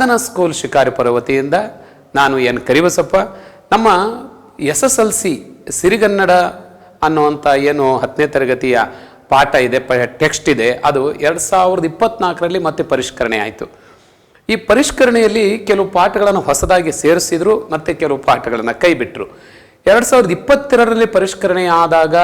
ಸಾಧನಾ school Shikaripura ವತಿಯಿಂದ ನಾನು N Karibasappa ನಮ್ಮ SSLC ಸಿರಿಗನ್ನಡ ಅನ್ನುವಂಥ ಏನು 10ನೇ ತರಗತಿಯ ಪಾಠ ಇದೆ, ಟೆಕ್ಸ್ಟ್ ಇದೆ, ಅದು 2024ರಲ್ಲಿ ಮತ್ತೆ ಪರಿಷ್ಕರಣೆ ಆಯಿತು. ಈ ಪರಿಷ್ಕರಣೆಯಲ್ಲಿ ಕೆಲವು ಪಾಠಗಳನ್ನು ಹೊಸದಾಗಿ ಸೇರಿಸಿದ್ರು, ಮತ್ತೆ ಕೆಲವು ಪಾಠಗಳನ್ನು ಕೈ ಬಿಟ್ಟರು. 2022ರಲ್ಲಿ ಪರಿಷ್ಕರಣೆ ಆದಾಗ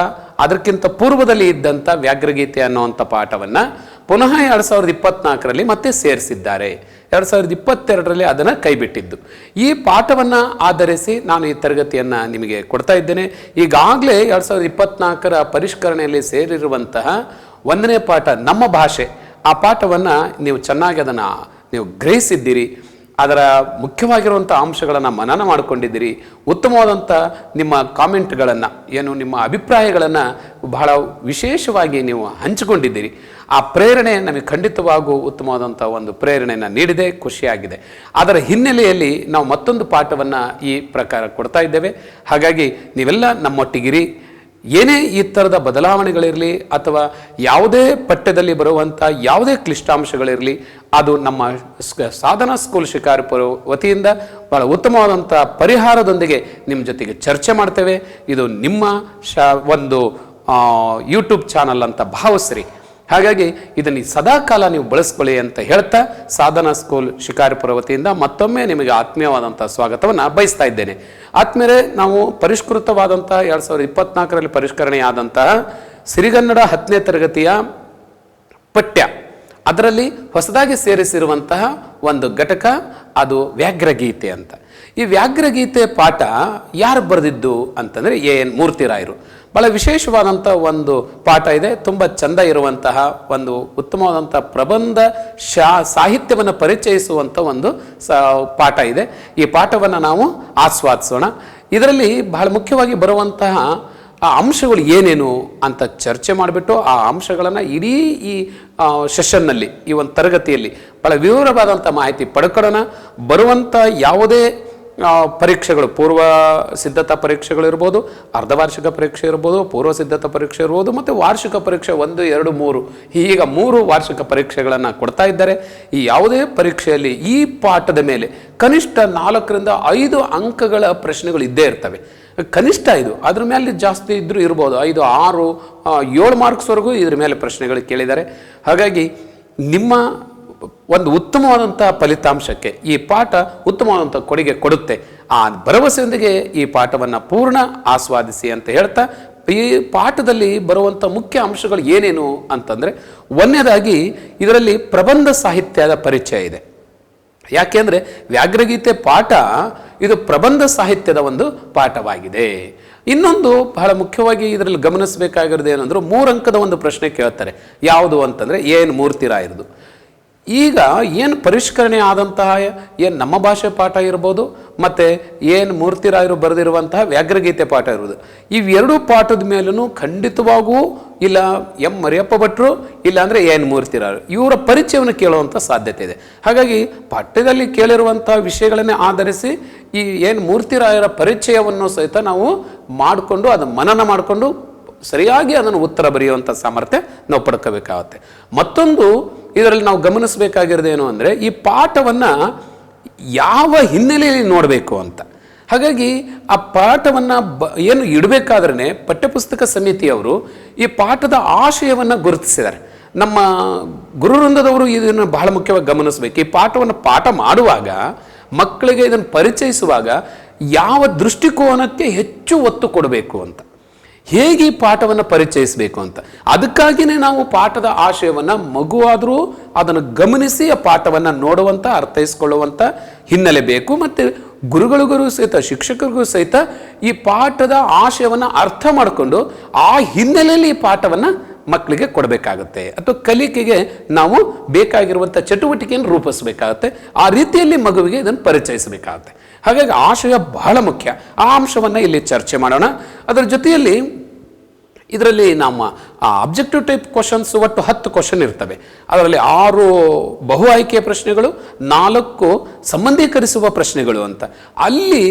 ಅದಕ್ಕಿಂತ ಪೂರ್ವದಲ್ಲಿ ಇದ್ದಂಥ ವ್ಯಾಘ್ರಗೀತೆ ಅನ್ನುವಂಥ ಪಾಠವನ್ನು ಪುನಃ 2024ರಲ್ಲಿ ಮತ್ತೆ ಸೇರಿಸಿದ್ದಾರೆ. 2022ರಲ್ಲಿ ಅದನ್ನು ಕೈಬಿಟ್ಟಿದ್ದು. ಈ ಪಾಠವನ್ನು ಆಧರಿಸಿ ನಾನು ಈ ತರಗತಿಯನ್ನು ನಿಮಗೆ ಕೊಡ್ತಾ ಇದ್ದೇನೆ. ಈಗಾಗಲೇ 2024ರ ಪರಿಷ್ಕರಣೆಯಲ್ಲಿ ಸೇರಿರುವಂತಹ 1ನೇ ಪಾಠ ನಮ್ಮ ಭಾಷೆ, ಆ ಪಾಠವನ್ನು ನೀವು ಚೆನ್ನಾಗಿ ಅದನ್ನು ನೀವು ಗ್ರಹಿಸಿದ್ದೀರಿ. ಅದರ ಮುಖ್ಯವಾಗಿರುವಂಥ ಅಂಶಗಳನ್ನು ಮನನ ಮಾಡಿಕೊಂಡಿದ್ದೀರಿ. ಉತ್ತಮವಾದಂಥ ನಿಮ್ಮ ಕಾಮೆಂಟ್ಗಳನ್ನು, ಏನು ನಿಮ್ಮ ಅಭಿಪ್ರಾಯಗಳನ್ನು ಬಹಳ ವಿಶೇಷವಾಗಿ ನೀವು ಹಂಚಿಕೊಂಡಿದ್ದೀರಿ. ಆ ಪ್ರೇರಣೆ ನಮಗೆ ಖಂಡಿತವಾಗೂ ಉತ್ತಮವಾದಂಥ ಒಂದು ಪ್ರೇರಣೆಯನ್ನು ನೀಡಿದೆ, ಖುಷಿಯಾಗಿದೆ. ಅದರ ಹಿನ್ನೆಲೆಯಲ್ಲಿ ನಾವು ಮತ್ತೊಂದು ಪಾಠವನ್ನು ಈ ಪ್ರಕಾರ ಕೊಡ್ತಾ ಇದ್ದೇವೆ. ಹಾಗಾಗಿ ನೀವೆಲ್ಲ ನಮ್ಮೊಟ್ಟಿಗಿರಿ. ಏನೇ ಈ ಥರದ ಬದಲಾವಣೆಗಳಿರಲಿ ಅಥವಾ ಯಾವುದೇ ಪಠ್ಯದಲ್ಲಿ ಬರುವಂಥ ಯಾವುದೇ ಕ್ಲಿಷ್ಟಾಂಶಗಳಿರಲಿ, ಅದು ನಮ್ಮ ಸಾಧನಾ ಸ್ಕೂಲ್ ಶಿಕಾರಿಪುರ ವತಿಯಿಂದ ಭಾಳ ಉತ್ತಮವಾದಂಥ ಪರಿಹಾರದೊಂದಿಗೆ ನಿಮ್ಮ ಜೊತೆಗೆ ಚರ್ಚೆ ಮಾಡ್ತೇವೆ. ಇದು ನಿಮ್ಮ ಒಂದು ಯೂಟ್ಯೂಬ್ ಚಾನಲ್ ಅಂತ ಭಾವಿಸ್ರಿ. ಹಾಗಾಗಿ ಇದನ್ನು ಸದಾಕಾಲ ನೀವು ಬಳಸ್ಕೊಳ್ಳಿ ಅಂತ ಹೇಳ್ತಾ, ಸಾಧನಾ ಸ್ಕೂಲ್ ಶಿಕಾರಿಪುರ ವತಿಯಿಂದ ಮತ್ತೊಮ್ಮೆ ನಿಮಗೆ ಆತ್ಮೀಯವಾದಂಥ ಸ್ವಾಗತವನ್ನು ಬಯಸ್ತಾ ಇದ್ದೇನೆ. ಆತ್ಮೀಯರೇ, ನಾವು ಪರಿಷ್ಕೃತವಾದಂಥ 2024ರಲ್ಲಿ ಪರಿಷ್ಕರಣೆಯಾದಂತಹ ಸಿರಿಗನ್ನಡ 10ನೇ ತರಗತಿಯ ಪಠ್ಯ, ಅದರಲ್ಲಿ ಹೊಸದಾಗಿ ಸೇರಿಸಿರುವಂತಹ ಒಂದು ಘಟಕ, ಅದು ವ್ಯಾಘ್ರಗೀತೆ ಅಂತ. ಈ ವ್ಯಾಘ್ರಗೀತೆ ಪಾಠ ಯಾರು ಬರೆದಿದ್ದು ಅಂತಂದರೆ AN ಮೂರ್ತಿರಾಯರು. ಭಾಳ ವಿಶೇಷವಾದಂಥ ಒಂದು ಪಾಠ ಇದೆ. ತುಂಬ ಚೆಂದ ಇರುವಂತಹ ಒಂದು ಉತ್ತಮವಾದಂಥ ಪ್ರಬಂಧ ಸಾಹಿತ್ಯವನ್ನು ಪರಿಚಯಿಸುವಂಥ ಒಂದು ಪಾಠ ಇದೆ. ಈ ಪಾಠವನ್ನು ನಾವು ಆಸ್ವಾದಿಸೋಣ. ಇದರಲ್ಲಿ ಬಹಳ ಮುಖ್ಯವಾಗಿ ಬರುವಂತಹ ಆ ಅಂಶಗಳು ಏನೇನು ಅಂತ ಚರ್ಚೆ ಮಾಡಿಬಿಟ್ಟು ಆ ಅಂಶಗಳನ್ನು ಇಡೀ ಈ ಸೆಷನ್ನಲ್ಲಿ, ಈ ಒಂದು ತರಗತಿಯಲ್ಲಿ ಭಾಳ ವಿವರವಾದಂಥ ಮಾಹಿತಿ ಪಡ್ಕೊಳ್ಳೋಣ. ಬರುವಂಥ ಯಾವುದೇ ಪರೀಕ್ಷೆಗಳು, ಪೂರ್ವ ಸಿದ್ಧತಾ ಪರೀಕ್ಷೆಗಳಿರ್ಬೋದು, ಅರ್ಧವಾರ್ಷಿಕ ಪರೀಕ್ಷೆ ಇರ್ಬೋದು, ಪೂರ್ವ ಸಿದ್ಧತಾ ಪರೀಕ್ಷೆ ಇರ್ಬೋದು, ಮತ್ತು ವಾರ್ಷಿಕ ಪರೀಕ್ಷೆ 1, 2, 3 ಈಗ 3 ವಾರ್ಷಿಕ ಪರೀಕ್ಷೆಗಳನ್ನು ಕೊಡ್ತಾ ಇದ್ದಾರೆ. ಈ ಯಾವುದೇ ಪರೀಕ್ಷೆಯಲ್ಲಿ ಈ ಪಾಠದ ಮೇಲೆ ಕನಿಷ್ಠ 4ರಿಂದ 5 ಅಂಕಗಳ ಪ್ರಶ್ನೆಗಳು ಇದ್ದೇ ಇರ್ತವೆ. ಕನಿಷ್ಠ ಇದು, ಅದ್ರ ಮೇಲೆ ಜಾಸ್ತಿ ಇದ್ರೂ ಇರ್ಬೋದು. 5, 6, 7 ಮಾರ್ಕ್ಸ್ವರೆಗೂ ಇದ್ರ ಮೇಲೆ ಪ್ರಶ್ನೆಗಳು ಕೇಳಿದ್ದಾರೆ. ಹಾಗಾಗಿ ನಿಮ್ಮ ಒಂದು ಉತ್ತಮವಾದಂಥ ಫಲಿತಾಂಶಕ್ಕೆ ಈ ಪಾಠ ಉತ್ತಮವಾದಂಥ ಕೊಡುಗೆ ಕೊಡುತ್ತೆ. ಆ ಭರವಸೆಯೊಂದಿಗೆ ಈ ಪಾಠವನ್ನು ಪೂರ್ಣ ಆಸ್ವಾದಿಸಿ ಅಂತ ಹೇಳ್ತಾ, ಈ ಪಾಠದಲ್ಲಿ ಬರುವಂಥ ಮುಖ್ಯ ಅಂಶಗಳು ಏನೇನು ಅಂತಂದರೆ, ಒಂದನೇದಾಗಿ ಇದರಲ್ಲಿ ಪ್ರಬಂಧ ಸಾಹಿತ್ಯದ ಪರಿಚಯ ಇದೆ. ಯಾಕೆಂದರೆ ವ್ಯಾಘ್ರಗೀತೆ ಪಾಠ ಇದು ಪ್ರಬಂಧ ಸಾಹಿತ್ಯದ ಒಂದು ಪಾಠವಾಗಿದೆ. ಇನ್ನೊಂದು ಬಹಳ ಮುಖ್ಯವಾಗಿ ಇದರಲ್ಲಿ ಗಮನಿಸಬೇಕಾಗಿರೋದು ಏನಂದ್ರೆ, 3 ಅಂಕದ ಒಂದು ಪ್ರಶ್ನೆ ಕೇಳ್ತಾರೆ. ಯಾವುದು ಅಂತಂದರೆ AN ಮೂರ್ತಿರಾಯರದು. ಈಗ ಏನು ಪರಿಷ್ಕರಣೆ ಆದಂತಹ ಏನು ನಮ್ಮ ಭಾಷೆ ಪಾಠ ಇರ್ಬೋದು, ಮತ್ತು AN ಮೂರ್ತಿರಾಯರು ಬರೆದಿರುವಂತಹ ವ್ಯಾಘ್ರಗೀತೆ ಪಾಠ ಇರ್ಬೋದು, ಇವೆರಡೂ ಪಾಠದ ಮೇಲೂ ಖಂಡಿತವಾಗೂ ಇಲ್ಲ ಮರಿಯಪ್ಪ ಭಟ್ರು, ಇಲ್ಲ ಅಂದರೆ AN ಮೂರ್ತಿರಾಯರು ಇವರ ಪರಿಚಯವನ್ನು ಕೇಳುವಂಥ ಸಾಧ್ಯತೆ ಇದೆ. ಹಾಗಾಗಿ ಪಾಠ್ಯದಲ್ಲಿ ಕೇಳಿರುವಂಥ ವಿಷಯಗಳನ್ನೇ ಆಧರಿಸಿ ಈ AN ಮೂರ್ತಿರಾಯರ ಪರಿಚಯವನ್ನು ಸಹಿತ ನಾವು ಮಾಡಿಕೊಂಡು, ಅದನ್ನು ಮನನ ಮಾಡಿಕೊಂಡು ಸರಿಯಾಗಿ ಅದನ್ನು ಉತ್ತರ ಬರೆಯುವಂಥ ಸಾಮರ್ಥ್ಯ ನಾವು ಪಡ್ಕೋಬೇಕಾಗತ್ತೆ. ಮತ್ತೊಂದು ಇದರಲ್ಲಿ ನಾವು ಗಮನಿಸಬೇಕಾಗಿರೋದೇನು ಅಂದರೆ, ಈ ಪಾಠವನ್ನು ಯಾವ ಹಿನ್ನೆಲೆಯಲ್ಲಿ ನೋಡಬೇಕು ಅಂತ. ಹಾಗಾಗಿ ಆ ಪಾಠವನ್ನು ಏನು ಇಡಬೇಕಾದ್ರೆ ಪಠ್ಯಪುಸ್ತಕ ಸಮಿತಿಯವರು ಈ ಪಾಠದ ಆಶಯವನ್ನು ಗುರುತಿಸಿದ್ದಾರೆ. ನಮ್ಮ ಗುರುವೃಂದದವರು ಇದನ್ನು ಬಹಳ ಮುಖ್ಯವಾಗಿ ಗಮನಿಸಬೇಕು. ಈ ಪಾಠವನ್ನು ಪಾಠ ಮಾಡುವಾಗ, ಮಕ್ಕಳಿಗೆ ಇದನ್ನು ಪರಿಚಯಿಸುವಾಗ ಯಾವ ದೃಷ್ಟಿಕೋನಕ್ಕೆ ಹೆಚ್ಚು ಒತ್ತು ಕೊಡಬೇಕು ಅಂತ, ಹೇಗೆ ಈ ಪಾಠವನ್ನು ಪರಿಚಯಿಸಬೇಕು ಅಂತ. ಅದಕ್ಕಾಗಿಯೇ ನಾವು ಪಾಠದ ಆಶಯವನ್ನು ಮಗುವಾದರೂ ಅದನ್ನು ಗಮನಿಸಿ ಆ ಪಾಠವನ್ನು ನೋಡುವಂಥ, ಅರ್ಥೈಸ್ಕೊಳ್ಳುವಂಥ ಹಿನ್ನೆಲೆ ಬೇಕು. ಮತ್ತು ಗುರುಗಳಿಗೂ ಸಹಿತ, ಶಿಕ್ಷಕರಿಗೂ ಸಹಿತ ಈ ಪಾಠದ ಆಶಯವನ್ನು ಅರ್ಥ ಮಾಡಿಕೊಂಡು ಆ ಹಿನ್ನೆಲೆಯಲ್ಲಿ ಈ ಪಾಠವನ್ನು ಮಕ್ಕಳಿಗೆ ಕೊಡಬೇಕಾಗುತ್ತೆ, ಅಥವಾ ಕಲಿಕೆಗೆ ನಾವು ಬೇಕಾಗಿರುವಂಥ ಚಟುವಟಿಕೆಯನ್ನು ರೂಪಿಸಬೇಕಾಗತ್ತೆ. ಆ ರೀತಿಯಲ್ಲಿ ಮಗುವಿಗೆ ಇದನ್ನು ಪರಿಚಯಿಸಬೇಕಾಗತ್ತೆ. ಹಾಗಾಗಿ ಆಶಯ ಬಹಳ ಮುಖ್ಯ. ಆ ಅಂಶವನ್ನು ಇಲ್ಲಿ ಚರ್ಚೆ ಮಾಡೋಣ. ಅದರ ಜೊತೆಯಲ್ಲಿ ಇದರಲ್ಲಿ ನಮ್ಮ ಅಬ್ಜೆಕ್ಟಿವ್ ಟೈಪ್ ಕ್ವಶನ್ಸ್ ಒಟ್ಟು 10 ಕ್ವಶನ್ ಇರ್ತವೆ. ಅದರಲ್ಲಿ 6 ಬಹು ಆಯ್ಕೆಯ ಪ್ರಶ್ನೆಗಳು, 4 ಸಂಬಂಧೀಕರಿಸುವ ಪ್ರಶ್ನೆಗಳು ಅಂತ. ಅಲ್ಲಿ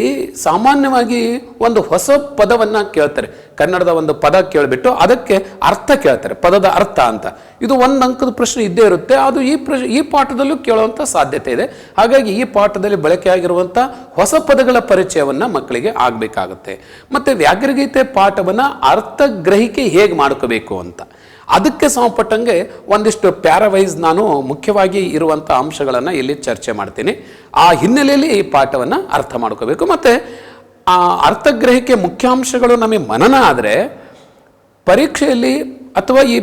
ಸಾಮಾನ್ಯವಾಗಿ ಒಂದು ಹೊಸ ಪದವನ್ನು ಕೇಳ್ತಾರೆ. ಕನ್ನಡದ ಒಂದು ಪದ ಕೇಳಿಬಿಟ್ಟು ಅದಕ್ಕೆ ಅರ್ಥ ಕೇಳ್ತಾರೆ, ಪದದ ಅರ್ಥ ಅಂತ. ಇದು 1 ಅಂಕದ ಪ್ರಶ್ನೆ ಇದ್ದೇ ಇರುತ್ತೆ. ಅದು ಈ ಪಾಠದಲ್ಲೂ ಕೇಳುವಂಥ ಸಾಧ್ಯತೆ ಇದೆ. ಹಾಗಾಗಿ ಈ ಪಾಠದಲ್ಲಿ ಬಳಕೆಯಾಗಿರುವಂಥ ಹೊಸ ಪದಗಳ ಪರಿಚಯವನ್ನು ಮಕ್ಕಳಿಗೆ ಆಗಬೇಕಾಗುತ್ತೆ. ಮತ್ತು ವ್ಯಾಕರಣಗೀತೆ ಪಾಠವನ್ನು ಅರ್ಥಗ್ರಹಿಕೆ ಹೇಗೆ ಮಾಡ್ಕೋಬೇಕು ಅಂತ ಅದಕ್ಕೆ ಸಂಬಂಧಪಟ್ಟಂಗೆ ಒಂದಿಷ್ಟು ಪ್ಯಾರಾವೈಸ್ ನಾನು ಮುಖ್ಯವಾಗಿ ಇರುವಂಥ ಅಂಶಗಳನ್ನು ಇಲ್ಲಿ ಚರ್ಚೆ ಮಾಡ್ತೀನಿ. ಆ ಹಿನ್ನೆಲೆಯಲ್ಲಿ ಈ ಪಾಠವನ್ನು ಅರ್ಥ ಮಾಡ್ಕೋಬೇಕು. ಮತ್ತು ಆ ಅರ್ಥಗ್ರಹಿಕೆ ಮುಖ್ಯಾಂಶಗಳು ನಮಗೆ ಮನನ ಆದರೆ ಪರೀಕ್ಷೆಯಲ್ಲಿ ಅಥವಾ ಈ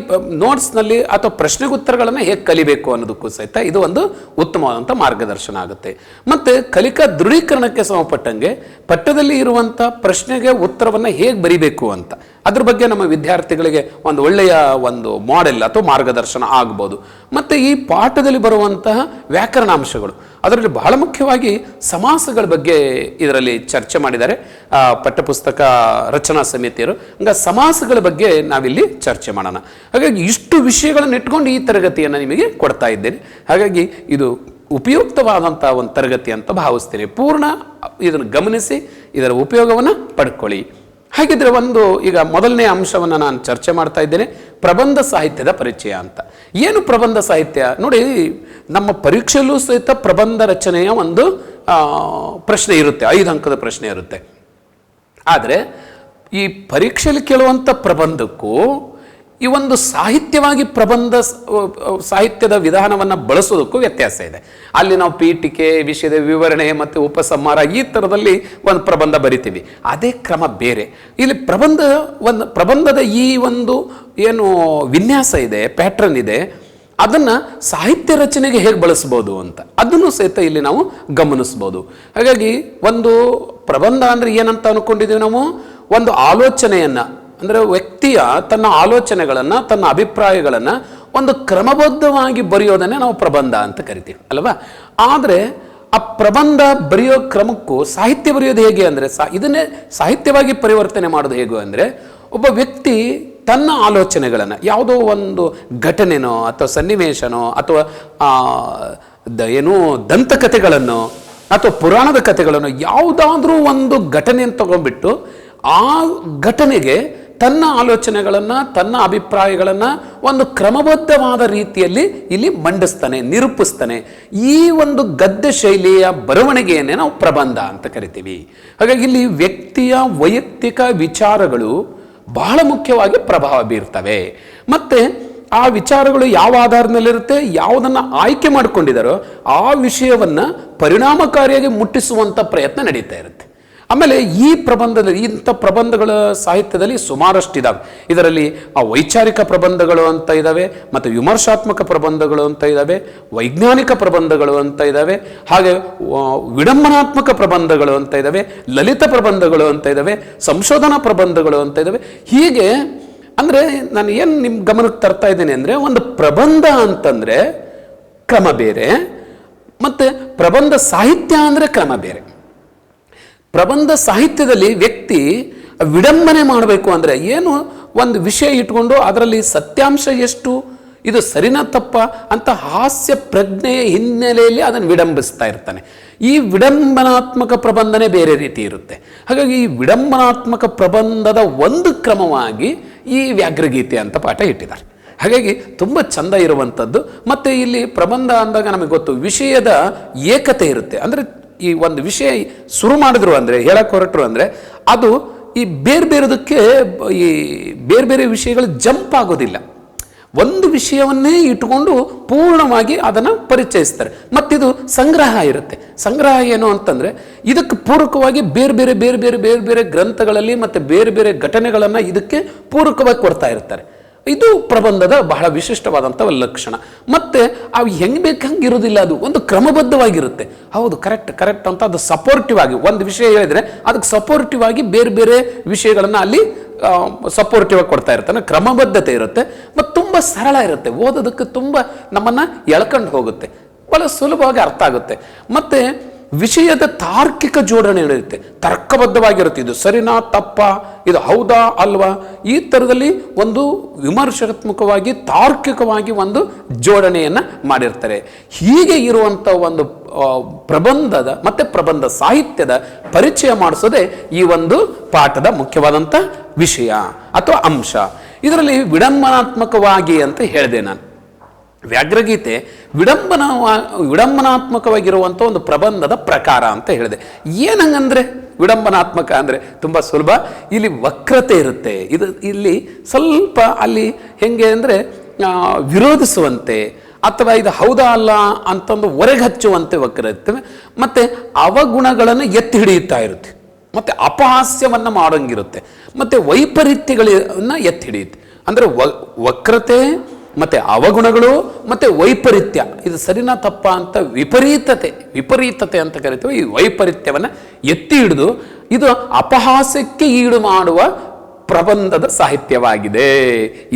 ನೋಟ್ಸ್ನಲ್ಲಿ ಅಥವಾ ಪ್ರಶ್ನೆಗೆ ಉತ್ತರಗಳನ್ನು ಹೇಗೆ ಕಲಿಬೇಕು ಅನ್ನೋದಕ್ಕೂ ಸಹಿತ ಇದು ಒಂದು ಉತ್ತಮವಾದಂಥ ಮಾರ್ಗದರ್ಶನ ಆಗುತ್ತೆ. ಮತ್ತು ಕಲಿಕಾ ದೃಢೀಕರಣಕ್ಕೆ ಸಂಬಂಧಪಟ್ಟಂಗೆ ಪಠ್ಯದಲ್ಲಿ ಇರುವಂಥ ಪ್ರಶ್ನೆಗೆ ಉತ್ತರವನ್ನು ಹೇಗೆ ಬರಿಬೇಕು ಅಂತ ಅದ್ರ ಬಗ್ಗೆ ನಮ್ಮ ವಿದ್ಯಾರ್ಥಿಗಳಿಗೆ ಒಂದು ಒಳ್ಳೆಯ ಒಂದು ಮಾಡೆಲ್ ಅಥವಾ ಮಾರ್ಗದರ್ಶನ ಆಗ್ಬೋದು. ಮತ್ತು ಈ ಪಾಠದಲ್ಲಿ ಬರುವಂತಹ ವ್ಯಾಕರಣಾಂಶಗಳು, ಅದರಲ್ಲಿ ಬಹಳ ಮುಖ್ಯವಾಗಿ ಸಮಾಸಗಳ ಬಗ್ಗೆ ಇದರಲ್ಲಿ ಚರ್ಚೆ ಮಾಡಿದ್ದಾರೆ ಪಠ್ಯಪುಸ್ತಕ ರಚನಾ ಸಮಿತಿಯರು. ಹಂಗ ಸಮಾಸಗಳ ಬಗ್ಗೆ ನಾವಿಲ್ಲಿ ಚರ್ಚೆ ಮಾಡೋಣ. ಹಾಗಾಗಿ ಇಷ್ಟು ವಿಷಯಗಳನ್ನು ಇಟ್ಕೊಂಡು ಈ ತರಗತಿಯನ್ನು ನಿಮಗೆ ಕೊಡ್ತಾ ಇದ್ದೇನೆ. ಹಾಗಾಗಿ ಇದು ಉಪಯುಕ್ತವಾದಂಥ ಒಂದು ತರಗತಿ ಅಂತ ಭಾವಿಸ್ತೇನೆ. ಪೂರ್ಣ ಇದನ್ನು ಗಮನಿಸಿ ಇದರ ಉಪಯೋಗವನ್ನು ಪಡ್ಕೊಳ್ಳಿ. ಹಾಗಿದ್ರೆ ಈಗ ಮೊದಲನೇ ಅಂಶವನ್ನು ನಾನು ಚರ್ಚೆ ಮಾಡ್ತಾ ಇದ್ದೇನೆ, ಪ್ರಬಂಧ ಸಾಹಿತ್ಯದ ಪರಿಚಯ ಅಂತ. ಏನು ಪ್ರಬಂಧ ಸಾಹಿತ್ಯ? ನೋಡಿ, ನಮ್ಮ ಪರೀಕ್ಷೆಯಲ್ಲೂ ಸಹಿತ ಪ್ರಬಂಧ ರಚನೆಯ ಒಂದು ಪ್ರಶ್ನೆ ಇರುತ್ತೆ, 5 ಅಂಕದ ಪ್ರಶ್ನೆ ಇರುತ್ತೆ. ಆದರೆ ಈ ಪರೀಕ್ಷೆಯಲ್ಲಿ ಕೇಳುವಂಥ ಪ್ರಬಂಧಕ್ಕೂ ಈ ಒಂದು ಸಾಹಿತ್ಯವಾಗಿ ಪ್ರಬಂಧ ಸಾಹಿತ್ಯದ ವಿಧಾನವನ್ನು ಬಳಸೋದಕ್ಕೂ ವ್ಯತ್ಯಾಸ ಇದೆ. ಅಲ್ಲಿ ನಾವು ಪೀಠಿಕೆ, ವಿಷಯದ ವಿವರಣೆ ಮತ್ತು ಉಪಸಂಹಾರ ಈ ಥರದಲ್ಲಿ ಒಂದು ಪ್ರಬಂಧ ಬರಿತೀವಿ, ಅದೇ ಕ್ರಮ ಬೇರೆ. ಇಲ್ಲಿ ಪ್ರಬಂಧದ ಈ ಒಂದು ಏನು ವಿನ್ಯಾಸ ಇದೆ, ಪ್ಯಾಟ್ರನ್ ಇದೆ, ಅದನ್ನು ಸಾಹಿತ್ಯ ರಚನೆಗೆ ಹೇಗೆ ಬಳಸ್ಬೋದು ಅಂತ ಅದನ್ನು ಸಹಿತ ಇಲ್ಲಿ ನಾವು ಗಮನಿಸ್ಬೋದು. ಹಾಗಾಗಿ ಒಂದು ಪ್ರಬಂಧ ಅಂದರೆ ಏನಂತ ಅಂದ್ಕೊಂಡಿದ್ದೀವಿ ನಾವು, ಒಂದು ಆಲೋಚನೆಯನ್ನು, ಅಂದರೆ ವ್ಯಕ್ತಿಯ ತನ್ನ ಆಲೋಚನೆಗಳನ್ನು, ತನ್ನ ಅಭಿಪ್ರಾಯಗಳನ್ನು ಒಂದು ಕ್ರಮಬದ್ಧವಾಗಿ ಬರೆಯೋದನ್ನೇ ನಾವು ಪ್ರಬಂಧ ಅಂತ ಕರಿತೀವಿ ಅಲ್ವಾ. ಆದರೆ ಆ ಪ್ರಬಂಧ ಬರೆಯೋ ಕ್ರಮಕ್ಕೂ ಸಾಹಿತ್ಯ ಬರೆಯೋದು ಹೇಗೆ ಅಂದರೆ, ಇದನ್ನೇ ಸಾಹಿತ್ಯವಾಗಿ ಪರಿವರ್ತನೆ ಮಾಡೋದು ಹೇಗೆ ಅಂದರೆ, ಒಬ್ಬ ವ್ಯಕ್ತಿ ತನ್ನ ಆಲೋಚನೆಗಳನ್ನು ಯಾವುದೋ ಒಂದು ಘಟನೆನೋ ಅಥವಾ ಸನ್ನಿವೇಶನೋ ಅಥವಾ ದಂತಕಥೆಗಳನ್ನು ಅಥವಾ ಪುರಾಣದ ಕಥೆಗಳನ್ನು ಯಾವುದಾದ್ರೂ ಒಂದು ಘಟನೆಯನ್ನು ತಗೊಂಡ್ಬಿಟ್ಟು ಆ ಘಟನೆಗೆ ತನ್ನ ಆಲೋಚನೆಗಳನ್ನು, ತನ್ನ ಅಭಿಪ್ರಾಯಗಳನ್ನು ಒಂದು ಕ್ರಮಬದ್ಧವಾದ ರೀತಿಯಲ್ಲಿ ಇಲ್ಲಿ ಮಂಡಿಸ್ತಾನೆ, ನಿರೂಪಿಸ್ತಾನೆ. ಈ ಒಂದು ಗದ್ಯ ಶೈಲಿಯ ಬರವಣಿಗೆಯನ್ನೇ ನಾವು ಪ್ರಬಂಧ ಅಂತ ಕರಿತೀವಿ. ಹಾಗಾಗಿ ಇಲ್ಲಿ ವ್ಯಕ್ತಿಯ ವೈಯಕ್ತಿಕ ವಿಚಾರಗಳು ಬಹಳ ಮುಖ್ಯವಾಗಿ ಪ್ರಭಾವ ಬೀರ್ತವೆ. ಮತ್ತು ಆ ವಿಚಾರಗಳು ಯಾವ ಆಧಾರದ ಮೇಲಿರುತ್ತೆ, ಯಾವುದನ್ನು ಆಯ್ಕೆ ಮಾಡಿಕೊಂಡಿದ್ದಾರೋ ಆ ವಿಷಯವನ್ನು ಪರಿಣಾಮಕಾರಿಯಾಗಿ ಮುಟ್ಟಿಸುವಂಥ ಪ್ರಯತ್ನ ನಡೀತಾ ಇರುತ್ತೆ. ಆಮೇಲೆ ಈ ಪ್ರಬಂಧದಲ್ಲಿ, ಇಂಥ ಪ್ರಬಂಧಗಳ ಸಾಹಿತ್ಯದಲ್ಲಿ ಸುಮಾರಷ್ಟಿದ್ದಾವೆ. ಇದರಲ್ಲಿ ವೈಚಾರಿಕ ಪ್ರಬಂಧಗಳು ಅಂತ ಇದ್ದಾವೆ, ಮತ್ತು ವಿಮರ್ಶಾತ್ಮಕ ಪ್ರಬಂಧಗಳು ಅಂತ ಇದ್ದಾವೆ, ವೈಜ್ಞಾನಿಕ ಪ್ರಬಂಧಗಳು ಅಂತ ಇದ್ದಾವೆ, ಹಾಗೆ ವಿಡಂಬನಾತ್ಮಕ ಪ್ರಬಂಧಗಳು ಅಂತ ಇದ್ದಾವೆ, ಲಲಿತ ಪ್ರಬಂಧಗಳು ಅಂತ ಇದ್ದಾವೆ, ಸಂಶೋಧನಾ ಪ್ರಬಂಧಗಳು ಅಂತ ಇದ್ದಾವೆ. ಹೀಗೆ ಅಂದರೆ ನಾನು ಏನು ನಿಮ್ಮ ಗಮನಕ್ಕೆ ತರ್ತಾ ಇದ್ದೇನೆ ಅಂದರೆ, ಒಂದು ಪ್ರಬಂಧ ಅಂತಂದರೆ ಕ್ರಮ ಬೇರೆ, ಮತ್ತು ಪ್ರಬಂಧ ಸಾಹಿತ್ಯ ಅಂದರೆ ಕ್ರಮ ಬೇರೆ. ಪ್ರಬಂಧ ಸಾಹಿತ್ಯದಲ್ಲಿ ವ್ಯಕ್ತಿ ವಿಡಂಬನೆ ಮಾಡಬೇಕು ಅಂದರೆ ಏನು, ಒಂದು ವಿಷಯ ಇಟ್ಕೊಂಡು ಅದರಲ್ಲಿ ಸತ್ಯಾಂಶ ಎಷ್ಟು, ಇದು ಸರಿನಾ ತಪ್ಪ ಅಂತ ಹಾಸ್ಯ ಪ್ರಜ್ಞೆಯ ಹಿನ್ನೆಲೆಯಲ್ಲಿ ಅದನ್ನು ವಿಡಂಬಿಸ್ತಾ ಇರ್ತಾನೆ. ಈ ವಿಡಂಬನಾತ್ಮಕ ಪ್ರಬಂಧನೆ ಬೇರೆ ರೀತಿ ಇರುತ್ತೆ. ಹಾಗಾಗಿ ಈ ವಿಡಂಬನಾತ್ಮಕ ಪ್ರಬಂಧದ ಒಂದು ಕ್ರಮವಾಗಿ ಈ ವ್ಯಾಘ್ರಗೀತೆ ಅಂತ ಪಾಠ ಇಟ್ಟಿದ್ದಾರೆ. ಹಾಗಾಗಿ ತುಂಬ ಚಂದ ಇರುವಂಥದ್ದು. ಮತ್ತು ಇಲ್ಲಿ ಪ್ರಬಂಧ ಅಂದಾಗ ನಮಗೆ ಗೊತ್ತು, ವಿಷಯದ ಏಕತೆ ಇರುತ್ತೆ. ಅಂದರೆ ಈ ಒಂದು ವಿಷಯ ಶುರು ಮಾಡಿದ್ರು ಅಂದರೆ, ಹೇಳಕ್ಕೆ ಹೊರಟರು ಅಂದರೆ, ಅದು ಈ ಬೇರೆದಕ್ಕೆ ಈ ಬೇರೆ ಬೇರೆ ವಿಷಯಗಳು ಜಂಪ್ ಆಗೋದಿಲ್ಲ. ಒಂದು ವಿಷಯವನ್ನೇ ಇಟ್ಟುಕೊಂಡು ಪೂರ್ಣವಾಗಿ ಅದನ್ನು ಪರಿಚಯಿಸ್ತಾರೆ. ಮತ್ತಿದು ಸಂಗ್ರಹ ಇರುತ್ತೆ. ಸಂಗ್ರಹ ಏನು ಅಂತಂದರೆ, ಇದಕ್ಕೆ ಪೂರಕವಾಗಿ ಬೇರೆ ಬೇರೆ ಬೇರೆ ಬೇರೆ ಬೇರೆ ಬೇರೆ ಗ್ರಂಥಗಳಲ್ಲಿ ಮತ್ತು ಬೇರೆ ಬೇರೆ ಘಟನೆಗಳನ್ನು ಇದಕ್ಕೆ ಪೂರಕವಾಗಿ ಕೊಡ್ತಾ ಇರ್ತಾರೆ. ಇದು ಪ್ರಬಂಧದ ಬಹಳ ವಿಶಿಷ್ಟವಾದಂಥ ಲಕ್ಷಣ. ಮತ್ತು ಅವು ಹೆಂಗೆ ಬೇಕು ಹಂಗೆ ಇರೋದಿಲ್ಲ, ಅದು ಒಂದು ಕ್ರಮಬದ್ಧವಾಗಿರುತ್ತೆ. ಹೌದು, ಕರೆಕ್ಟ್ ಅಂತ ಅದು ಸಪೋರ್ಟಿವ್ ಆಗಿ ಒಂದು ವಿಷಯ ಹೇಳಿದರೆ ಅದಕ್ಕೆ ಸಪೋರ್ಟಿವ್ ಆಗಿ ಬೇರೆ ಬೇರೆ ವಿಷಯಗಳನ್ನು ಅಲ್ಲಿ ಸಪೋರ್ಟಿವ್ ಆಗಿ ಕೊಡ್ತಾ ಇರ್ತಾನೆ. ಕ್ರಮಬದ್ಧತೆ ಇರುತ್ತೆ ಮತ್ತು ತುಂಬ ಸರಳ ಇರುತ್ತೆ. ಓದೋದಕ್ಕೆ ತುಂಬ ನಮ್ಮನ್ನು ಎಳ್ಕೊಂಡು ಹೋಗುತ್ತೆ, ಭಾಳ ಸುಲಭವಾಗಿ ಅರ್ಥ ಆಗುತ್ತೆ. ಮತ್ತು ವಿಷಯದ ತಾರ್ಕಿಕ ಜೋಡಣೆ ಇರುತ್ತೆ, ತರ್ಕಬದ್ಧವಾಗಿರುತ್ತೆ. ಇದು ಸರಿನಾ ತಪ್ಪ, ಇದು ಹೌದಾ ಅಲ್ವಾ, ಈ ಥರದಲ್ಲಿ ಒಂದು ವಿಮರ್ಶಾತ್ಮಕವಾಗಿ ತಾರ್ಕಿಕವಾಗಿ ಒಂದು ಜೋಡಣೆಯನ್ನು ಮಾಡಿರ್ತಾರೆ. ಹೀಗೆ ಇರುವಂಥ ಒಂದು ಪ್ರಬಂಧದ ಮತ್ತು ಪ್ರಬಂಧ ಸಾಹಿತ್ಯದ ಪರಿಚಯ ಮಾಡಿಸೋದೇ ಈ ಒಂದು ಪಾಠದ ಮುಖ್ಯವಾದಂಥ ವಿಷಯ ಅಥವಾ ಅಂಶ. ಇದರಲ್ಲಿ ವಿಡಂಬನಾತ್ಮಕವಾಗಿ ಅಂತ ಹೇಳಿದೆ ನಾನು. ವ್ಯಾಘ್ರಗೀತೆ ವಿಡಂಬನಾತ್ಮಕವಾಗಿರುವಂಥ ಒಂದು ಪ್ರಬಂಧದ ಪ್ರಕಾರ ಅಂತ ಹೇಳಿದೆ. ಏನಂಗಂದ್ರೆ ವಿಡಂಬನಾತ್ಮಕ ಅಂದರೆ ತುಂಬ ಸುಲಭ. ಇಲ್ಲಿ ವಕ್ರತೆ ಇರುತ್ತೆ. ಇಲ್ಲಿ ಸ್ವಲ್ಪ ಅಲ್ಲಿ ಹೆಂಗೆ ಅಂದರೆ ವಿರೋಧಿಸುವಂತೆ ಅಥವಾ ಇದು ಹೌದಾ ಅಲ್ಲ ಅಂತಂದು ಹೊರಗಚ್ಚುವಂತೆ ವಕ್ರ ಇರ್ತವೆ. ಮತ್ತು ಅವಗುಣಗಳನ್ನು ಎತ್ತಿ ಹಿಡಿಯುತ್ತಾ ಇರುತ್ತೆ, ಮತ್ತು ಅಪಹಾಸ್ಯವನ್ನು ಮಾಡೋಂಗಿರುತ್ತೆ, ಮತ್ತು ವೈಪರೀತ್ಯಗಳನ್ನು ಎತ್ತಿ ಹಿಡಿಯುತ್ತೆ. ಅಂದರೆ ವಕ್ರತೆ ಮತ್ತು ಅವಗುಣಗಳು ಮತ್ತು ವೈಪರೀತ್ಯ, ಇದು ಸರಿನಾ ತಪ್ಪ ಅಂತ ವಿಪರೀತತೆ ಅಂತ ಕರಿತೀವಿ. ಈ ವೈಪರೀತ್ಯವನ್ನು ಎತ್ತಿ ಹಿಡಿದು ಇದು ಅಪಹಾಸ್ಯಕ್ಕೆ ಈಡು ಮಾಡುವ ಪ್ರಬಂಧದ ಸಾಹಿತ್ಯವಾಗಿದೆ.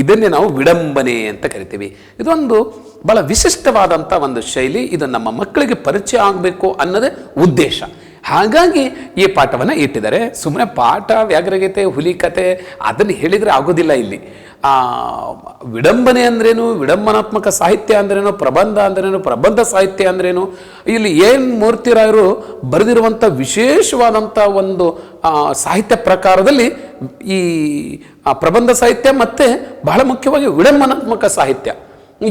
ಇದನ್ನೇ ನಾವು ವಿಡಂಬನೆ ಅಂತ ಕರಿತೀವಿ. ಇದೊಂದು ಬಹಳ ವಿಶಿಷ್ಟವಾದಂಥ ಒಂದು ಶೈಲಿ. ಇದು ನಮ್ಮ ಮಕ್ಕಳಿಗೆ ಪರಿಚಯ ಆಗಬೇಕು ಅನ್ನೋದೇ ಉದ್ದೇಶ. ಹಾಗಾಗಿ ಈ ಪಾಠವನ್ನು ಇಟ್ಟಿದ್ದಾರೆ. ಸುಮ್ಮನೆ ಪಾಠ, ವ್ಯಾಘ್ರಗೀತೆ, ಹುಲಿಕತೆ ಅದನ್ನು ಹೇಳಿದರೆ ಆಗೋದಿಲ್ಲ. ಇಲ್ಲಿ ವಿಡಂಬನೆ ಅಂದ್ರೇನು, ವಿಡಂಬನಾತ್ಮಕ ಸಾಹಿತ್ಯ ಅಂದ್ರೇನು, ಪ್ರಬಂಧ ಅಂದ್ರೇನು, ಪ್ರಬಂಧ ಸಾಹಿತ್ಯ ಅಂದ್ರೇನು, ಇಲ್ಲಿ ಏನು ಮೂರ್ತಿರಾಯರು ಬರೆದಿರುವಂಥ ವಿಶೇಷವಾದಂಥ ಒಂದು ಸಾಹಿತ್ಯ ಪ್ರಕಾರದಲ್ಲಿ ಈ ಪ್ರಬಂಧ ಸಾಹಿತ್ಯ ಮತ್ತು ಬಹಳ ಮುಖ್ಯವಾಗಿ ವಿಡಂಬನಾತ್ಮಕ ಸಾಹಿತ್ಯ,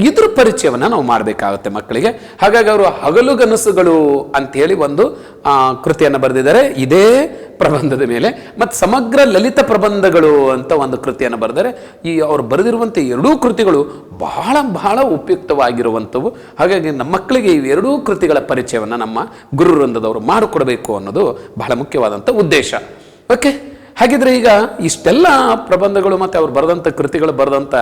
ಇದ್ರ ಪರಿಚಯವನ್ನು ನಾವು ಮಾಡಬೇಕಾಗುತ್ತೆ ಮಕ್ಕಳಿಗೆ. ಹಾಗಾಗಿ ಅವರು ಹಗಲುಗನಸುಗಳು ಅಂಥೇಳಿ ಒಂದು ಕೃತಿಯನ್ನು ಬರೆದಿದ್ದಾರೆ ಇದೇ ಪ್ರಬಂಧದ ಮೇಲೆ. ಮತ್ತು ಸಮಗ್ರ ಲಲಿತ ಪ್ರಬಂಧಗಳು ಅಂತ ಒಂದು ಕೃತಿಯನ್ನು ಬರೆದರೆ ಅವರು ಬರೆದಿರುವಂಥ ಎರಡೂ ಕೃತಿಗಳು ಬಹಳ ಉಪಯುಕ್ತವಾಗಿರುವಂಥವು. ಹಾಗಾಗಿ ನಮ್ಮ ಮಕ್ಕಳಿಗೆ ಈ ಎರಡೂ ಕೃತಿಗಳ ಪರಿಚಯವನ್ನು ನಮ್ಮ ಗುರುವೃಂದದವರು ಮಾಡಿಕೊಡಬೇಕು ಅನ್ನೋದು ಬಹಳ ಮುಖ್ಯವಾದಂಥ ಉದ್ದೇಶ. ಓಕೆ, ಹಾಗಿದ್ರೆ ಈಗ ಇಷ್ಟೆಲ್ಲ ಪ್ರಬಂಧಗಳು ಮತ್ತು ಅವ್ರು ಬರೆದಂಥ ಕೃತಿಗಳು, ಬರೆದಂಥ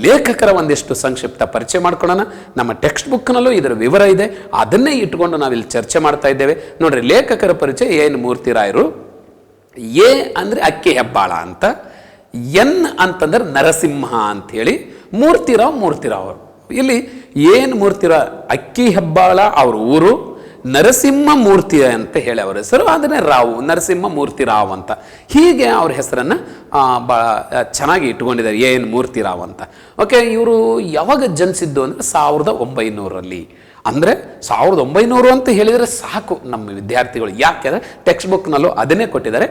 ಲೇಖಕರ ಒಂದಿಷ್ಟು ಸಂಕ್ಷಿಪ್ತ ಪರಿಚಯ ಮಾಡ್ಕೊಳ್ಳೋಣ. ನಮ್ಮ ಟೆಕ್ಸ್ಟ್ ಬುಕ್ನಲ್ಲೂ ಇದರ ವಿವರ ಇದೆ, ಅದನ್ನೇ ಇಟ್ಕೊಂಡು ನಾವಿಲ್ಲಿ ಚರ್ಚೆ ಮಾಡ್ತಾ ಇದ್ದೇವೆ. ನೋಡ್ರಿ, ಲೇಖಕರ ಪರಿಚಯ ಎನ್ ಮೂರ್ತಿರಾಯರು. ಎ ಅಂದರೆ ಅಕ್ಕಿ ಹೆಬ್ಬಾಳ ಅಂತ, ಎನ್ ಅಂತಂದ್ರೆ ನರಸಿಂಹ ಅಂಥೇಳಿ, ಮೂರ್ತಿರಾವ್. ಇಲ್ಲಿ ಏನು ಮೂರ್ತಿರಾವ್, ಅಕ್ಕಿ ಹೆಬ್ಬಾಳ ಅವ್ರ ಊರು, ನರಸಿಂಹ ಮೂರ್ತಿ ಅಂತ ಹೇಳಿ ಅವರ ಹೆಸರು, ಅದನ್ನೇ ನರಸಿಂಹ ಮೂರ್ತಿರಾವ್ ಅಂತ. ಹೀಗೆ ಅವ್ರ ಹೆಸರನ್ನು ಭಾಳ ಚೆನ್ನಾಗಿ ಇಟ್ಕೊಂಡಿದ್ದಾರೆ, ಎನ್ ಮೂರ್ತಿರಾವ್ ಅಂತ. ಓಕೆ, ಇವರು ಯಾವಾಗ ಜನಿಸಿದ್ದು ಅಂದರೆ 1900ರಲ್ಲಿ. ಅಂದರೆ 1900 ಅಂತ ಹೇಳಿದರೆ ಸಾಕು ನಮ್ಮ ವಿದ್ಯಾರ್ಥಿಗಳು. ಯಾಕೆಂದರೆ ಟೆಕ್ಸ್ಟ್ ಬುಕ್ನಲ್ಲೂ ಅದನ್ನೇ ಕೊಟ್ಟಿದ್ದಾರೆ,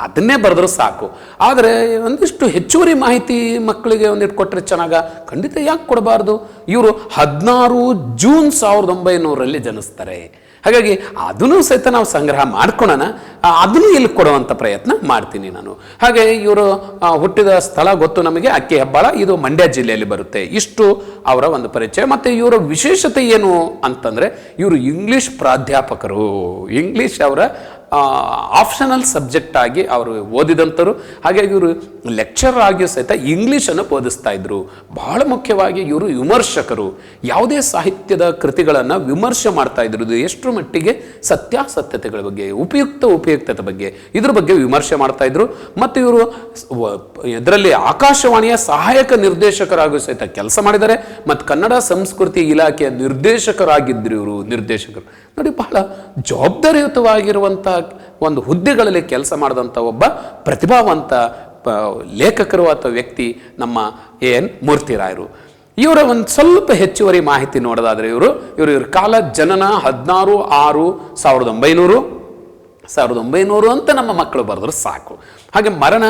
ಅದನ್ನೇ ಬರೆದ್ರು ಸಾಕು. ಆದರೆ ಒಂದಿಷ್ಟು ಹೆಚ್ಚುವರಿ ಮಾಹಿತಿ ಮಕ್ಕಳಿಗೆ ಒಂದಿಟ್ಟು ಕೊಟ್ಟರೆ ಚೆನ್ನಾಗ, ಖಂಡಿತ ಯಾಕೆ ಕೊಡಬಾರ್ದು. ಇವರು 16 ಜೂನ್ 1900ರಲ್ಲಿ ಜನಿಸ್ತಾರೆ. ಹಾಗಾಗಿ ಅದನ್ನು ಸಹಿತ ನಾವು ಸಂಗ್ರಹ ಮಾಡ್ಕೊಳ್ಳೋಣ, ಅದನ್ನು ಇಲ್ಲಿ ಕೊಡುವಂಥ ಪ್ರಯತ್ನ ಮಾಡ್ತೀನಿ ನಾನು. ಹಾಗೆ ಇವರು ಹುಟ್ಟಿದ ಸ್ಥಳ ಗೊತ್ತು ನಮಗೆ, ಅಕ್ಕಿ ಹೆಬ್ಬಾಳ, ಇದು ಮಂಡ್ಯ ಜಿಲ್ಲೆಯಲ್ಲಿ ಬರುತ್ತೆ. ಇಷ್ಟು ಅವರ ಒಂದು ಪರಿಚಯ. ಮತ್ತು ಇವರ ವಿಶೇಷತೆ ಏನು ಅಂತಂದರೆ, ಇವರು ಇಂಗ್ಲೀಷ್ ಪ್ರಾಧ್ಯಾಪಕರು. ಇಂಗ್ಲೀಷ್ ಅವರ ಆಪ್ಷನಲ್ ಸಬ್ಜೆಕ್ಟ್ ಆಗಿ ಅವರು ಓದಿದಂಥರು. ಹಾಗಾಗಿ ಇವರು ಲೆಕ್ಚರರ್ ಆಗಿಯೂ ಸಹಿತ ಇಂಗ್ಲೀಷನ್ನು ಬೋಧಿಸ್ತಾ ಇದ್ರು. ಬಹಳ ಮುಖ್ಯವಾಗಿ ಇವರು ವಿಮರ್ಶಕರು. ಯಾವುದೇ ಸಾಹಿತ್ಯದ ಕೃತಿಗಳನ್ನು ವಿಮರ್ಶೆ ಮಾಡ್ತಾ ಇದ್ರು. ಇದು ಎಷ್ಟು ಮಟ್ಟಿಗೆ ಸತ್ಯಾಸತ್ಯತೆಗಳ ಬಗ್ಗೆ, ಉಪಯುಕ್ತತೆ ಬಗ್ಗೆ, ಇದ್ರ ಬಗ್ಗೆ ವಿಮರ್ಶೆ ಮಾಡ್ತಾ ಇದ್ರು. ಮತ್ತು ಇವರು ಇದರಲ್ಲಿ ಆಕಾಶವಾಣಿಯ ಸಹಾಯಕ ನಿರ್ದೇಶಕರಾಗಿಯೂ ಸಹಿತ ಕೆಲಸ ಮಾಡಿದ್ದಾರೆ. ಮತ್ತು ಕನ್ನಡ ಸಂಸ್ಕೃತಿ ಇಲಾಖೆಯ ನಿರ್ದೇಶಕರಾಗಿದ್ದರು ಇವರು. ನಿರ್ದೇಶಕರು ನೋಡಿ, ಬಹಳ ಜವಾಬ್ದಾರಿಯುತವಾಗಿರುವಂಥ ಒಂದು ಹುದ್ದೆಗಳಲ್ಲಿ ಕೆಲಸ ಮಾಡಿದಂಥ ಒಬ್ಬ ಪ್ರತಿಭಾವಂತ ಲೇಖಕರು ಅಥವಾ ವ್ಯಕ್ತಿ ನಮ್ಮ ಎನ್ ಮೂರ್ತಿರಾಯರು. ಇವರ ಒಂದು ಸ್ವಲ್ಪ ಹೆಚ್ಚುವರಿ ಮಾಹಿತಿ ನೋಡೋದಾದರೆ, ಇವ್ರ ಕಾಲ ಜನನ 16/6/1900 ಅಂತ ನಮ್ಮ ಮಕ್ಕಳು ಬರೆದ್ರು ಸಾಕು. ಹಾಗೆ ಮರಣ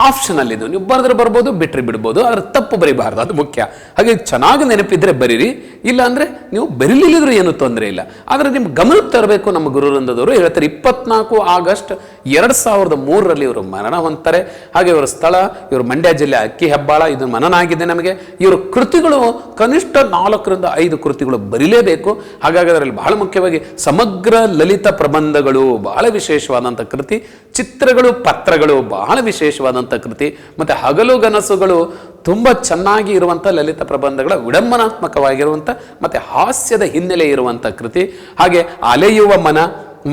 ಆಪ್ಷನಲ್ ಇದು, ನೀವು ಬರೆದ್ರೆ ಬರ್ಬೋದು, ಬಿಟ್ಟರೆ ಬಿಡ್ಬೋದು, ಆದರೆ ತಪ್ಪು ಬರೀಬಾರ್ದು, ಅದು ಮುಖ್ಯ. ಹಾಗೆ ಚೆನ್ನಾಗಿ ನೆನಪಿದ್ರೆ ಬರೀರಿ, ಇಲ್ಲ ಅಂದರೆ ನೀವು ಬರೀಲಿಲ್ಲದ್ರೂ ಏನೂ ತೊಂದರೆ ಇಲ್ಲ. ಆದರೆ ನಿಮ್ಮ ಗಮನಕ್ಕೆ ತರಬೇಕು. ನಮ್ಮ ಗುರುವೃಂದದವರು ಹೇಳ್ತಾರೆ 24 ಆಗಸ್ಟ್ 2003ರಲ್ಲಿ ಇವರು ಮರಣ ಹೊಂದ್ತಾರೆ. ಹಾಗೆ ಇವರ ಸ್ಥಳ ಇವರು ಮಂಡ್ಯ ಜಿಲ್ಲೆ ಅಕ್ಕಿ ಹೆಬ್ಬಾಳ, ಇದು ಮನನ ಆಗಿದೆ ನಮಗೆ. ಇವರು ಕೃತಿಗಳು ಕನಿಷ್ಠ 4ರಿಂದ 5 ಕೃತಿಗಳು ಬರೀಲೇಬೇಕು. ಹಾಗಾಗಿ ಅದರಲ್ಲಿ ಬಹಳ ಮುಖ್ಯವಾಗಿ ಸಮಗ್ರ ಲಲಿತ ಪ್ರಬಂಧಗಳು ಬಹಳ ವಿಶೇಷವಾದಂಥ ಕೃತಿ, ಚಿತ್ರಗಳು, ಪತ್ರಗಳು ಬಹಳ ವಿಶೇಷವಾದಂಥ ಕೃತಿ, ಮತ್ತು ಹಗಲುಗನಸುಗಳು ತುಂಬ ಚೆನ್ನಾಗಿ ಇರುವಂಥ ಲಲಿತ ಪ್ರಬಂಧಗಳ ವಿಡಂಬನಾತ್ಮಕವಾಗಿರುವಂಥ ಮತ್ತು ಹಾಸ್ಯದ ಹಿನ್ನೆಲೆ ಇರುವಂಥ ಕೃತಿ. ಹಾಗೆ ಅಲೆಯುವ ಮನ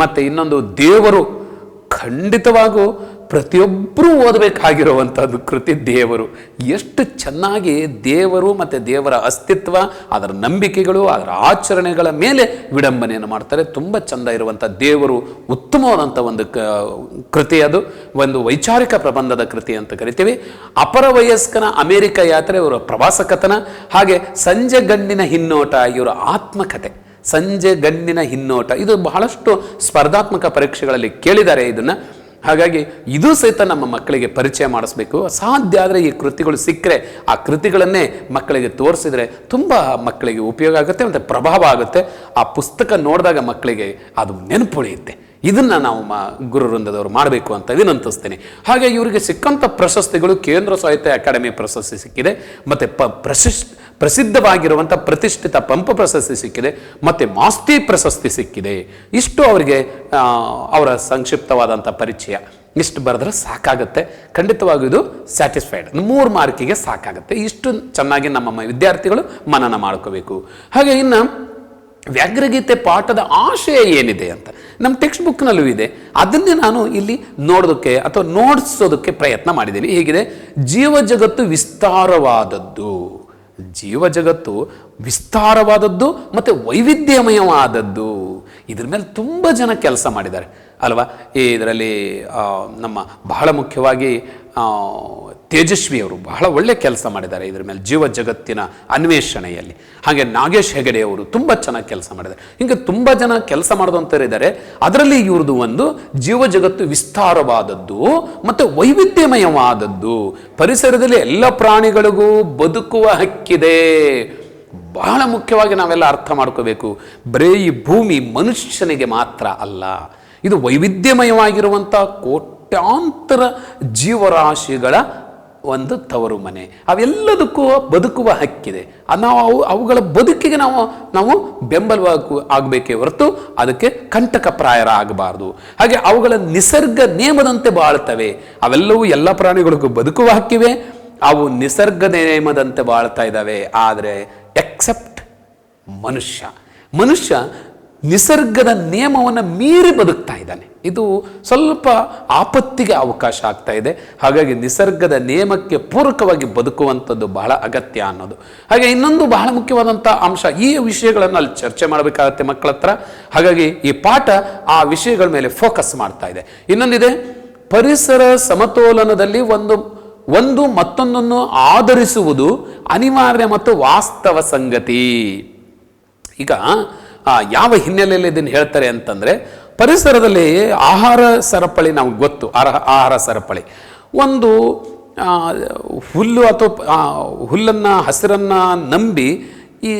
ಮತ್ತು ಇನ್ನೊಂದು ದೇವರು, ಖಂಡಿತವಾಗೂ ಪ್ರತಿಯೊಬ್ಬರೂ ಓದಬೇಕಾಗಿರುವಂಥದ್ದು ಕೃತಿ ದೇವರು. ಎಷ್ಟು ಚೆನ್ನಾಗಿ ದೇವರು ಮತ್ತು ದೇವರ ಅಸ್ತಿತ್ವ, ಅದರ ನಂಬಿಕೆಗಳು, ಅದರ ಆಚರಣೆಗಳ ಮೇಲೆ ವಿಡಂಬನೆಯನ್ನು ಮಾಡ್ತಾರೆ. ತುಂಬ ಚೆಂದ ಇರುವಂಥ ದೇವರು ಉತ್ತಮವಾದಂಥ ಒಂದು ಕೃತಿ. ಅದು ಒಂದು ವೈಚಾರಿಕ ಪ್ರಬಂಧದ ಕೃತಿ ಅಂತ ಕರಿತೀವಿ. ಅಪರ ವಯಸ್ಕನ ಅಮೆರಿಕ ಯಾತ್ರೆ ಇವರ ಪ್ರವಾಸ ಕಥನ, ಹಾಗೆ ಸಂಜೆ ಗಣ್ಣಿನ ಹಿನ್ನೋಟ ಇವರ ಆತ್ಮಕಥೆ. ಸಂಜೆ ಗಣ್ಣಿನ ಹಿನ್ನೋಟ ಇದು ಬಹಳಷ್ಟು ಸ್ಪರ್ಧಾತ್ಮಕ ಪರೀಕ್ಷೆಗಳಲ್ಲಿ ಕೇಳಿದ್ದಾರೆ ಇದನ್ನು. ಹಾಗಾಗಿ ಇದು ಸಹಿತ ನಮ್ಮ ಮಕ್ಕಳಿಗೆ ಪರಿಚಯ ಮಾಡಿಸ್ಬೇಕು. ಸಾಧ್ಯ ಆದರೆ ಈ ಕೃತಿಗಳು ಸಿಕ್ಕರೆ ಆ ಕೃತಿಗಳನ್ನೇ ಮಕ್ಕಳಿಗೆ ತೋರಿಸಿದರೆ ತುಂಬ ಮಕ್ಕಳಿಗೆ ಉಪಯೋಗ ಆಗುತ್ತೆ ಮತ್ತು ಪ್ರಭಾವ ಆಗುತ್ತೆ. ಆ ಪುಸ್ತಕ ನೋಡಿದಾಗ ಮಕ್ಕಳಿಗೆ ಅದು ನೆನಪುಳಿಯುತ್ತೆ. ಇದನ್ನು ನಾವು ಗುರು ವೃಂದದವರು ಮಾಡಬೇಕು ಅಂತ ವಿನಂತಿಸ್ತೇನೆ. ಹಾಗೆ ಇವರಿಗೆ ಸಿಕ್ಕಂಥ ಪ್ರಶಸ್ತಿಗಳು ಕೇಂದ್ರ ಸಾಹಿತ್ಯ ಅಕಾಡೆಮಿ ಪ್ರಶಸ್ತಿ ಸಿಕ್ಕಿದೆ, ಮತ್ತು ಪ್ರಸಿದ್ಧವಾಗಿರುವಂಥ ಪ್ರತಿಷ್ಠಿತ ಪಂಪ ಪ್ರಶಸ್ತಿ ಸಿಕ್ಕಿದೆ, ಮತ್ತು ಮಾಸ್ತಿ ಪ್ರಶಸ್ತಿ ಸಿಕ್ಕಿದೆ. ಇಷ್ಟು ಅವರಿಗೆ ಅವರ ಸಂಕ್ಷಿಪ್ತವಾದಂಥ ಪರಿಚಯ. ಇಷ್ಟು ಬರೆದ್ರೆ ಸಾಕಾಗುತ್ತೆ. ಖಂಡಿತವಾಗಿಯೂ ಇದು ಸ್ಯಾಟಿಸ್ಫೈಡ್ 3 ಮಾರ್ಕಿಗೆ ಸಾಕಾಗುತ್ತೆ. ಇಷ್ಟು ಚೆನ್ನಾಗಿ ನಮ್ಮ ವಿದ್ಯಾರ್ಥಿಗಳು ಮನನ ಮಾಡ್ಕೋಬೇಕು. ಹಾಗೆ ಇನ್ನು ವ್ಯಾಘ್ರಗೀತೆ ಪಾಠದ ಆಶಯ ಏನಿದೆ ಅಂತ ನಮ್ಮ ಟೆಕ್ಸ್ಟ್ ಬುಕ್ನಲ್ಲೂ ಇದೆ. ಅದನ್ನೇ ನಾನು ಇಲ್ಲಿ ನೋಡೋದಕ್ಕೆ ಅಥವಾ ನೋಡಿಸೋದಕ್ಕೆ ಪ್ರಯತ್ನ ಮಾಡಿದ್ದೀನಿ. ಹೇಗಿದೆ? ಜೀವ ಜಗತ್ತು ವಿಸ್ತಾರವಾದದ್ದು, ಜೀವ ಜಗತ್ತು ವಿಸ್ತಾರವಾದದ್ದು ಮತ್ತು ವೈವಿಧ್ಯಮಯವಾದದ್ದು. ಇದ್ರ ಮೇಲೆ ತುಂಬ ಜನ ಕೆಲಸ ಮಾಡಿದ್ದಾರೆ ಅಲ್ವಾ. ಇದರಲ್ಲಿ ನಮ್ಮ ಬಹಳ ಮುಖ್ಯವಾಗಿ ತೇಜಸ್ವಿಯವರು ಬಹಳ ಒಳ್ಳೆ ಕೆಲಸ ಮಾಡಿದ್ದಾರೆ ಇದ್ರ ಮೇಲೆ, ಜೀವ ಜಗತ್ತಿನ ಅನ್ವೇಷಣೆಯಲ್ಲಿ. ಹಾಗೆ ನಾಗೇಶ್ ಹೆಗಡೆಯವರು ತುಂಬ ಚೆನ್ನಾಗಿ ಕೆಲಸ ಮಾಡಿದ್ದಾರೆ. ಹೀಗೆ ತುಂಬ ಜನ ಕೆಲಸ ಮಾಡೋದಂತರಿದ್ದಾರೆ. ಅದರಲ್ಲಿ ಇವ್ರದ್ದು ಒಂದು ಜೀವ ಜಗತ್ತು ವಿಸ್ತಾರವಾದದ್ದು ಮತ್ತು ವೈವಿಧ್ಯಮಯವಾದದ್ದು. ಪರಿಸರದಲ್ಲಿ ಎಲ್ಲ ಪ್ರಾಣಿಗಳಿಗೂ ಬದುಕುವ ಹಕ್ಕಿದೆ. ಬಹಳ ಮುಖ್ಯವಾಗಿ ನಾವೆಲ್ಲ ಅರ್ಥ ಮಾಡ್ಕೋಬೇಕು. ಬರೀ ಈ ಭೂಮಿ ಮನುಷ್ಯನಿಗೆ ಮಾತ್ರ ಅಲ್ಲ, ಇದು ವೈವಿಧ್ಯಮಯವಾಗಿರುವಂಥ ಕೋಟ್ಯಾಂತರ ಜೀವರಾಶಿಗಳ ಒಂದು ತವರು ಮನೆ. ಅವೆಲ್ಲದಕ್ಕೂ ಬದುಕುವ ಹಕ್ಕಿದೆ. ನಾವು ಅವುಗಳ ಬದುಕಿಗೆ ನಾವು ಬೆಂಬಲವಾಗಿ ಆಗಬೇಕೇ ಹೊರತು ಅದಕ್ಕೆ ಕಂಟಕಪ್ರಾಯರ ಆಗಬಾರ್ದು. ಹಾಗೆ ಅವುಗಳ ನಿಸರ್ಗ ನಿಯಮದಂತೆ ಬಾಳ್ತವೆ. ಅವೆಲ್ಲವೂ ಎಲ್ಲ ಪ್ರಾಣಿಗಳಿಗೂ ಬದುಕುವ ಹಕ್ಕಿವೆ. ಅವು ನಿಸರ್ಗ ನೇಮದಂತೆ ಬಾಳ್ತಾ ಇದ್ದಾವೆ. ಆದರೆ ಎಕ್ಸೆಪ್ಟ್ ಮನುಷ್ಯ ನಿಸರ್ಗದ ನಿಯಮವನ್ನು ಮೀರಿ ಬದುಕ್ತಾ ಇದ್ದಾನೆ. ಇದು ಸ್ವಲ್ಪ ಆಪತ್ತಿಗೆ ಅವಕಾಶ ಆಗ್ತಾ ಇದೆ. ಹಾಗಾಗಿ ನಿಸರ್ಗದ ನಿಯಮಕ್ಕೆ ಪೂರಕವಾಗಿ ಬದುಕುವಂಥದ್ದು ಬಹಳ ಅಗತ್ಯ ಅನ್ನೋದು. ಹಾಗೆ ಇನ್ನೊಂದು ಬಹಳ ಮುಖ್ಯವಾದಂಥ ಅಂಶ, ಈ ವಿಷಯಗಳನ್ನು ಅಲ್ಲಿ ಚರ್ಚೆ ಮಾಡಬೇಕಾಗತ್ತೆ ಮಕ್ಕಳ ಹತ್ರ. ಹಾಗಾಗಿ ಈ ಪಾಠ ಆ ವಿಷಯಗಳ ಮೇಲೆ ಫೋಕಸ್ ಮಾಡ್ತಾ ಇದೆ. ಇನ್ನೊಂದಿದೆ, ಪರಿಸರ ಸಮತೋಲನದಲ್ಲಿ ಒಂದು ಮತ್ತೊಂದನ್ನು ಆಧರಿಸುವುದು ಅನಿವಾರ್ಯ ಮತ್ತು ವಾಸ್ತವ ಸಂಗತಿ. ಈಗ ಯಾವ ಹಿನ್ನೆಲೆಯಲ್ಲಿ ಇದನ್ನು ಹೇಳ್ತಾರೆ ಅಂತಂದರೆ, ಪರಿಸರದಲ್ಲಿ ಆಹಾರ ಸರಪಳಿ ನಮ್ಗೆ ಗೊತ್ತು. ಆಹಾರ ಸರಪಳಿ ಒಂದು ಹುಲ್ಲು ಅಥವಾ ಹುಲ್ಲನ್ನು ಹಸಿರನ್ನು ನಂಬಿ ಈ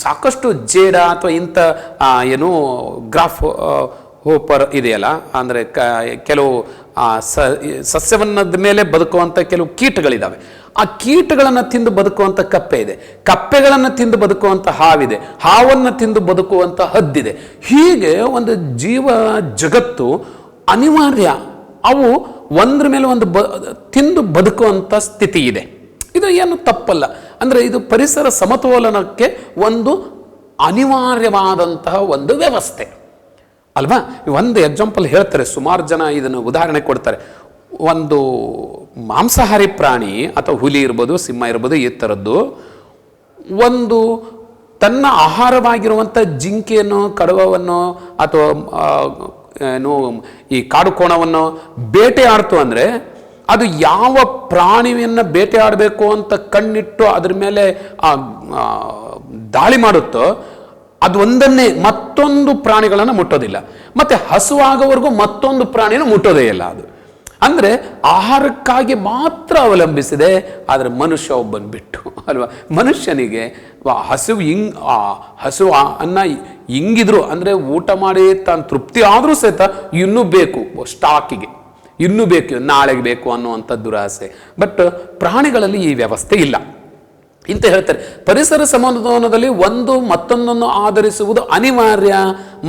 ಸಾಕಷ್ಟು ಜೇಡ ಅಥವಾ ಇಂಥ ಏನು ಗ್ರಾಫ್ ಹೋಪರ್ ಇದೆಯಲ್ಲ, ಅಂದರೆ ಕೆಲವು ಸಸ್ಯವನ್ನದ ಮೇಲೆ ಬದುಕುವಂಥ ಕೆಲವು ಕೀಟಗಳಿದ್ದಾವೆ. ಆ ಕೀಟಗಳನ್ನು ತಿಂದು ಬದುಕುವಂಥ ಕಪ್ಪೆ ಇದೆ, ಕಪ್ಪೆಗಳನ್ನು ತಿಂದು ಬದುಕುವಂಥ ಹಾವಿದೆ, ಹಾವನ್ನು ತಿಂದು ಬದುಕುವಂಥ ಹದ್ದಿದೆ. ಹೀಗೆ ಒಂದು ಜೀವ ಜಗತ್ತು ಅನಿವಾರ್ಯ, ಅವು ಒಂದ್ರ ಮೇಲೆ ಒಂದು ತಿಂದು ಬದುಕುವಂಥ ಸ್ಥಿತಿ ಇದೆ. ಇದು ಏನು ತಪ್ಪಲ್ಲ. ಅಂದರೆ ಇದು ಪರಿಸರ ಸಮತೋಲನಕ್ಕೆ ಒಂದು ಅನಿವಾರ್ಯವಾದಂತಹ ಒಂದು ವ್ಯವಸ್ಥೆ ಅಲ್ವಾ. ಒಂದು ಎಕ್ಸಾಂಪಲ್ ಹೇಳ್ತಾರೆ, ಸುಮಾರು ಜನ ಇದನ್ನು ಉದಾಹರಣೆ ಕೊಡ್ತಾರೆ. ಒಂದು ಮಾಂಸಾಹಾರಿ ಪ್ರಾಣಿ ಅಥವಾ ಹುಲಿ ಇರ್ಬೋದು, ಸಿಂಹ ಇರ್ಬೋದು, ಈ ಥರದ್ದು ಒಂದು ತನ್ನ ಆಹಾರವಾಗಿರುವಂಥ ಜಿಂಕೆಯನ್ನು, ಕಡವವನ್ನು ಅಥವಾ ಏನು ಈ ಕಾಡು ಕೋಣವನ್ನು ಬೇಟೆ ಆಡ್ತು ಅಂದರೆ, ಅದು ಯಾವ ಪ್ರಾಣಿಯನ್ನು ಬೇಟೆ ಆಡಬೇಕು ಅಂತ ಕಣ್ಣಿಟ್ಟು ಅದ್ರ ಮೇಲೆ ದಾಳಿ ಮಾಡುತ್ತೋ ಅದು ಒಂದನ್ನೇ, ಮತ್ತೊಂದು ಪ್ರಾಣಿಗಳನ್ನು ಮುಟ್ಟೋದಿಲ್ಲ. ಮತ್ತೆ ಹಸುವಾಗೋವರೆಗೂ ಮತ್ತೊಂದು ಪ್ರಾಣಿನ ಮುಟ್ಟೋದೇ ಇಲ್ಲ. ಅದು ಅಂದರೆ ಆಹಾರಕ್ಕಾಗಿ ಮಾತ್ರ ಅವಲಂಬಿಸಿದೆ. ಆದರೆ ಮನುಷ್ಯ ಒಬ್ಬನ ಬಿಟ್ಟು ಅಲ್ವಾ. ಮನುಷ್ಯನಿಗೆ ಹಸು ಅನ್ನ ಹಿಂಗಿದ್ರು ಅಂದರೆ ಊಟ ಮಾಡಿ ತಾನು ತೃಪ್ತಿ ಆದರೂ ಸಹಿತ ಇನ್ನೂ ಬೇಕು, ಸ್ಟಾಕಿಗೆ ಇನ್ನೂ ಬೇಕು, ನಾಳೆಗೆ ಬೇಕು ಅನ್ನುವಂಥ ದುರಾಸೆ. ಬಟ್ ಪ್ರಾಣಿಗಳಲ್ಲಿ ಈ ವ್ಯವಸ್ಥೆ ಇಲ್ಲ ಇಂತ ಹೇಳ್ತಾರೆ. ಪರಿಸರ ಸಮತೋಲನದಲ್ಲಿ ಒಂದು ಮತ್ತೊಂದನ್ನು ಆಧರಿಸುವುದು ಅನಿವಾರ್ಯ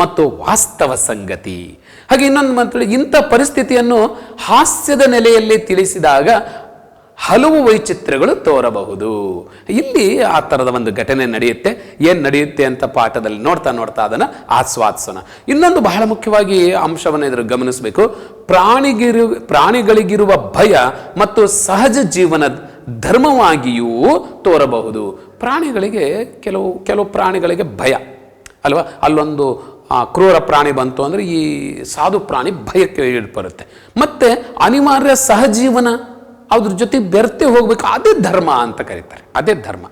ಮತ್ತು ವಾಸ್ತವ ಸಂಗತಿ. ಹಾಗೆ ಇನ್ನೊಂದು ಮಾತ್ರ, ಇಂಥ ಪರಿಸ್ಥಿತಿಯನ್ನು ಹಾಸ್ಯದ ನೆಲೆಯಲ್ಲಿ ತಿಳಿಸಿದಾಗ ಹಲವು ವೈಚಿತ್ರ್ಯಗಳು ತೋರಬಹುದು. ಇಲ್ಲಿ ಆ ಥರದ ಒಂದು ಘಟನೆ ನಡೆಯುತ್ತೆ. ಏನು ನಡೆಯುತ್ತೆ ಅಂತ ಪಾಠದಲ್ಲಿ ನೋಡ್ತಾ ನೋಡ್ತಾ ಅದನ್ನು ಆಸ್ವಾದಿಸೋಣ. ಇನ್ನೊಂದು ಬಹಳ ಮುಖ್ಯವಾಗಿ ಅಂಶವನ್ನು ಇದ್ರ ಗಮನಿಸಬೇಕು. ಪ್ರಾಣಿಗಳಿಗಿರುವ ಭಯ ಮತ್ತು ಸಹಜ ಜೀವನ ಧರ್ಮವಾಗಿಯೂ ತೋರಬಹುದು. ಪ್ರಾಣಿಗಳಿಗೆ ಕೆಲವು ಪ್ರಾಣಿಗಳಿಗೆ ಭಯ ಅಲ್ವಾ. ಅಲ್ಲೊಂದು ಕ್ರೂರ ಪ್ರಾಣಿ ಬಂತು ಅಂದರೆ ಈ ಸಾಧು ಪ್ರಾಣಿ ಭಯಕ್ಕೆ ಬರುತ್ತೆ. ಮತ್ತೆ ಅನಿವಾರ್ಯ ಸಹಜೀವನ ಅದ್ರ ಜೊತೆ ಬೆರ್ತೆ ಹೋಗ್ಬೇಕು, ಅದೇ ಧರ್ಮ ಅಂತ ಕರೀತಾರೆ. ಅದೇ ಧರ್ಮ.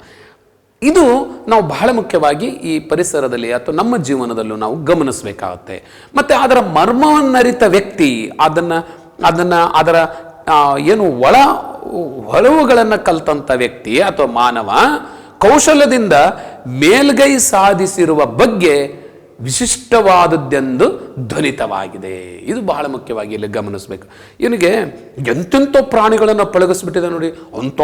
ಇದು ನಾವು ಬಹಳ ಮುಖ್ಯವಾಗಿ ಈ ಪರಿಸರದಲ್ಲಿ ಅಥವಾ ನಮ್ಮ ಜೀವನದಲ್ಲೂ ನಾವು ಗಮನಿಸಬೇಕಾಗುತ್ತೆ. ಮತ್ತೆ ಅದರ ಮರ್ಮವನ್ನರಿತ ವ್ಯಕ್ತಿ ಅದರ ಏನು ಹೊಳವುಗಳನ್ನು ಕಲ್ತಂಥ ವ್ಯಕ್ತಿ ಅಥವಾ ಮಾನವ ಕೌಶಲ್ಯದಿಂದ ಮೇಲ್ಗೈ ಸಾಧಿಸಿರುವ ಬಗ್ಗೆ ವಿಶಿಷ್ಟವಾದದ್ದೆಂದು ಧ್ವನಿತವಾಗಿದೆ. ಇದು ಬಹಳ ಮುಖ್ಯವಾಗಿ ಇಲ್ಲಿ ಗಮನಿಸಬೇಕು. ಇವನಿಗೆ ಎಂತೆಂಥ ಪ್ರಾಣಿಗಳನ್ನು ಪಳಗಿಸ್ಬಿಟ್ಟಿದೆ ನೋಡಿ. ಅಂಥ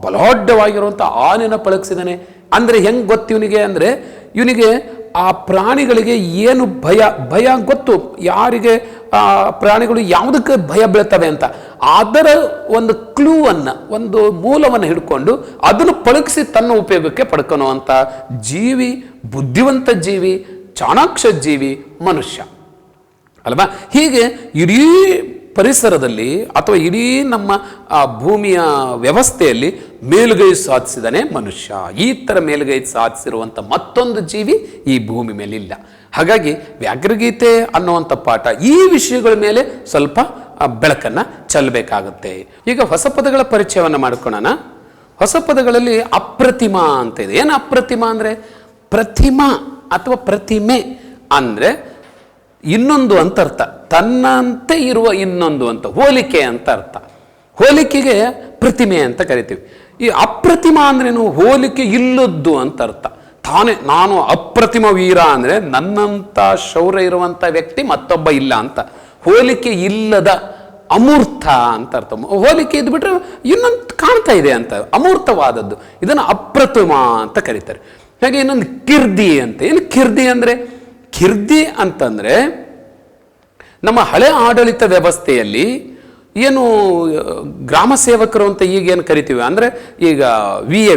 ಬಲಾಢ್ಯವಾಗಿರುವಂಥ ಆನೆನ ಪಳಗಿಸಿದಾನೆ. ಅಂದರೆ ಹೆಂಗೆ ಗೊತ್ತು ಇವನಿಗೆ ಅಂದರೆ, ಇವನಿಗೆ ಆ ಪ್ರಾಣಿಗಳಿಗೆ ಏನು ಭಯ ಗೊತ್ತು. ಯಾರಿಗೆ ಪ್ರಾಣಿಗಳು ಯಾವುದಕ್ಕೆ ಭಯ ಬೀಳ್ತವೆ ಅಂತ ಅದರ ಒಂದು ಕ್ಲೂವನ್ನು, ಒಂದು ಮೂಲವನ್ನು ಹಿಡ್ಕೊಂಡು ಅದನ್ನು ಪಳಗಿಸಿ ತನ್ನ ಉಪಯೋಗಕ್ಕೆ ಪಡ್ಕೊಳುವಂಥ ಜೀವಿ, ಬುದ್ಧಿವಂತ ಜೀವಿ, ಚಾಣಾಕ್ಷ ಜೀವಿ ಮನುಷ್ಯ ಅಲ್ವಾ. ಹೀಗೆ ಇಡೀ ಪರಿಸರದಲ್ಲಿ ಅಥವಾ ಇಡೀ ನಮ್ಮ ಭೂಮಿಯ ವ್ಯವಸ್ಥೆಯಲ್ಲಿ ಮೇಲುಗೈ ಸಾಧಿಸಿದಾನೆ ಮನುಷ್ಯ. ಈ ಥರ ಮೇಲುಗೈ ಸಾಧಿಸಿರುವಂಥ ಮತ್ತೊಂದು ಜೀವಿ ಈ ಭೂಮಿ ಮೇಲಿಲ್ಲ. ಹಾಗಾಗಿ ವ್ಯಾಘ್ರಗೀತೆ ಅನ್ನುವಂಥ ಪಾಠ ಈ ವಿಷಯಗಳ ಮೇಲೆ ಸ್ವಲ್ಪ ಬೆಳಕನ್ನು ಚೆಲ್ಲಬೇಕಾಗುತ್ತೆ. ಈಗ ಹೊಸ ಪದಗಳ ಪರಿಚಯವನ್ನು ಮಾಡ್ಕೊಳ್ಳೋಣ. ಹೊಸ ಪದಗಳಲ್ಲಿ ಅಪ್ರತಿಮ ಅಂತ ಇದೆ. ಏನು ಅಪ್ರತಿಮ ಅಂದರೆ, ಪ್ರತಿಮಾ ಅಥವಾ ಪ್ರತಿಮೆ ಅಂದರೆ ಇನ್ನೊಂದು ಅಂತ ಅರ್ಥ, ತನ್ನಂತೆ ಇರುವ ಇನ್ನೊಂದು ಅಂತ, ಹೋಲಿಕೆ ಅಂತ ಅರ್ಥ. ಹೋಲಿಕೆಗೆ ಪ್ರತಿಮೆ ಅಂತ ಕರಿತೀವಿ. ಈ ಅಪ್ರತಿಮ ಅಂದ್ರೇನು, ಹೋಲಿಕೆ ಇಲ್ಲದ್ದು ಅಂತ ಅರ್ಥ. ನಾನು ಅಪ್ರತಿಮ ವೀರ ಅಂದರೆ ನನ್ನಂಥ ಶೌರ್ಯ ಇರುವಂಥ ವ್ಯಕ್ತಿ ಮತ್ತೊಬ್ಬ ಇಲ್ಲ ಅಂತ. ಹೋಲಿಕೆ ಇಲ್ಲದ ಅಮೂರ್ತ ಅಂತ ಅರ್ಥ. ಹೋಲಿಕೆ ಇದ್ಬಿಟ್ರೆ ಇನ್ನೊಂದು ಕಾಣ್ತಾ ಇದೆ ಅಂತ, ಅಮೂರ್ತವಾದದ್ದು. ಇದನ್ನು ಅಪ್ರತಿಮ ಅಂತ ಕರೀತಾರೆ. ಹಾಗೆ ಇನ್ನೊಂದು ಕಿರ್ದಿ ಅಂತ. ಏನು ಕಿರ್ದಿ ಅಂದರೆ, ಕಿರ್ದಿ ಅಂತಂದರೆ ನಮ್ಮ ಹಳೆ ಆಡಳಿತ ವ್ಯವಸ್ಥೆಯಲ್ಲಿ ಏನು ಗ್ರಾಮ ಸೇವಕರು ಅಂತ ಈಗೇನು ಕರಿತೀವಿ ಅಂದರೆ, ಈಗ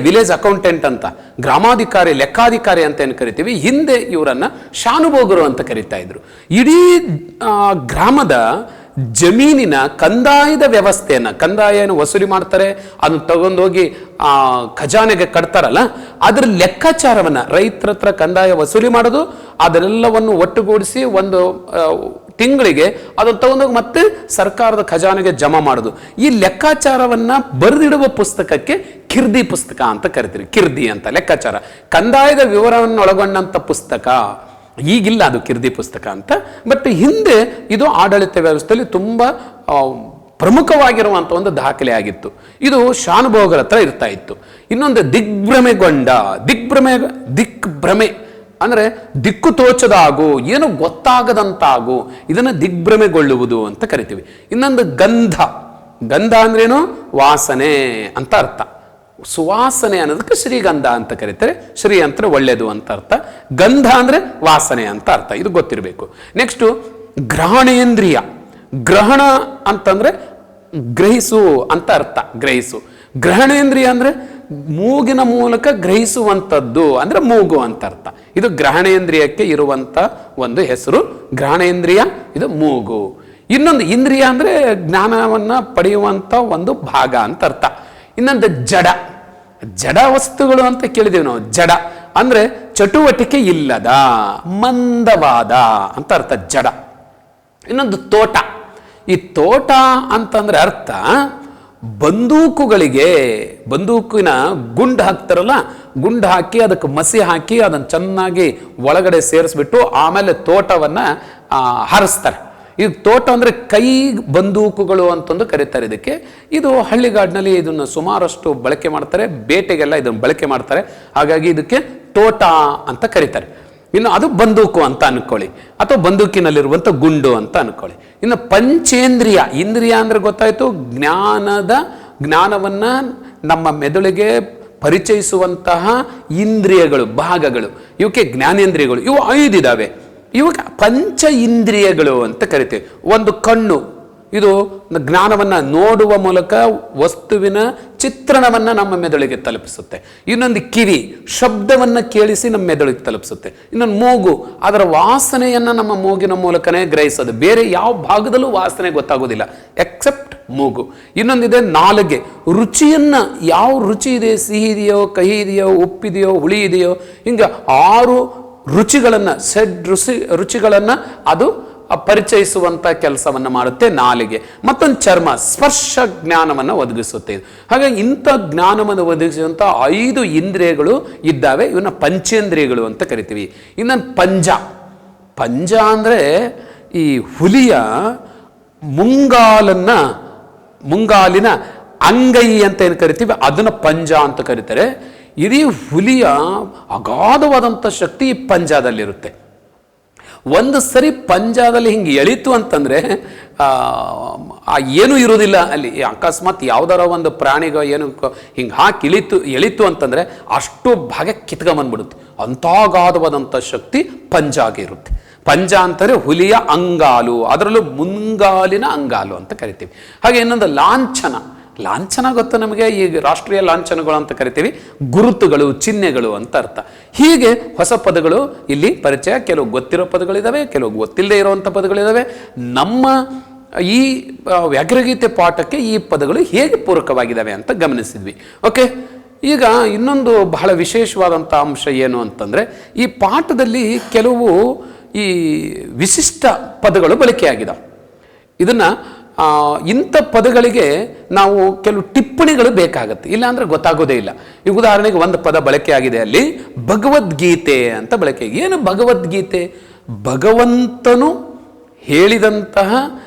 ವಿಲೇಜ್ ಅಕೌಂಟೆಂಟ್ ಅಂತ, ಗ್ರಾಮಾಧಿಕಾರಿ, ಲೆಕ್ಕಾಧಿಕಾರಿ ಅಂತ ಏನು ಕರಿತೀವಿ, ಹಿಂದೆ ಇವರನ್ನು ಶಾನುಭೋಗರು ಅಂತ ಕರಿತಾ ಇದ್ರು. ಇಡೀ ಗ್ರಾಮದ ಜಮೀನಿನ ಕಂದಾಯದ ವ್ಯವಸ್ಥೆಯನ್ನು, ಕಂದಾಯನ ವಸೂಲಿ ಮಾಡ್ತಾರೆ, ಅದನ್ನು ತಗೊಂಡೋಗಿ ಖಜಾನೆಗೆ ಕಟ್ತಾರಲ್ಲ, ಅದರ ಲೆಕ್ಕಾಚಾರವನ್ನು, ರೈತರ ಹತ್ರ ಕಂದಾಯ ವಸೂಲಿ ಮಾಡೋದು, ಅದನ್ನೆಲ್ಲವನ್ನು ಒಟ್ಟುಗೂಡಿಸಿ ಒಂದು ತಿಂಗಳಿಗೆ ಅದನ್ನು ತಗೊಂಡೋಗಿ ಮತ್ತೆ ಸರ್ಕಾರದ ಖಜಾನೆಗೆ ಜಮಾ ಮಾಡೋದು. ಈ ಲೆಕ್ಕಾಚಾರವನ್ನು ಬರೆದಿಡುವ ಪುಸ್ತಕಕ್ಕೆ ಕಿರ್ದಿ ಪುಸ್ತಕ ಅಂತ ಕರಿತೀರಿ. ಕಿರ್ದಿ ಅಂತ ಲೆಕ್ಕಾಚಾರ, ಕಂದಾಯದ ವಿವರವನ್ನು ಒಳಗೊಂಡಂಥ ಪುಸ್ತಕ. ಈಗಿಲ್ಲ ಅದು ಕಿರ್ದಿ ಪುಸ್ತಕ ಅಂತ. ಬಟ್ ಹಿಂದೆ ಇದು ಆಡಳಿತ ವ್ಯವಸ್ಥೆಯಲ್ಲಿ ತುಂಬ ಪ್ರಮುಖವಾಗಿರುವಂಥ ಒಂದು ದಾಖಲೆ ಆಗಿತ್ತು. ಇದು ಶಾನುಭೋಗರ ಹತ್ರ ಇರ್ತಾ ಇತ್ತು. ಇನ್ನೊಂದು ದಿಗ್ಭ್ರಮೆಗೊಂಡ, ದಿಗ್ಭ್ರಮೆ ಅಂದರೆ ದಿಕ್ಕು ತೋಚದಾಗು, ಏನು ಗೊತ್ತಾಗದಂತಾಗು, ಇದನ್ನು ದಿಗ್ಭ್ರಮೆಗೊಳ್ಳುವುದು ಅಂತ ಕರಿತೀವಿ. ಇನ್ನೊಂದು ಗಂಧ ಅಂದ್ರೇನು, ವಾಸನೆ ಅಂತ ಅರ್ಥ. ಸುವಾಸನೆ ಅನ್ನೋದಕ್ಕೆ ಶ್ರೀಗಂಧ ಅಂತ ಕರೀತಾರೆ. ಶ್ರೀ ಅಂತ ಒಳ್ಳೆಯದು ಅಂತ ಅರ್ಥ, ಗಂಧ ಅಂದರೆ ವಾಸನೆ ಅಂತ ಅರ್ಥ. ಇದು ಗೊತ್ತಿರಬೇಕು. ನೆಕ್ಸ್ಟು ಗ್ರಹಣೇಂದ್ರಿಯ. ಗ್ರಹಣ ಅಂತಂದರೆ ಗ್ರಹಿಸು ಅಂತ ಅರ್ಥ. ಗ್ರಹಿಸು. ಗ್ರಹಣೇಂದ್ರಿಯ ಅಂದರೆ ಮೂಗಿನ ಮೂಲಕ ಗ್ರಹಿಸುವಂಥದ್ದು ಅಂದರೆ ಮೂಗು ಅಂತ ಅರ್ಥ. ಇದು ಗ್ರಹಣೇಂದ್ರಿಯಕ್ಕೆ ಇರುವಂಥ ಒಂದು ಹೆಸರು. ಗ್ರಹಣೇಂದ್ರಿಯ, ಇದು ಮೂಗು. ಇನ್ನೊಂದು ಇಂದ್ರಿಯ ಅಂದರೆ ಜ್ಞಾನವನ್ನು ಪಡೆಯುವಂಥ ಒಂದು ಭಾಗ ಅಂತ ಅರ್ಥ. ಇನ್ನೊಂದು ಜಡ ವಸ್ತುಗಳು ಅಂತ ಕೇಳಿದೀವಿ ನಾವು. ಜಡ ಅಂದರೆ ಚಟುವಟಿಕೆ ಇಲ್ಲದ, ಮಂದವಾದ ಅಂತ ಅರ್ಥ ಜಡ. ಇನ್ನೊಂದು ತೋಟ. ಈ ತೋಟ ಅಂತಂದ್ರೆ ಅರ್ಥ, ಬಂದೂಕಿನ ಗುಂಡು ಹಾಕ್ತಾರಲ್ಲ, ಗುಂಡು ಹಾಕಿ ಅದಕ್ಕೆ ಮಸಿ ಹಾಕಿ ಅದನ್ನು ಚೆನ್ನಾಗಿ ಒಳಗಡೆ ಸೇರಿಸ್ಬಿಟ್ಟು ಆಮೇಲೆ ತೋಟವನ್ನು ಹಾರಿಸ್ತಾರೆ. ಇದು ತೋಟ ಅಂದರೆ ಕೈ ಬಂದೂಕುಗಳು ಅಂತಂದು ಕರೀತಾರೆ ಇದಕ್ಕೆ. ಇದು ಹಳ್ಳಿಗಾಡಿನಲ್ಲಿ ಇದನ್ನು ಸುಮಾರಷ್ಟು ಬಳಕೆ ಮಾಡ್ತಾರೆ, ಬೇಟೆಗೆಲ್ಲ ಇದನ್ನು ಬಳಕೆ ಮಾಡ್ತಾರೆ. ಹಾಗಾಗಿ ಇದಕ್ಕೆ ತೋಟ ಅಂತ ಕರೀತಾರೆ. ಇನ್ನು ಅದು ಬಂದೂಕು ಅಂತ ಅನ್ಕೊಳ್ಳಿ, ಅಥವಾ ಬಂದೂಕಿನಲ್ಲಿರುವಂಥ ಗುಂಡು ಅಂತ ಅನ್ಕೊಳ್ಳಿ. ಇನ್ನು ಪಂಚೇಂದ್ರಿಯ. ಇಂದ್ರಿಯ ಅಂದರೆ ಗೊತ್ತಾಯಿತು, ಜ್ಞಾನವನ್ನು ನಮ್ಮ ಮೆದುಳಿಗೆ ಪರಿಚಯಿಸುವಂತಹ ಇಂದ್ರಿಯಗಳು, ಭಾಗಗಳು. ಇವಕ್ಕೆ ಜ್ಞಾನೇಂದ್ರಿಯಗಳು. ಇವು 5 ಇದ್ದಾವೆ. ಇವಾಗ ಪಂಚ ಇಂದ್ರಿಯಗಳು ಅಂತ ಕರಿತೀವಿ. ಒಂದು ಕಣ್ಣು, ಇದು ಜ್ಞಾನವನ್ನು ನೋಡುವ ಮೂಲಕ ವಸ್ತುವಿನ ಚಿತ್ರಣವನ್ನು ನಮ್ಮ ಮೆದುಳಿಗೆ ತಲುಪಿಸುತ್ತೆ. ಇನ್ನೊಂದು ಕಿವಿ ಶಬ್ದವನ್ನು ಕೇಳಿಸಿ ನಮ್ಮ ಮೆದುಳಿಗೆ ತಲುಪಿಸುತ್ತೆ. ಇನ್ನೊಂದು ಮೂಗು ಅದರ ವಾಸನೆಯನ್ನು ನಮ್ಮ ಮೂಗಿನ ಮೂಲಕನೇ ಗ್ರಹಿಸೋದು. ಬೇರೆ ಯಾವ ಭಾಗದಲ್ಲೂ ವಾಸನೆ ಗೊತ್ತಾಗೋದಿಲ್ಲ ಎಕ್ಸೆಪ್ಟ್ ಮೂಗು. ಇನ್ನೊಂದಿದೆ ನಾಲಿಗೆ, ರುಚಿಯನ್ನು, ಯಾವ ರುಚಿ ಇದೆ, ಸಿಹಿ ಇದೆಯೋ, ಕಹಿ ಇದೆಯೋ, ಉಪ್ಪಿದೆಯೋ, ಹುಳಿ ಇದೆಯೋ, ಹಿಂಗೆ 6 ರುಚಿಗಳನ್ನು, ರುಚಿಗಳನ್ನು ಅದು ಪರಿಚಯಿಸುವಂಥ ಕೆಲಸವನ್ನು ಮಾಡುತ್ತೆ ನಾಲಿಗೆ. ಮತ್ತೊಂದು ಚರ್ಮ, ಸ್ಪರ್ಶ ಜ್ಞಾನವನ್ನು ಒದಗಿಸುತ್ತೆ. ಹಾಗಾಗಿ ಇಂಥ ಜ್ಞಾನವನ್ನು ಒದಗಿಸುವಂಥ 5 ಇಂದ್ರಿಯಗಳು ಇದ್ದಾವೆ. ಇವನ್ನ ಪಂಚೇಂದ್ರಿಯಗಳು ಅಂತ ಕರಿತೀವಿ. ಇನ್ನೊಂದು ಪಂಜ ಅಂದರೆ ಈ ಹುಲಿಯ ಮುಂಗಾಲಿನ ಅಂಗೈ ಅಂತ ಏನು ಕರಿತೀವಿ ಅದನ್ನು ಪಂಜ ಅಂತ ಕರೀತಾರೆ. ಇಡೀ ಹುಲಿಯ ಅಗಾಧವಾದಂಥ ಶಕ್ತಿ ಈ ಪಂಜಾದಲ್ಲಿರುತ್ತೆ. ಒಂದು ಸರಿ ಪಂಜಾದಲ್ಲಿ ಹಿಂಗೆ ಎಳಿತು ಅಂತಂದರೆ ಏನೂ ಇರೋದಿಲ್ಲ ಅಲ್ಲಿ. ಅಕಸ್ಮಾತ್ ಯಾವುದಾರ ಒಂದು ಪ್ರಾಣಿಗ ಏನು ಹಿಂಗೆ ಹಾಕಿ ಎಳಿತು ಅಂತಂದರೆ ಅಷ್ಟು ಭಾಗ ಕಿತ್ಕೊಂಬಂದ್ಬಿಡುತ್ತೆ. ಅಂಥ ಅಗಾಧವಾದಂಥ ಶಕ್ತಿ ಪಂಜಾಗಿರುತ್ತೆ. ಪಂಜ ಅಂತಾರೆ ಹುಲಿಯ ಅಂಗಾಲು, ಅದರಲ್ಲೂ ಮುಂಗಾಲಿನ ಅಂಗಾಲು ಅಂತ ಕರಿತೀವಿ. ಹಾಗೆ ಇನ್ನೊಂದು ಲಾಂಛನ ಗೊತ್ತು ನಮಗೆ, ಈಗ ರಾಷ್ಟ್ರೀಯ ಲಾಂಛನಗಳು ಅಂತ ಕರಿತೀವಿ. ಗುರುತುಗಳು, ಚಿಹ್ನೆಗಳು ಅಂತ ಅರ್ಥ. ಹೀಗೆ ಹೊಸ ಪದಗಳು ಇಲ್ಲಿ ಪರಿಚಯ. ಕೆಲವು ಗೊತ್ತಿರೋ ಪದಗಳಿದ್ದಾವೆ, ಕೆಲವು ಗೊತ್ತಿಲ್ಲದೆ ಇರುವಂಥ ಪದಗಳಿದ್ದಾವೆ. ನಮ್ಮ ಈ ವ್ಯಾಘ್ರಗೀತೆ ಪಾಠಕ್ಕೆ ಈ ಪದಗಳು ಹೇಗೆ ಪೂರಕವಾಗಿದ್ದಾವೆ ಅಂತ ಗಮನಿಸಿದ್ವಿ. ಓಕೆ, ಈಗ ಇನ್ನೊಂದು ಬಹಳ ವಿಶೇಷವಾದಂಥ ಅಂಶ ಏನು ಅಂತಂದರೆ, ಈ ಪಾಠದಲ್ಲಿ ಕೆಲವು ಈ ವಿಶಿಷ್ಟ ಪದಗಳು ಬಳಕೆಯಾಗಿದ್ದಾವೆ. ಇದನ್ನು ಇಂಥ ಪದಗಳಿಗೆ ನಾವು ಕೆಲವು ಟಿಪ್ಪಣಿಗಳು ಬೇಕಾಗತ್ತೆ, ಇಲ್ಲಾಂದರೆ ಗೊತ್ತಾಗೋದೇ ಇಲ್ಲ. ಈಗ ಉದಾಹರಣೆಗೆ ಒಂದು ಪದ ಬಳಕೆಯಾಗಿದೆ ಅಲ್ಲಿ, ಭಗವದ್ಗೀತೆ ಅಂತ ಬಳಕೆ. ಏನು ಭಗವದ್ಗೀತೆ? ಭಗವಂತನು ಹೇಳಿದಂತಹ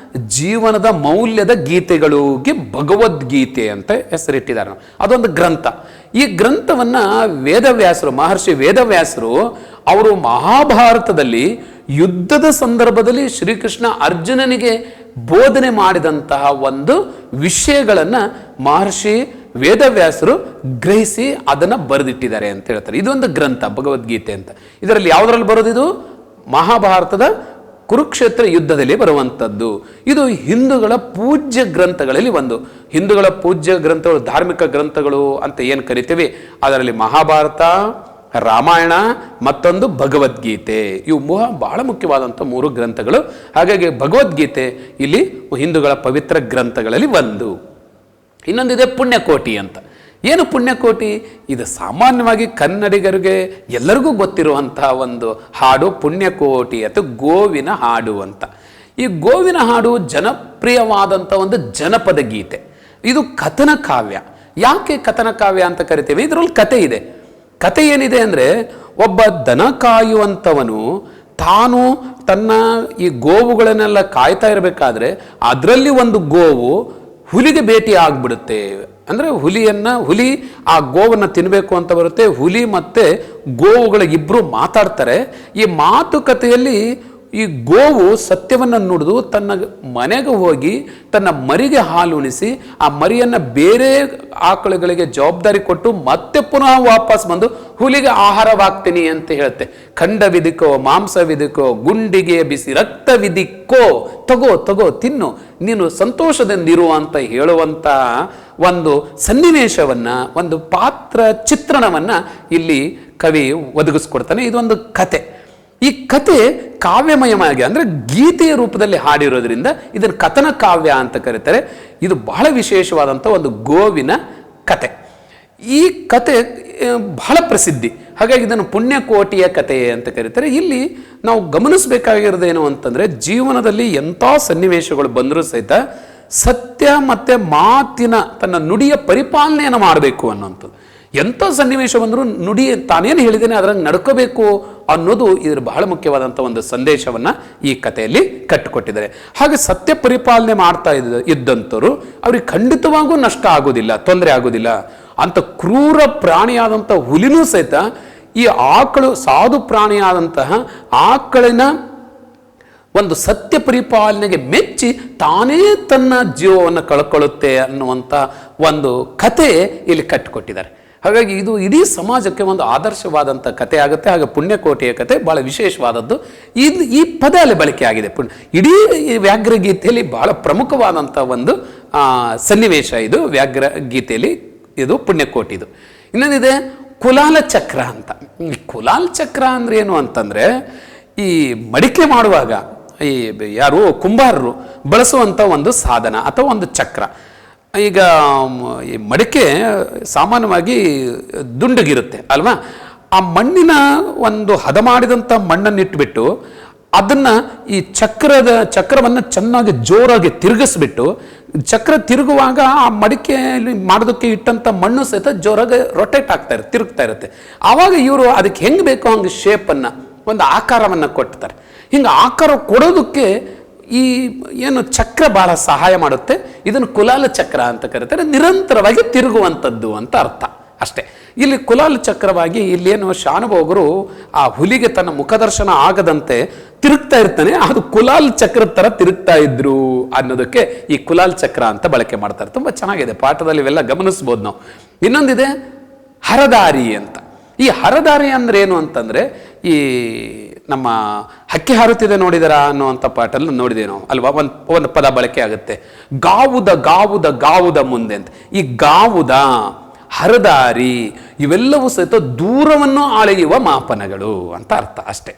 ಜೀವನದ ಮೌಲ್ಯದ ಗೀತೆಗಳಿಗೆ ಭಗವದ್ಗೀತೆ ಅಂತ ಹೆಸರಿಟ್ಟಿದ್ದಾರೆ. ಅದೊಂದು ಗ್ರಂಥ. ಈ ಗ್ರಂಥವನ್ನು ಮಹರ್ಷಿ ವೇದವ್ಯಾಸರು ಅವರು ಮಹಾಭಾರತದಲ್ಲಿ ಯುದ್ಧದ ಸಂದರ್ಭದಲ್ಲಿ ಶ್ರೀಕೃಷ್ಣ ಅರ್ಜುನನಿಗೆ ಬೋಧನೆ ಮಾಡಿದಂತಹ ಒಂದು ವಿಷಯಗಳನ್ನು ಮಹರ್ಷಿ ವೇದವ್ಯಾಸರು ಗ್ರಹಿಸಿ ಅದನ್ನು ಬರೆದಿಟ್ಟಿದ್ದಾರೆ ಅಂತ ಹೇಳ್ತಾರೆ. ಇದೊಂದು ಗ್ರಂಥ ಭಗವದ್ಗೀತೆ ಅಂತ. ಇದರಲ್ಲಿ ಯಾವುದರಲ್ಲಿ ಬರೋದಿದು? ಮಹಾಭಾರತದ ಕುರುಕ್ಷೇತ್ರ ಯುದ್ಧದಲ್ಲಿ ಬರುವಂಥದ್ದು. ಇದು ಹಿಂದೂಗಳ ಪೂಜ್ಯ ಗ್ರಂಥಗಳಲ್ಲಿ ಒಂದು. ಹಿಂದೂಗಳ ಪೂಜ್ಯ ಗ್ರಂಥಗಳು, ಧಾರ್ಮಿಕ ಗ್ರಂಥಗಳು ಅಂತ ಏನು ಕರಿತೀವಿ, ಅದರಲ್ಲಿ ಮಹಾಭಾರತ, ರಾಮಾಯಣ, ಮತ್ತೊಂದು ಭಗವದ್ಗೀತೆ. ಇವು ಬಹಳ ಮುಖ್ಯವಾದಂಥ 3 ಗ್ರಂಥಗಳು. ಹಾಗಾಗಿ ಭಗವದ್ಗೀತೆ ಇಲ್ಲಿ ಹಿಂದೂಗಳ ಪವಿತ್ರ ಗ್ರಂಥಗಳಲ್ಲಿ ಒಂದು. ಇನ್ನೊಂದಿದೆ ಪುಣ್ಯಕೋಟಿ ಅಂತ. ಏನು ಪುಣ್ಯಕೋಟಿ? ಇದು ಸಾಮಾನ್ಯವಾಗಿ ಕನ್ನಡಿಗರಿಗೆ ಎಲ್ಲರಿಗೂ ಗೊತ್ತಿರುವಂತಹ ಒಂದು ಹಾಡು ಪುಣ್ಯಕೋಟಿ ಅಥವಾ ಗೋವಿನ ಹಾಡು ಅಂತ. ಈ ಗೋವಿನ ಹಾಡು ಜನಪ್ರಿಯವಾದಂಥ ಒಂದು ಜನಪದ ಗೀತೆ. ಇದು ಕಥನ ಕಾವ್ಯ. ಯಾಕೆ ಕಥನ ಕಾವ್ಯ ಅಂತ ಕರಿತೀವಿ? ಇದರಲ್ಲಿ ಕತೆ ಇದೆ. ಕತೆ ಏನಿದೆ ಅಂದರೆ, ಒಬ್ಬ ದನ ಕಾಯುವಂಥವನು ತಾನು ತನ್ನ ಈ ಗೋವುಗಳನ್ನೆಲ್ಲ ಕಾಯ್ತಾ ಇರಬೇಕಾದ್ರೆ ಅದರಲ್ಲಿ ಒಂದು ಗೋವು ಹುಲಿಗೆ ಭೇಟಿ ಆಗ್ಬಿಡುತ್ತೆ. ಅಂದರೆ ಹುಲಿ ಆ ಗೋವನ್ನು ತಿನ್ನಬೇಕು ಅಂತ ಬರುತ್ತೆ. ಹುಲಿ ಮತ್ತು ಗೋವುಗಳ ಇಬ್ಬರು ಮಾತಾಡ್ತಾರೆ. ಈ ಮಾತುಕತೆಯಲ್ಲಿ ಈ ಗೋವು ಸತ್ಯವನ್ನು ನುಡಿದು ತನ್ನ ಮನೆಗೆ ಹೋಗಿ ತನ್ನ ಮರಿಗೆ ಹಾಲು ಉಣಿಸಿ ಆ ಮರಿಯನ್ನು ಬೇರೆ ಆಕಳುಗಳಿಗೆ ಜವಾಬ್ದಾರಿ ಕೊಟ್ಟು ಮತ್ತೆ ಪುನಃ ವಾಪಸ್ ಬಂದು ಹುಲಿಗೆ ಆಹಾರವಾಗ್ತೀನಿ ಅಂತ ಹೇಳುತ್ತೆ. ಖಂಡವಿದಿಕೋ, ಮಾಂಸವಿದಿಕೋ, ಗುಂಡಿಗೆ ಬಿಸಿ ರಕ್ತವಿದಿಕ್ಕೋ, ತಗೋ ತಿನ್ನು, ನೀನು ಸಂತೋಷದಿಂದಿರು ಅಂತ ಹೇಳುವಂಥ ಒಂದು ಸನ್ನಿವೇಶವನ್ನು, ಒಂದು ಪಾತ್ರ ಚಿತ್ರಣವನ್ನು ಇಲ್ಲಿ ಕವಿ ಒದಗಿಸ್ಕೊಡ್ತಾನೆ. ಇದೊಂದು ಕತೆ. ಈ ಕತೆ ಕಾವ್ಯಮಯವಾಗಿ ಅಂದರೆ ಗೀತೆಯ ರೂಪದಲ್ಲಿ ಹಾಡಿರೋದ್ರಿಂದ ಇದನ್ನು ಕಥನ ಕಾವ್ಯ ಅಂತ ಕರೀತಾರೆ. ಇದು ಬಹಳ ವಿಶೇಷವಾದಂಥ ಒಂದು ಗೋವಿನ ಕತೆ. ಈ ಕತೆ ಬಹಳ ಪ್ರಸಿದ್ಧಿ. ಹಾಗಾಗಿ ಇದನ್ನು ಪುಣ್ಯಕೋಟಿಯ ಕತೆ ಅಂತ ಕರೀತಾರೆ. ಇಲ್ಲಿ ನಾವು ಗಮನಿಸಬೇಕಾಗಿರೋದೇನು ಅಂತಂದರೆ, ಜೀವನದಲ್ಲಿ ಎಂಥ ಸನ್ನಿವೇಶಗಳು ಬಂದರೂ ಸಹಿತ ಸತ್ಯ ಮತ್ತು ಮಾತಿನ ತನ್ನ ನುಡಿಯ ಪರಿಪಾಲನೆಯನ್ನು ಮಾಡಬೇಕು ಅನ್ನೋಂಥದ್ದು. ಎಂಥ ಸನ್ನಿವೇಶ ಬಂದರೂ ನುಡಿ ತಾನೇನು ಹೇಳಿದ್ದೇನೆ ಅದರಂಗೆ ನಡ್ಕೋಬೇಕು ಅನ್ನೋದು ಇದರ ಬಹಳ ಮುಖ್ಯವಾದಂಥ ಒಂದು ಸಂದೇಶವನ್ನು ಈ ಕಥೆಯಲ್ಲಿ ಕಟ್ಟಿಕೊಟ್ಟಿದ್ದಾರೆ. ಹಾಗೆ ಸತ್ಯ ಪರಿಪಾಲನೆ ಮಾಡ್ತಾ ಇದ್ದಂಥವ್ರು ಅವ್ರಿಗೆ ಖಂಡಿತವಾಗೂ ನಷ್ಟ ಆಗೋದಿಲ್ಲ, ತೊಂದರೆ ಆಗೋದಿಲ್ಲ. ಅಂಥ ಕ್ರೂರ ಪ್ರಾಣಿಯಾದಂಥ ಹುಲಿನೂ ಸಹಿತ ಈ ಆಕಳು, ಸಾಧು ಪ್ರಾಣಿಯಾದಂತಹ ಆಕಳಿನ ಒಂದು ಸತ್ಯ ಪರಿಪಾಲನೆಗೆ ಮೆಚ್ಚಿ ತಾನೇ ತನ್ನ ಜೀವವನ್ನು ಕಳ್ಕೊಳ್ಳುತ್ತೆ ಅನ್ನುವಂಥ ಒಂದು ಕತೆ ಇಲ್ಲಿ ಕಟ್ಟಿಕೊಟ್ಟಿದ್ದಾರೆ. ಹಾಗಾಗಿ ಇದು ಇಡೀ ಸಮಾಜಕ್ಕೆ ಒಂದು ಆದರ್ಶವಾದಂಥ ಕಥೆ ಆಗುತ್ತೆ. ಹಾಗೆ ಪುಣ್ಯಕೋಟಿಯ ಕಥೆ ಭಾಳ ವಿಶೇಷವಾದದ್ದು. ಈ ಪದ ಅಲ್ಲಿ ಬಳಕೆ ಆಗಿದೆ. ಇಡೀ ವ್ಯಾಘ್ರ ಗೀತೆಯಲ್ಲಿ ಬಹಳ ಪ್ರಮುಖವಾದಂಥ ಒಂದು ಸನ್ನಿವೇಶ ಇದು. ವ್ಯಾಘ್ರ ಗೀತೆಯಲ್ಲಿ ಇದು ಪುಣ್ಯಕೋಟಿದು. ಇನ್ನೊಂದಿದೆ ಕುಲಾಲ ಚಕ್ರ ಅಂತ. ಈ ಕುಲಾಲ್ ಚಕ್ರ ಅಂದ್ರೆ ಏನು ಅಂತಂದ್ರೆ, ಈ ಮಡಿಕೆ ಮಾಡುವಾಗ ಈ ಯಾರು ಕುಂಬಾರರು ಬಳಸುವಂಥ ಒಂದು ಸಾಧನ ಅಥವಾ ಒಂದು ಚಕ್ರ. ಈಗ ಈ ಮಡಿಕೆ ಸಾಮಾನ್ಯವಾಗಿ ದುಂಡಗಿರುತ್ತೆ ಅಲ್ವಾ? ಆ ಮಣ್ಣಿನ ಒಂದು ಹದ ಮಾಡಿದಂಥ ಮಣ್ಣನ್ನು ಇಟ್ಬಿಟ್ಟು ಅದನ್ನು ಈ ಚಕ್ರವನ್ನು ಚೆನ್ನಾಗಿ ಜೋರಾಗಿ ತಿರುಗಿಸ್ಬಿಟ್ಟು, ಚಕ್ರ ತಿರುಗುವಾಗ ಆ ಮಡಿಕೆಯಲ್ಲಿ ಮಾಡೋದಕ್ಕೆ ಇಟ್ಟಂಥ ಮಣ್ಣು ಸಹಿತ ಜೋರಾಗಿ ರೊಟೇಟ್ ಆಗ್ತಾ ಇರುತ್ತೆ, ತಿರುಗ್ತಾ ಇರುತ್ತೆ. ಆವಾಗ ಇವರು ಅದಕ್ಕೆ ಹೆಂಗೆ ಬೇಕೋ ಹಂಗೆ ಶೇಪನ್ನು, ಒಂದು ಆಕಾರವನ್ನು ಕೊಡ್ತಾರೆ. ಹಿಂಗೆ ಆಕಾರ ಕೊಡೋದಕ್ಕೆ ಈ ಏನು ಚಕ್ರ ಬಹಳ ಸಹಾಯ ಮಾಡುತ್ತೆ. ಇದನ್ನು ಕುಲಾಲ ಚಕ್ರ ಅಂತ ಕರೀತಾರೆ. ನಿರಂತರವಾಗಿ ತಿರುಗುವಂಥದ್ದು ಅಂತ ಅರ್ಥ ಅಷ್ಟೇ. ಇಲ್ಲಿ ಕುಲಾಲ ಚಕ್ರವಾಗಿ ಇಲ್ಲೇನು ಶಾನುಭೋಗರು ಆ ಹುಲಿಗೆ ತನ್ನ ಮುಖದರ್ಶನ ಆಗದಂತೆ ತಿರುಗ್ತಾ ಇರ್ತಾನೆ, ಅದು ಕುಲಾಲ್ ಚಕ್ರ ತರ ತಿರುಗ್ತಾ ಇದ್ರು ಅನ್ನೋದಕ್ಕೆ ಈ ಕುಲಾಲ್ ಚಕ್ರ ಅಂತ ಬಳಕೆ ಮಾಡ್ತಾರೆ. ತುಂಬಾ ಚೆನ್ನಾಗಿದೆ, ಪಾಠದಲ್ಲಿ ಇವೆಲ್ಲ ಗಮನಿಸ್ಬೋದು ನಾವು. ಇನ್ನೊಂದಿದೆ ಹರದಾರಿ ಅಂತ. ಈ ಹರದಾರಿ ಅಂದ್ರೆ ಏನು ಅಂತಂದ್ರೆ, ಈ ನಮ್ಮ ಹಕ್ಕಿ ಹಾರುತ್ತಿದೆ ನೋಡಿದರ ಅನ್ನುವಂಥ ಪಾಠಲ್ಲಿ ನೋಡಿದೆ ನಾವು ಅಲ್ವಾ, ಒಂದು ಪದ ಬಳಕೆ ಆಗುತ್ತೆ, ಗಾವುದ ಮುಂದೆ ಅಂತ. ಈ ಗಾವುದ, ಹರದಾರಿ ಇವೆಲ್ಲವೂ ಸಹಿತ ದೂರವನ್ನು ಅಳೆಯುವ ಮಾಪನಗಳು ಅಂತ ಅರ್ಥ ಅಷ್ಟೇ.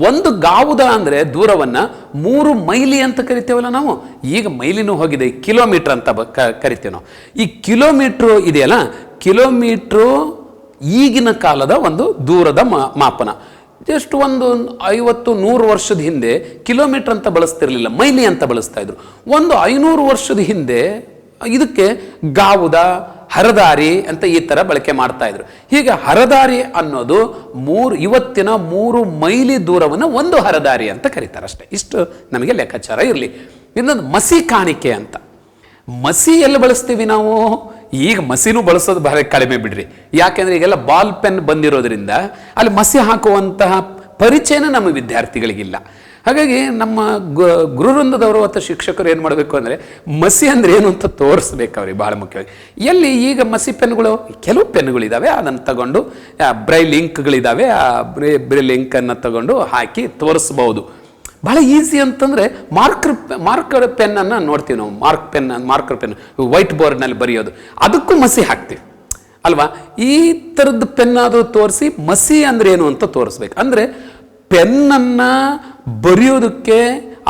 ಒಂದು ಗಾವುದ ಅಂದ್ರೆ ದೂರವನ್ನ 3 ಮೈಲಿ ಅಂತ ಕರಿತೇವಲ್ಲ ನಾವು. ಈಗ ಮೈಲಿನೂ ಹೋಗಿದೆ, ಕಿಲೋಮೀಟರ್ ಅಂತ ಕರಿತೇವೆ ನಾವು. ಈ ಕಿಲೋಮೀಟ್ರು ಇದೆಯಲ್ಲ, ಕಿಲೋಮೀಟ್ರು ಈಗಿನ ಕಾಲದ ಒಂದು ದೂರದ ಮಾಪನ. ಜಸ್ಟ್ ಒಂದು 50-100 ವರ್ಷದ ಹಿಂದೆ ಕಿಲೋಮೀಟರ್ ಅಂತ ಬಳಸ್ತಿರ್ಲಿಲ್ಲ, ಮೈಲಿ ಅಂತ ಬಳಸ್ತಾ ಇದ್ರು. ಒಂದು 500 ವರ್ಷದ ಹಿಂದೆ ಇದಕ್ಕೆ ಗಾವುದ, ಹರದಾರಿ ಅಂತ ಈ ತರ ಬಳಕೆ ಮಾಡ್ತಾ ಇದ್ರು. ಹೀಗೆ ಹರದಾರಿ ಅನ್ನೋದು ಇವತ್ತಿನ 3 ಮೈಲಿ ದೂರವನ್ನು ಒಂದು ಹರದಾರಿ ಅಂತ ಕರೀತಾರೆ ಅಷ್ಟೇ. ಇಷ್ಟು ನಮಗೆ ಲೆಕ್ಕಾಚಾರ ಇರಲಿ. ಇನ್ನೊಂದು ಮಸಿ ಕಾಣಿಕೆ ಅಂತ. ಮಸಿ ಎಲ್ಲಿ ಬಳಸ್ತೀವಿ ನಾವು? ಈಗ ಮಸಿನೂ ಬಳಸೋದು ಬಹಳ ಕಡಿಮೆ ಬಿಡ್ರಿ. ಯಾಕೆಂದ್ರೆ ಈಗೆಲ್ಲ ಬಾಲ್ ಪೆನ್ ಬಂದಿರೋದ್ರಿಂದ ಅಲ್ಲಿ ಮಸಿ ಹಾಕುವಂತಹ ಪರಿಚಯನ ನಮ್ಮ ವಿದ್ಯಾರ್ಥಿಗಳಿಗಿಲ್ಲ. ಹಾಗಾಗಿ ನಮ್ಮ ಗುರುವೃಂದದವರು ಅಥವಾ ಶಿಕ್ಷಕರು ಏನು ಮಾಡಬೇಕು ಅಂದರೆ, ಮಸಿ ಅಂದ್ರೆ ಏನು ಅಂತ ತೋರಿಸ್ಬೇಕು ಅವ್ರಿಗೆ ಬಹಳ ಮುಖ್ಯವಾಗಿ. ಎಲ್ಲಿ ಈಗ ಮಸಿ ಪೆನ್ಗಳು, ಕೆಲವು ಪೆನ್ಗಳಿದ್ದಾವೆ, ಅದನ್ನು ತಗೊಂಡು ಬ್ರೈಲ್ ಇಂಕ್ಗಳಿದ್ದಾವೆ, ಬ್ರೈಲ್ ಇಂಕನ್ನು ತಗೊಂಡು ಹಾಕಿ ತೋರಿಸ್ಬೋದು. ಬಹಳ ಈಸಿ ಅಂತಂದರೆ ಮಾರ್ಕರ್ ಪೆನ್ನನ್ನು ನೋಡ್ತೀವಿ ನಾವು. ಮಾರ್ಕರ್ ಪೆನ್ ವೈಟ್ ಬೋರ್ಡ್ನಲ್ಲಿ ಬರೆಯೋದು, ಅದಕ್ಕೂ ಮಸಿ ಹಾಕ್ತೀವಿ ಅಲ್ವಾ. ಈ ಥರದ್ದು ಪೆನ್ನಾದರೂ ತೋರಿಸಿ ಮಸಿ ಅಂದ್ರೆ ಏನು ಅಂತ ತೋರಿಸ್ಬೇಕು. ಅಂದರೆ ಪೆನ್ನನ್ನು ಬರೆಯೋದಕ್ಕೆ,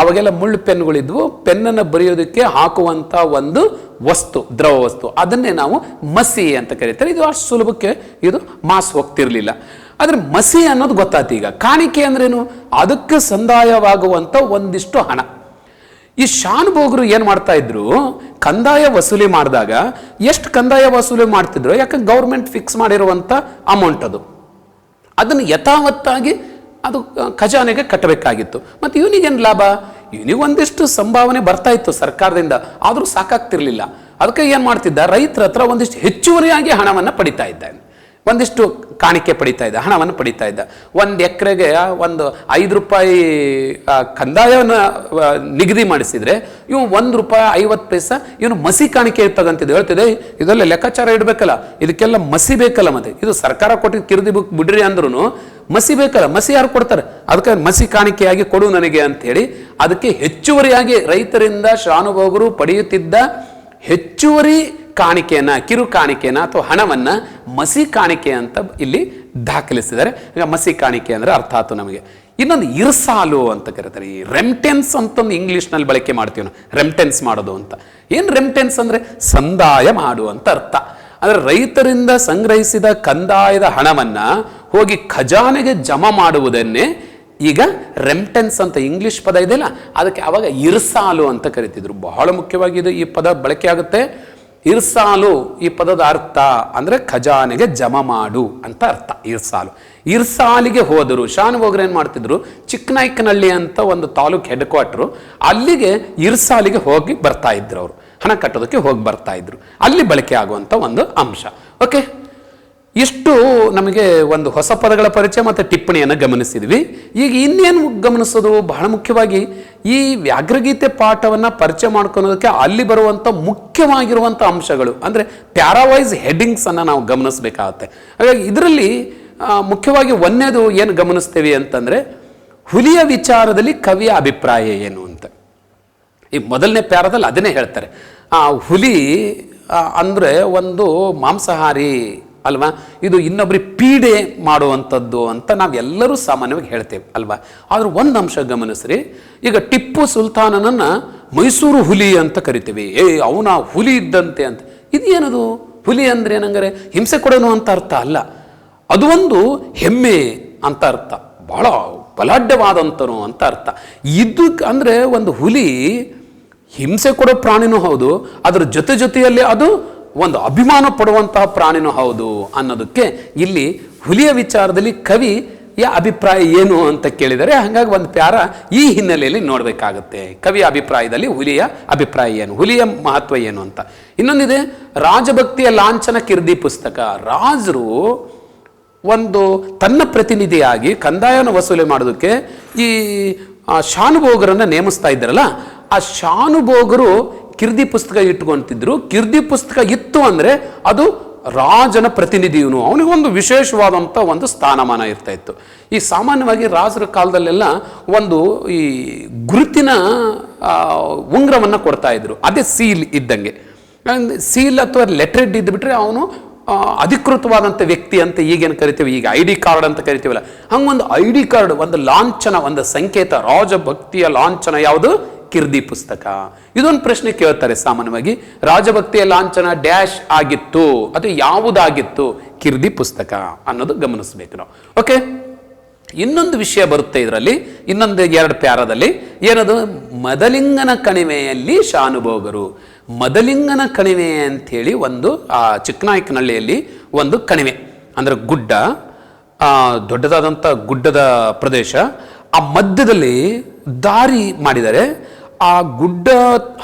ಅವಾಗೆಲ್ಲ ಮುಳ್ಳು ಪೆನ್ಗಳಿದ್ವು, ಪೆನ್ನನ್ನು ಬರೆಯೋದಕ್ಕೆ ಹಾಕುವಂಥ ಒಂದು ವಸ್ತು, ದ್ರವ ವಸ್ತು, ಅದನ್ನೇ ನಾವು ಮಸಿ ಅಂತ ಕರೀತಾರೆ. ಇದು ಅಷ್ಟು ಸುಲಭಕ್ಕೆ ಇದು ಮಾಸ್ ಹೋಗ್ತಿರ್ಲಿಲ್ಲ. ಆದ್ರೆ ಮಸಿ ಅನ್ನೋದು ಗೊತ್ತಾಯ್ತು. ಈಗ ಕಾಣಿಕೆ ಅಂದ್ರೇನು? ಅದಕ್ಕೆ ಸಂದಾಯವಾಗುವಂಥ ಒಂದಿಷ್ಟು ಹಣ. ಈ ಶಾನುಭೋಗರು ಏನು ಮಾಡ್ತಾ ಇದ್ರು, ಕಂದಾಯ ವಸೂಲಿ ಮಾಡಿದಾಗ ಎಷ್ಟು ಕಂದಾಯ ವಸೂಲಿ ಮಾಡ್ತಿದ್ರು, ಯಾಕಂದ್ರೆ ಗೌರ್ಮೆಂಟ್ ಫಿಕ್ಸ್ ಮಾಡಿರುವಂಥ ಅಮೌಂಟ್ ಅದು, ಅದನ್ನು ಯಥಾವತ್ತಾಗಿ ಅದು ಖಜಾನೆಗೆ ಕಟ್ಟಬೇಕಾಗಿತ್ತು. ಮತ್ತು ಇವನಿಗೇನು ಲಾಭ? ಇವನಿಗೊಂದಿಷ್ಟು ಸಂಭಾವನೆ ಬರ್ತಾ ಇತ್ತು ಸರ್ಕಾರದಿಂದ, ಆದರೂ ಸಾಕಾಗ್ತಿರ್ಲಿಲ್ಲ. ಅದಕ್ಕೆ ಏನು ಮಾಡ್ತಿದ್ದ, ರೈತರ ಹತ್ರ ಒಂದಿಷ್ಟು ಹೆಚ್ಚುವರಿಯಾಗಿ ಹಣವನ್ನು ಪಡಿತಾ ಇದ್ದಾನೆ, ಒಂದಿಷ್ಟು ಕಾಣಿಕೆ ಪಡಿತಾ ಇದ್ದ, ಹಣವನ್ನು ಪಡಿತಾ ಇದ್ದ. 1 ಎಕರೆಗೆ ಒಂದು 5 ರೂಪಾಯಿ ಕಂದಾಯವನ್ನು ನಿಗದಿ ಮಾಡಿಸಿದ್ರೆ ಇವು ₹1.50 ಇವನು ಮಸಿ ಕಾಣಿಕೆ ತಗಂತಿದ್ದೆ. ಹೇಳ್ತಿದೆ ಇದೆಲ್ಲ ಲೆಕ್ಕಾಚಾರ ಇಡಬೇಕಲ್ಲ, ಇದಕ್ಕೆಲ್ಲ ಮಸಿ ಬೇಕಲ್ಲ. ಮತ್ತೆ ಇದು ಸರ್ಕಾರ ಕೊಟ್ಟಿದ್ದು ಕಿರ್ದಿ ಬುಕ್ ಬಿಡ್ರಿ ಅಂದ್ರೂ ಮಸಿ ಬೇಕಲ್ಲ. ಮಸಿ ಯಾರು ಕೊಡ್ತಾರೆ? ಅದಕ್ಕೆ ಮಸಿ ಕಾಣಿಕೆಯಾಗಿ ಕೊಡು ನನಗೆ ಅಂತ ಹೇಳಿ ಅದಕ್ಕೆ ಹೆಚ್ಚುವರಿಯಾಗಿ ರೈತರಿಂದ ಶಾನುಭೋಗರು ಪಡೆಯುತ್ತಿದ್ದ ಹೆಚ್ಚುವರಿ ಕಾಣಿಕೆಯನ್ನ, ಕಿರು ಕಾಣಿಕೆಯನ್ನ ಅಥವಾ ಹಣವನ್ನ ಮಸಿ ಕಾಣಿಕೆ ಅಂತ ಇಲ್ಲಿ ದಾಖಲಿಸಿದ್ದಾರೆ. ಈಗ ಮಸಿ ಕಾಣಿಕೆ ಅಂದ್ರೆ ಅರ್ಥ ಆಯ್ತು ನಮಗೆ. ಇನ್ನೊಂದು ಇರ್ಸಾಲು ಅಂತ ಕರೀತಾರೆ. ಈ ರೆಮ್ಟೆನ್ಸ್ ಅಂತಂದು ಇಂಗ್ಲಿಷ್ನಲ್ಲಿ ಬಳಕೆ ಮಾಡ್ತೀವಿ ನಾವು, ರೆಮ್ಟೆನ್ಸ್ ಮಾಡೋದು ಅಂತ. ಏನು ರೆಮ್ಟೆನ್ಸ್ ಅಂದ್ರೆ ಸಂದಾಯ ಮಾಡು ಅಂತ ಅರ್ಥ. ಅಂದ್ರೆ ರೈತರಿಂದ ಸಂಗ್ರಹಿಸಿದ ಕಂದಾಯದ ಹಣವನ್ನ ಹೋಗಿ ಖಜಾನೆಗೆ ಜಮಾ ಮಾಡುವುದನ್ನೇ ಈಗ ರೆಮ್ಟೆನ್ಸ್ ಅಂತ ಇಂಗ್ಲಿಷ್ ಪದ ಇದೆಯಲ್ಲ, ಅದಕ್ಕೆ ಅವಾಗ ಇರ್ಸಾಲು ಅಂತ ಕರಿತಿದ್ರು. ಬಹಳ ಮುಖ್ಯವಾಗಿ ಇದು ಈ ಪದ ಬಳಕೆ ಆಗುತ್ತೆ. ಇರ್ಸಾಲು ಈ ಪದದ ಅರ್ಥ ಅಂದ್ರೆ ಖಜಾನೆಗೆ ಜಮಾ ಮಾಡು ಅಂತ ಅರ್ಥ. ಇರ್ಸಾಲಿಗೆ ಹೋದರು ಶಾನುಭೋಗರು ಏನ್ ಮಾಡ್ತಿದ್ರು, ಚಿಕ್ಕನಾಯ್ಕನಹಳ್ಳಿ ಅಂತ ಒಂದು ತಾಲೂಕ್ ಹೆಡ್ ಕ್ವಾರ್ಟರ್, ಅಲ್ಲಿಗೆ ಇರ್ಸಾಲಿಗೆ ಹೋಗಿ ಬರ್ತಾ ಇದ್ರು. ಅವರು ಹಣ ಕಟ್ಟೋದಕ್ಕೆ ಹೋಗಿ ಬರ್ತಾ ಇದ್ರು. ಅಲ್ಲಿ ಬಳಕೆ ಆಗುವಂತ ಒಂದು ಅಂಶ. ಓಕೆ, ಇಷ್ಟು ನಮಗೆ ಒಂದು ಹೊಸ ಪದಗಳ ಪರಿಚಯ ಮತ್ತು ಟಿಪ್ಪಣಿಯನ್ನು ಗಮನಿಸಿದ್ವಿ. ಈಗ ಇನ್ನೇನು ಗಮನಿಸೋದು, ಬಹಳ ಮುಖ್ಯವಾಗಿ ಈ ವ್ಯಾಘ್ರಗೀತೆ ಪಾಠವನ್ನು ಪರಿಚಯ ಮಾಡ್ಕೊಳೋದಕ್ಕೆ ಅಲ್ಲಿ ಬರುವಂಥ ಮುಖ್ಯವಾಗಿರುವಂಥ ಅಂಶಗಳು ಅಂದರೆ ಪ್ಯಾರಾವೈಸ್ ಹೆಡ್ಡಿಂಗ್ಸನ್ನು ನಾವು ಗಮನಿಸಬೇಕಾಗತ್ತೆ. ಹಾಗಾಗಿ ಇದರಲ್ಲಿ ಮುಖ್ಯವಾಗಿ ಒಂದನೇದು ಏನು ಗಮನಿಸ್ತೇವೆ ಅಂತಂದರೆ, ಹುಲಿಯ ವಿಚಾರದಲ್ಲಿ ಕವಿಯ ಅಭಿಪ್ರಾಯ ಏನು ಅಂತ. ಈ ಮೊದಲನೇ ಪ್ಯಾರದಲ್ಲಿ ಅದನ್ನೇ ಹೇಳ್ತಾರೆ. ಹುಲಿ ಅಂದರೆ ಒಂದು ಮಾಂಸಾಹಾರಿ ಅಲ್ವಾ, ಇದು ಇನ್ನೊಬ್ಬರಿಗೆ ಪೀಡೆ ಮಾಡುವಂಥದ್ದು ಅಂತ ನಾವೆಲ್ಲರೂ ಸಾಮಾನ್ಯವಾಗಿ ಹೇಳ್ತೇವೆ ಅಲ್ವಾ. ಆದ್ರೆ ಒಂದು ಅಂಶ ಗಮನಿಸ್ರಿ, ಈಗ ಟಿಪ್ಪು ಸುಲ್ತಾನನನ್ನು ಮೈಸೂರು ಹುಲಿ ಅಂತ ಕರಿತೀವಿ. ಅವನ ಹುಲಿ ಇದ್ದಂತೆ ಅಂತ. ಇದೇನದು ಹುಲಿ ಅಂದರೆ ಏನಂದರೆ ಹಿಂಸೆ ಕೊಡೋನು ಅಂತ ಅರ್ಥ ಅಲ್ಲ, ಅದು ಒಂದು ಹೆಮ್ಮೆ ಅಂತ ಅರ್ಥ, ಬಹಳ ಬಲಾಢ್ಯವಾದಂಥನು ಅಂತ ಅರ್ಥ. ಇದು ಅಂದರೆ ಒಂದು ಹುಲಿ ಹಿಂಸೆ ಕೊಡೋ ಪ್ರಾಣಿನೂ ಹೌದು, ಅದರ ಜೊತೆಯಲ್ಲಿ ಅದು ಒಂದು ಅಭಿಮಾನ ಪಡುವಂತಹ ಪ್ರಾಣಿನೂ ಹೌದು ಅನ್ನೋದಕ್ಕೆ ಇಲ್ಲಿ ಹುಲಿಯ ವಿಚಾರದಲ್ಲಿ ಕವಿಯ ಅಭಿಪ್ರಾಯ ಏನು ಅಂತ ಕೇಳಿದರೆ, ಹಾಗಾಗಿ ಒಂದು ಪ್ಯಾರ ಈ ಹಿನ್ನೆಲೆಯಲ್ಲಿ ನೋಡಬೇಕಾಗುತ್ತೆ. ಕವಿಯ ಅಭಿಪ್ರಾಯದಲ್ಲಿ ಹುಲಿಯ ಅಭಿಪ್ರಾಯ ಏನು, ಹುಲಿಯ ಮಹತ್ವ ಏನು ಅಂತ. ಇನ್ನೊಂದಿದೆ ರಾಜಭಕ್ತಿಯ ಲಾಂಛನ ಕಿರ್ದಿ ಪುಸ್ತಕ. ರಾಜರು ಒಂದು ತನ್ನ ಪ್ರತಿನಿಧಿಯಾಗಿ ಕಂದಾಯವನ್ನು ವಸೂಲಿ ಮಾಡೋದಕ್ಕೆ ಈ ಶಾನುಭೋಗರನ್ನು ನೇಮಿಸ್ತಾ ಇದ್ದಾರಲ್ಲ, ಆ ಶಾನುಭೋಗರು ಕಿರ್ದಿ ಪುಸ್ತಕ ಇಟ್ಕೊಂತಿದ್ರು. ಕಿರ್ದಿ ಪುಸ್ತಕ ಇತ್ತು ಅಂದರೆ ಅದು ರಾಜನ ಪ್ರತಿನಿಧಿಯವನು, ಅವನಿಗೊಂದು ವಿಶೇಷವಾದಂಥ ಒಂದು ಸ್ಥಾನಮಾನ ಇರ್ತಾ ಇತ್ತು. ಈ ಸಾಮಾನ್ಯವಾಗಿ ರಾಜರ ಕಾಲದಲ್ಲೆಲ್ಲ ಒಂದು ಈ ಗುರುತಿನ ಉಂಗ್ರವನ್ನು ಕೊಡ್ತಾ ಇದ್ರು, ಅದೇ ಸೀಲ್ ಇದ್ದಂಗೆ. ಸೀಲ್ ಅಥವಾ ಲೆಟ್ರೆಡ್ ಇದ್ದುಬಿಟ್ರೆ ಅವನು ಅಧಿಕೃತವಾದಂಥ ವ್ಯಕ್ತಿ ಅಂತ ಈಗೇನು ಕರಿತೀವಿ, ಈಗ ID ಕಾರ್ಡ್ ಅಂತ ಕರಿತೀವಲ್ಲ, ಹಂಗೊಂದು ID ಕಾರ್ಡ್, ಒಂದು ಲಾಂಛನ, ಒಂದು ಸಂಕೇತ, ರಾಜಭಕ್ತಿಯ ಲಾಂಛನ ಯಾವುದು? ಕಿರ್ದಿ ಪುಸ್ತಕ. ಇದೊಂದು ಪ್ರಶ್ನೆ ಕೇಳ್ತಾರೆ ಸಾಮಾನ್ಯವಾಗಿ, ರಾಜಭಕ್ತಿಯ ಲಾಂಛನ ಡ್ಯಾಶ್ ಆಗಿತ್ತು, ಅದು ಯಾವುದಾಗಿತ್ತು? ಕಿರ್ದಿ ಪುಸ್ತಕ ಅನ್ನೋದು ಗಮನಿಸಬೇಕು ನಾವು. ಓಕೆ, ಇನ್ನೊಂದು ವಿಷಯ ಬರುತ್ತೆ ಇದರಲ್ಲಿ, ಇನ್ನೊಂದು 2 ಪ್ಯಾರದಲ್ಲಿ ಏನದು? ಮದಲಿಂಗನ ಕಣಿವೆಯಲ್ಲಿ ಶಾನುಭೋಗರು. ಮದಲಿಂಗನ ಕಣಿವೆ ಅಂಥೇಳಿ ಒಂದು ಚಿಕ್ಕನಾಯಕನಹಳ್ಳಿಯಲ್ಲಿ ಒಂದು ಕಣಿವೆ, ಅಂದರೆ ಗುಡ್ಡ, ದೊಡ್ಡದಾದಂಥ ಗುಡ್ಡದ ಪ್ರದೇಶ. ಆ ಮಧ್ಯದಲ್ಲಿ ದಾರಿ ಮಾಡಿದ್ದಾರೆ. ಆ ಗುಡ್ಡ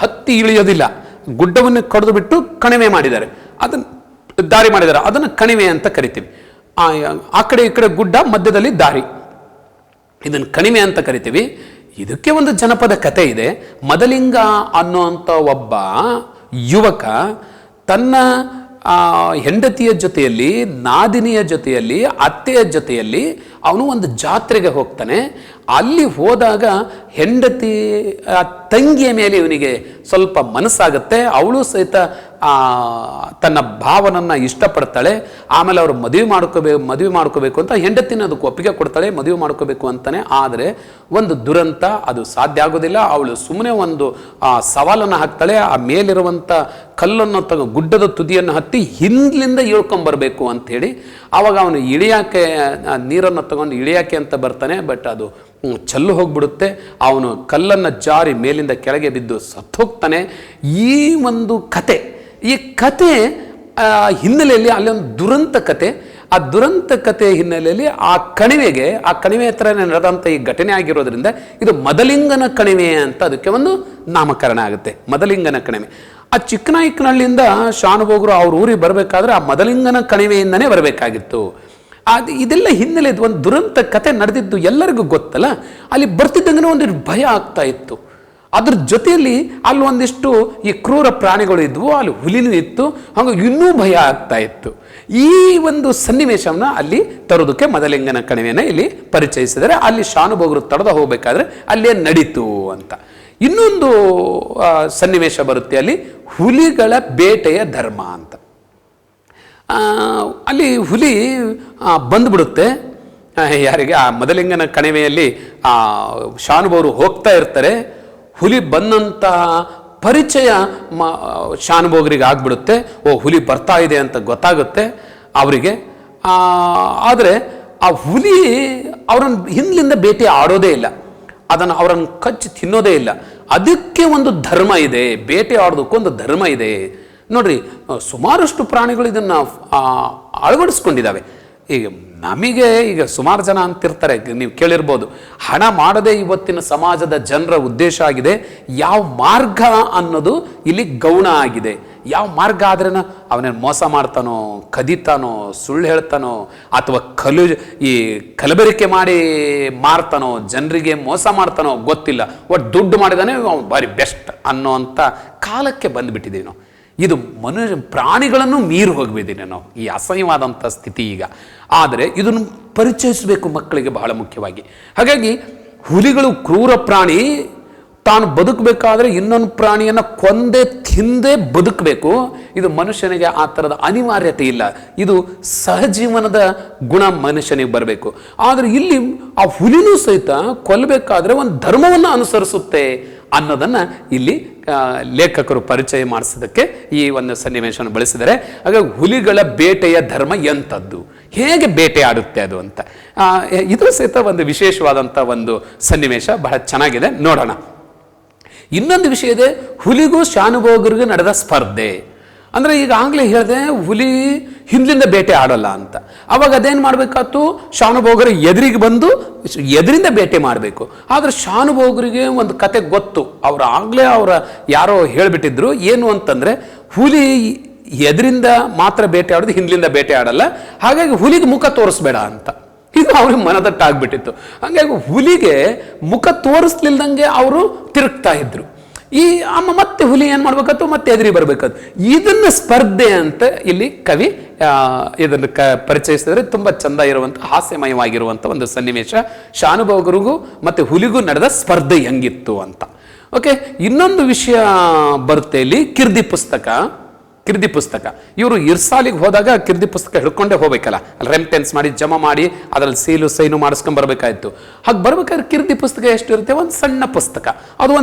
ಹತ್ತಿ ಇಳಿಯೋದಿಲ್ಲ, ಗುಡ್ಡವನ್ನು ಕಡಿದು ಬಿಟ್ಟು ಕಣಿವೆ ಮಾಡಿದ್ದಾರೆ, ಅದನ್ನು ದಾರಿ ಮಾಡಿದ್ದಾರೆ, ಅದನ್ನು ಕಣಿವೆ ಅಂತ ಕರಿತೀವಿ. ಆ ಕಡೆ ಈ ಕಡೆ ಗುಡ್ಡ, ಮಧ್ಯದಲ್ಲಿ ದಾರಿ, ಇದನ್ನು ಕಣಿವೆ ಅಂತ ಕರಿತೀವಿ. ಇದಕ್ಕೆ ಒಂದು ಜನಪದ ಕಥೆ ಇದೆ. ಮದಲಿಂಗ ಅನ್ನುವಂಥ ಒಬ್ಬ ಯುವಕ ತನ್ನ ಹೆಂಡತಿಯ ಜೊತೆಯಲ್ಲಿ, ನಾದಿನಿಯ ಜೊತೆಯಲ್ಲಿ, ಅತ್ತೆಯ ಜೊತೆಯಲ್ಲಿ ಅವನು ಒಂದು ಜಾತ್ರೆಗೆ ಹೋಗ್ತಾನೆ. ಅಲ್ಲಿ ಹೋದಾಗ ಹೆಂಡತಿ ತಂಗಿಯ ಮೇಲೆ ಇವನಿಗೆ ಸ್ವಲ್ಪ ಮನಸ್ಸಾಗುತ್ತೆ. ಅವಳು ಸಹಿತ ತನ್ನ ಭಾವನನ್ನು ಇಷ್ಟಪಡ್ತಾಳೆ. ಆಮೇಲೆ ಅವರು ಮದುವೆ ಮಾಡ್ಕೋಬೇಕು ಅಂತ ಹೆಂಡತಿನ ಅದಕ್ಕೆ ಒಪ್ಪಿಗೆ ಕೊಡ್ತಾಳೆ, ಮದುವೆ ಮಾಡ್ಕೋಬೇಕು ಅಂತಾನೆ. ಆದರೆ ಒಂದು ದುರಂತ, ಅದು ಸಾಧ್ಯ ಆಗೋದಿಲ್ಲ. ಅವಳು ಸುಮ್ಮನೆ ಒಂದು ಸವಾಲನ್ನು ಹಾಕ್ತಾಳೆ. ಆ ಮೇಲಿರುವಂಥ ಕಲ್ಲನ್ನು ಗುಡ್ಡದ ತುದಿಯನ್ನು ಹತ್ತಿ ಹಿಂದ್ಲಿಂದ ಇಳ್ಕೊಂಬರ್ಬೇಕು ಅಂಥೇಳಿ. ಆವಾಗ ಅವನು ಇಳಿಯಾಕೆ, ನೀರನ್ನು ತಗೊಂಡು ಇಳಿಯಾಕೆ ಅಂತ ಬರ್ತಾನೆ. ಬಟ್ ಅದು ಚಲ್ಲು ಹೋಗ್ಬಿಡುತ್ತೆ. ಅವನು ಕಲ್ಲನ್ನು ಜಾರಿ ಮೇಲಿಂದ ಕೆಳಗೆ ಬಿದ್ದು ಸತ್ತೋಗ್ತಾನೆ. ಈ ಒಂದು ಕತೆ, ಈ ಕತೆ ಹಿನ್ನೆಲೆಯಲ್ಲಿ ಅಲ್ಲೊಂದು ದುರಂತ ಕತೆ. ಆ ದುರಂತ ಕತೆ ಹಿನ್ನೆಲೆಯಲ್ಲಿ ಆ ಕಣಿವೆ ಹತ್ರ ನಡೆದಂಥ ಈ ಘಟನೆ ಆಗಿರೋದ್ರಿಂದ ಇದು ಮದಲಿಂಗನ ಕಣಿವೆ ಅಂತ ಅದಕ್ಕೆ ಒಂದು ನಾಮಕರಣ ಆಗುತ್ತೆ, ಮದಲಿಂಗನ ಕಣಿವೆ. ಆ ಚಿಕ್ಕನಾಯಕನಹಳ್ಳಿಯಿಂದ ಶಾನುಭೋಗರು ಅವ್ರ ಊರಿಗೆ ಬರಬೇಕಾದ್ರೆ ಆ ಮದಲಿಂಗನ ಕಣಿವೆಯಿಂದನೇ ಬರಬೇಕಾಗಿತ್ತು. ಇದೆಲ್ಲ ಹಿನ್ನೆಲೆ, ಒಂದು ದುರಂತ ಕತೆ ನಡೆದಿದ್ದು ಎಲ್ಲರಿಗೂ ಗೊತ್ತಲ್ಲ. ಅಲ್ಲಿ ಬರ್ತಿದ್ದಂಗೆ ಒಂದಿಷ್ಟು ಭಯ ಆಗ್ತಾ ಇತ್ತು. ಅದ್ರ ಜೊತೆಯಲ್ಲಿ ಅಲ್ಲಿ ಒಂದಿಷ್ಟು ಈ ಕ್ರೂರ ಪ್ರಾಣಿಗಳು ಇದ್ವು, ಅಲ್ಲಿ ಹುಲಿನೂ ಇತ್ತು, ಹಾಗಾಗಿ ಇನ್ನೂ ಭಯ ಆಗ್ತಾ ಇತ್ತು. ಈ ಒಂದು ಸನ್ನಿವೇಶವನ್ನು ಅಲ್ಲಿ ತರೋದಕ್ಕೆ ಮದಲಿಂಗನ ಕಣಿವೆಯನ್ನು ಇಲ್ಲಿ ಪರಿಚಯಿಸಿದರೆ, ಅಲ್ಲಿ ಶಾನುಭೋಗರು ತಡೆದ ಹೋಗಬೇಕಾದ್ರೆ ಅಲ್ಲೇ ನಡೀತು ಅಂತ. ಇನ್ನೊಂದು ಸನ್ನಿವೇಶ ಬರುತ್ತೆ ಅಲ್ಲಿ, ಹುಲಿಗಳ ಬೇಟೆಯ ಧರ್ಮ ಅಂತ. ಅಲ್ಲಿ ಹುಲಿ ಬಂದ್ಬಿಡುತ್ತೆ ಯಾರಿಗೆ? ಆ ಮದಲಿಂಗನ ಕಣಿವೆಯಲ್ಲಿ ಶಾನುಭೋಗರು ಹೋಗ್ತಾ ಇರ್ತಾರೆ. ಹುಲಿ ಬಂದಂತಹ ಪರಿಚಯ ಶಾನುಭೋಗರಿಗೆ ಆಗ್ಬಿಡುತ್ತೆ. ಹುಲಿ ಬರ್ತಾ ಇದೆ ಅಂತ ಗೊತ್ತಾಗುತ್ತೆ ಅವರಿಗೆ. ಆದರೆ ಆ ಹುಲಿ ಅವರನ್ನು ಹಿಂದ್ಲಿಂದ ಬೇಟೆ ಆಡೋದೇ ಇಲ್ಲ, ಅವರನ್ನು ಕಚ್ಚಿ ತಿನ್ನೋದೇ ಇಲ್ಲ. ಅದಕ್ಕೆ ಒಂದು ಧರ್ಮ ಇದೆ, ಬೇಟೆ ಆಡೋದಕ್ಕೊಂದು ಧರ್ಮ ಇದೆ ನೋಡ್ರಿ. ಸುಮಾರಷ್ಟು ಪ್ರಾಣಿಗಳು ಇದನ್ನು ಅಳವಡಿಸ್ಕೊಂಡಿದ್ದಾವೆ. ಈಗ ಸುಮಾರು ಜನ ಅಂತಿರ್ತಾರೆ, ನೀವು ಕೇಳಿರ್ಬೋದು, ಹಣ ಮಾಡದೆ ಇವತ್ತಿನ ಸಮಾಜದ ಜನರ ಉದ್ದೇಶ ಆಗಿದೆ. ಯಾವ ಮಾರ್ಗ ಅನ್ನೋದು ಇಲ್ಲಿ ಗೌಣ ಆಗಿದೆ. ಯಾವ ಮಾರ್ಗ ಆದ್ರೇನ ಅವನೇನು ಮೋಸ ಮಾಡ್ತಾನೋ, ಕದಿತಾನೋ, ಸುಳ್ಳು ಹೇಳ್ತಾನೋ, ಅಥವಾ ಈ ಕಲಬೆರಕೆ ಮಾಡಿ ಮಾರ್ತಾನೋ, ಜನರಿಗೆ ಮೋಸ ಮಾಡ್ತಾನೋ ಗೊತ್ತಿಲ್ಲ, ಒಟ್ಟು ದುಡ್ಡು ಮಾಡಿದಾನೆ ಭಾರಿ ಬೆಸ್ಟ್ ಅನ್ನೋವಂಥ ಕಾಲಕ್ಕೆ ಬಂದುಬಿಟ್ಟಿದ್ದೀವಿ ನಾವು. ಇದು ಪ್ರಾಣಿಗಳನ್ನು ಮೀರಿ ಹೋಗ್ಬಿದ್ದೀವಿ ನಾವು, ಈ ಅಸಹ್ಯವಾದಂಥ ಸ್ಥಿತಿ ಈಗ. ಆದರೆ ಇದನ್ನು ಪರಿಚಯಿಸಬೇಕು ಮಕ್ಕಳಿಗೆ ಬಹಳ ಮುಖ್ಯವಾಗಿ. ಹಾಗಾಗಿ ಹುಲಿಗಳು ಕ್ರೂರ ಪ್ರಾಣಿ, ತಾನು ಬದುಕಬೇಕಾದ್ರೆ ಇನ್ನೊಂದು ಪ್ರಾಣಿಯನ್ನು ಕೊಂದೇ ತಿಂದೇ ಬದುಕಬೇಕು. ಇದು ಮನುಷ್ಯನಿಗೆ ಆ ಥರದ ಅನಿವಾರ್ಯತೆ ಇಲ್ಲ, ಇದು ಸಹಜೀವನದ ಗುಣ ಮನುಷ್ಯನಿಗೆ ಬರಬೇಕು. ಆದರೆ ಇಲ್ಲಿ ಆ ಹುಲಿನೂ ಸಹಿತ ಕೊಲ್ಲಬೇಕಾದ್ರೆ ಒಂದು ಧರ್ಮವನ್ನು ಅನುಸರಿಸುತ್ತೆ ಅನ್ನೋದನ್ನು ಇಲ್ಲಿ ಲೇಖಕರು ಪರಿಚಯ ಮಾಡಿಸೋದಕ್ಕೆ ಈ ಒಂದು ಸನ್ನಿವೇಶವನ್ನು ಬಳಸಿದ್ದಾರೆ. ಹಾಗಾಗಿ ಹುಲಿಗಳ ಬೇಟೆಯ ಧರ್ಮ ಎಂಥದ್ದು, ಹೇಗೆ ಬೇಟೆ ಆಡುತ್ತೆ ಅದು ಅಂತ ಇದು ಸಹಿತ ಒಂದು ವಿಶೇಷವಾದಂಥ ಒಂದು ಸನ್ನಿವೇಶ, ಬಹಳ ಚೆನ್ನಾಗಿದೆ, ನೋಡೋಣ. ಇನ್ನೊಂದು ವಿಷಯ ಇದೆ, ಹುಲಿಗೂ ಶಾನುಭೋಗರಿಗೂ ನಡೆದ ಸ್ಪರ್ಧೆ. ಅಂದರೆ ಈಗಾಗಲೇ ಹೇಳಿದೆ ಹುಲಿ ಹಿಂದಿಂದ ಬೇಟೆ ಆಡೋಲ್ಲ ಅಂತ. ಅವಾಗ ಅದೇನು ಮಾಡಬೇಕಾಯ್ತು, ಶಾನುಭೋಗರು ಎದುರಿಗೆ ಬಂದು ಎದುರಿಂದ ಬೇಟೆ ಮಾಡಬೇಕು. ಆದರೆ ಶಾನುಭೋಗರಿಗೆ ಒಂದು ಕತೆ ಗೊತ್ತು, ಆಗಲೇ ಯಾರೋ ಹೇಳಿಬಿಟ್ಟಿದ್ರು, ಏನು ಅಂತಂದರೆ ಹುಲಿ ಎದುರಿಂದ ಮಾತ್ರ ಬೇಟೆ ಆಡೋದು, ಹಿಂದ್ಲಿಂದ ಬೇಟೆ ಆಡಲ್ಲ, ಹಾಗಾಗಿ ಹುಲಿಗೆ ಮುಖ ತೋರಿಸ್ಬೇಡ ಅಂತ. ಇದು ಅವ್ರಿಗೆ ಮನದಟ್ಟಾಗ್ಬಿಟ್ಟಿತ್ತು. ಹಾಗಾಗಿ ಹುಲಿಗೆ ಮುಖ ತೋರಿಸ್ಲಿಲ್ದಂಗೆ ಅವರು ತಿರುಗ್ತಾ ಇದ್ರು. ಈ ಮತ್ತೆ ಹುಲಿ ಏನು ಮಾಡ್ಬೇಕಾಯ್ತು, ಮತ್ತೆ ಎದುರಿ ಬರ್ಬೇಕಾಯ್ತು. ಇದನ್ನ ಸ್ಪರ್ಧೆ ಅಂತ ಇಲ್ಲಿ ಕವಿ ಇದನ್ನು ಪರಿಚಯಿಸಿದ್ರೆ ತುಂಬ ಚಂದ ಇರುವಂಥ, ಹಾಸ್ಯಮಯವಾಗಿರುವಂಥ ಒಂದು ಸನ್ನಿವೇಶ. ಶಾನುಭೋಗರಿಗೂ ಮತ್ತೆ ಹುಲಿಗೂ ನಡೆದ ಸ್ಪರ್ಧೆ ಹೆಂಗಿತ್ತು ಅಂತ. ಓಕೆ, ಇನ್ನೊಂದು ವಿಷಯ ಬರುತ್ತೆ ಇಲ್ಲಿ, ಕಿರ್ದಿ ಪುಸ್ತಕ. ಇವರು ಇರ್ಸಾಲಿಗೆ ಹೋದಾಗ ಕಿರ್ದಿ ಪುಸ್ತಕ ಹಿಡ್ಕೊಂಡೇ ಹೋಗ್ಬೇಕಲ್ಲ, ರೆಮಿಟೆನ್ಸ್ ಮಾಡಿ ಜಮಾ ಮಾಡಿ ಅದರಲ್ಲಿ ಸೈನು ಮಾಡಿಸ್ಕೊಂಡ್ ಬರ್ಬೇಕಾಯ್ತು. ಹಾಗೆ ಬರ್ಬೇಕಾದ್ರೆ ಕಿರ್ದಿ ಪುಸ್ತಕ ಎಷ್ಟಿರುತ್ತೆ, ಒಂದು ಸಣ್ಣ ಪುಸ್ತಕ, ಅದು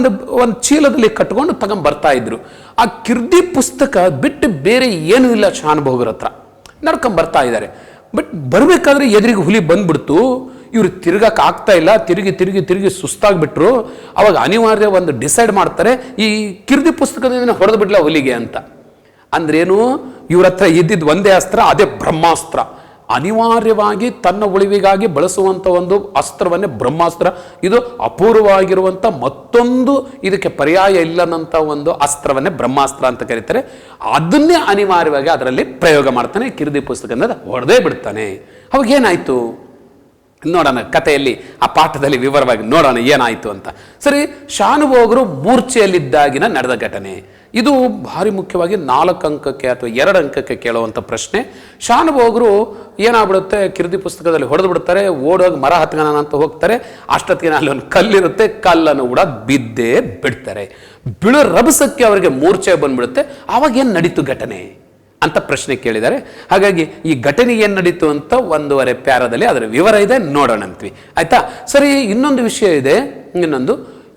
ಒಂದು ಚೀಲದಲ್ಲಿ ಕಟ್ಕೊಂಡು ತಗೊಂಡ್ ಬರ್ತಾ ಇದ್ರು. ಆ ಕಿರ್ದಿ ಪುಸ್ತಕ ಬಿಟ್ಟು ಬೇರೆ ಏನೂ ಇಲ್ಲ ಶಾನುಭೋಗರ ಹತ್ರ, ನಡ್ಕೊಂಡ್ ಬರ್ತಾ ಇದ್ದಾರೆ. ಬಟ್ ಬರ್ಬೇಕಾದ್ರೆ ಎದುರಿಗೆ ಹುಲಿ ಬಂದ್ಬಿಡ್ತು, ಇವ್ರು ತಿರ್ಗಕ್ಕೆ ಆಗ್ತಾ ಇಲ್ಲ, ತಿರುಗಿ ಸುಸ್ತಾಗ್ಬಿಟ್ರು. ಅವಾಗ ಅನಿವಾರ್ಯ ಒಂದು ಡಿಸೈಡ್ ಮಾಡ್ತಾರೆ, ಈ ಕಿರ್ದಿ ಪುಸ್ತಕದಿಂದ ಹೊಡೆದು ಬಿಡ್ಲ ಹುಲಿಗೆ ಅಂತ. ಅಂದ್ರೇನು, ಇವ್ರ ಹತ್ರ ಇದ್ದಿದ್ದು ಒಂದೇ ಅಸ್ತ್ರ, ಅದೇ ಬ್ರಹ್ಮಾಸ್ತ್ರ. ಅನಿವಾರ್ಯವಾಗಿ ತನ್ನ ಉಳಿವಿಗಾಗಿ ಬಳಸುವಂಥ ಒಂದು ಅಸ್ತ್ರವನ್ನೇ ಬ್ರಹ್ಮಾಸ್ತ್ರ. ಇದು ಅಪೂರ್ವವಾಗಿರುವಂಥ ಮತ್ತೊಂದು ಇದಕ್ಕೆ ಪರ್ಯಾಯ ಇಲ್ಲದಂಥ ಒಂದು ಅಸ್ತ್ರವನ್ನೇ ಬ್ರಹ್ಮಾಸ್ತ್ರ ಅಂತ ಕರೀತಾರೆ. ಅದನ್ನೇ ಅನಿವಾರ್ಯವಾಗಿ ಅದರಲ್ಲಿ ಪ್ರಯೋಗ ಮಾಡ್ತಾನೆ, ಕಿರ್ದಿ ಪುಸ್ತಕದಿಂದ ಹೊಡೆದೇ ಬಿಡ್ತಾನೆ. ಅವಾಗ ಏನಾಯ್ತು ನೋಡೋಣ, ಕಥೆಯಲ್ಲಿ ಆ ಪಾಠದಲ್ಲಿ ವಿವರವಾಗಿ ನೋಡೋಣ ಏನಾಯ್ತು ಅಂತ. ಸರಿ, ಶಾನುಭೋಗರು ಮೂರ್ಛೆಯಲ್ಲಿದ್ದಾಗಿನ ನಡೆದ ಘಟನೆ. ಇದು ಭಾರಿ ಮುಖ್ಯವಾಗಿ 4 ಅಂಕಕ್ಕೆ ಅಥವಾ 2 ಅಂಕಕ್ಕೆ ಕೇಳುವಂಥ ಪ್ರಶ್ನೆ. ಶಾನುಭೋಗರು ಏನಾಗ್ಬಿಡುತ್ತೆ, ಕಿರ್ದಿ ಪುಸ್ತಕದಲ್ಲಿ ಹೊಡೆದು ಬಿಡ್ತಾರೆ, ಓಡೋಗಿ ಮರ ಹತ್ಕೋಣ ಅಂತ ಹೋಗ್ತಾರೆ. ಅಷ್ಟೊತ್ತಿಗೆ ಅಲ್ಲಿ ಒಂದು ಕಲ್ಲಿರುತ್ತೆ, ಕಲ್ಲನ್ನು ಕೂಡ ಬಿದ್ದೇ ಬಿಡ್ತಾರೆ. ಬಿಳು ರಭಸಕ್ಕೆ ಅವರಿಗೆ ಮೂರ್ಛೆ ಬಂದ್ಬಿಡುತ್ತೆ. ಆವಾಗ ಏನು ನಡೀತು ಘಟನೆ ಅಂತ ಪ್ರಶ್ನೆ ಕೇಳಿದ್ದಾರೆ. ಹಾಗಾಗಿ ಈ ಘಟನೆ ಏನು ನಡೀತು ಅಂತ 1.5 ಪ್ಯಾರದಲ್ಲಿ ಅದರ ವಿವರ ಇದೆ, ನೋಡೋಣ ಅಂತೀವಿ. ಆಯ್ತಾ? ಸರಿ, ಇನ್ನೊಂದು ವಿಷಯ ಇದೆ.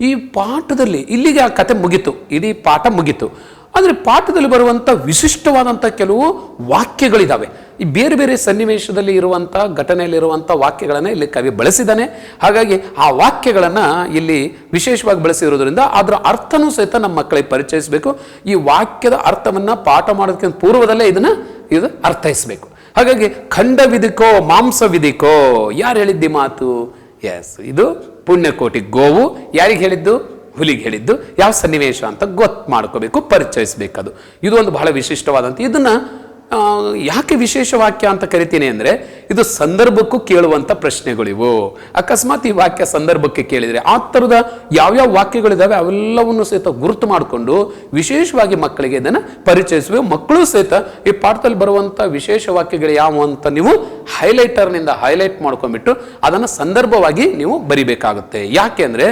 ಈ ಪಾಠದಲ್ಲಿ ಇಲ್ಲಿಗೆ ಆ ಕತೆ ಮುಗೀತು, ಇಡೀ ಪಾಠ ಮುಗೀತು. ಆದರೆ ಪಾಠದಲ್ಲಿ ಬರುವಂಥ ವಿಶಿಷ್ಟವಾದಂಥ ಕೆಲವು ವಾಕ್ಯಗಳಿದ್ದಾವೆ. ಈ ಬೇರೆ ಬೇರೆ ಸನ್ನಿವೇಶದಲ್ಲಿ ಇರುವಂಥ, ಘಟನೆಯಲ್ಲಿರುವಂಥ ವಾಕ್ಯಗಳನ್ನು ಇಲ್ಲಿ ಕವಿ ಬಳಸಿದ್ದಾನೆ. ಹಾಗಾಗಿ ಆ ವಾಕ್ಯಗಳನ್ನು ಇಲ್ಲಿ ವಿಶೇಷವಾಗಿ ಬಳಸಿರೋದ್ರಿಂದ ಅದರ ಅರ್ಥನೂ ಸಹಿತ ನಮ್ಮ ಮಕ್ಕಳಿಗೆ ಪರಿಚಯಿಸಬೇಕು. ಈ ವಾಕ್ಯದ ಅರ್ಥವನ್ನು ಪಾಠ ಮಾಡೋದಕ್ಕಿಂತ ಪೂರ್ವದಲ್ಲೇ ಇದು ಅರ್ಥೈಸಬೇಕು. ಹಾಗಾಗಿ ಖಂಡವಿದಿಕೋ ಮಾಂಸವಿದಿಕೋ, ಯಾರು ಹೇಳಿದ್ದಿ ಮಾತು? ಎಸ್, ಇದು ಪುಣ್ಯಕೋಟಿ. ಗೋವು ಯಾರಿಗೆ ಹೇಳಿದ್ದು? ಹುಲಿಗೆ ಹೇಳಿದ್ದು. ಯಾವ ಸನ್ನಿವೇಶ ಅಂತ ಗೊತ್ತು ಮಾಡ್ಕೋಬೇಕು, ಪರಿಚಯಿಸಬೇಕದು. ಇದು ಒಂದು ಬಹಳ ವಿಶಿಷ್ಟವಾದಂಥ. ಇದನ್ನು ಯಾಕೆ ವಿಶೇಷ ವಾಕ್ಯ ಅಂತ ಕರಿತೀನಿ ಅಂದರೆ, ಇದು ಸಂದರ್ಭಕ್ಕೂ ಕೇಳುವಂಥ ಪ್ರಶ್ನೆಗಳಿವು. ಅಕಸ್ಮಾತ್ ಈ ವಾಕ್ಯ ಸಂದರ್ಭಕ್ಕೆ ಕೇಳಿದರೆ ಆ ಥರದ ಯಾವ್ಯಾವ ವಾಕ್ಯಗಳಿದ್ದಾವೆ ಅವೆಲ್ಲವನ್ನು ಸಹಿತ ಗುರುತು ಮಾಡಿಕೊಂಡು ವಿಶೇಷವಾಗಿ ಮಕ್ಕಳಿಗೆ ಇದನ್ನು ಪರಿಚಯಿಸಬೇಕು. ಮಕ್ಕಳು ಸಹಿತ ಈ ಪಾಠದಲ್ಲಿ ಬರುವಂಥ ವಿಶೇಷ ವಾಕ್ಯಗಳು ಯಾವ ಅಂತ ನೀವು ಹೈಲೈಟರ್ನಿಂದ ಹೈಲೈಟ್ ಮಾಡ್ಕೊಂಡ್ಬಿಟ್ಟು ಅದನ್ನು ಸಂದರ್ಭವಾಗಿ ನೀವು ಬರಿಬೇಕಾಗುತ್ತೆ. ಯಾಕೆ ಅಂದರೆ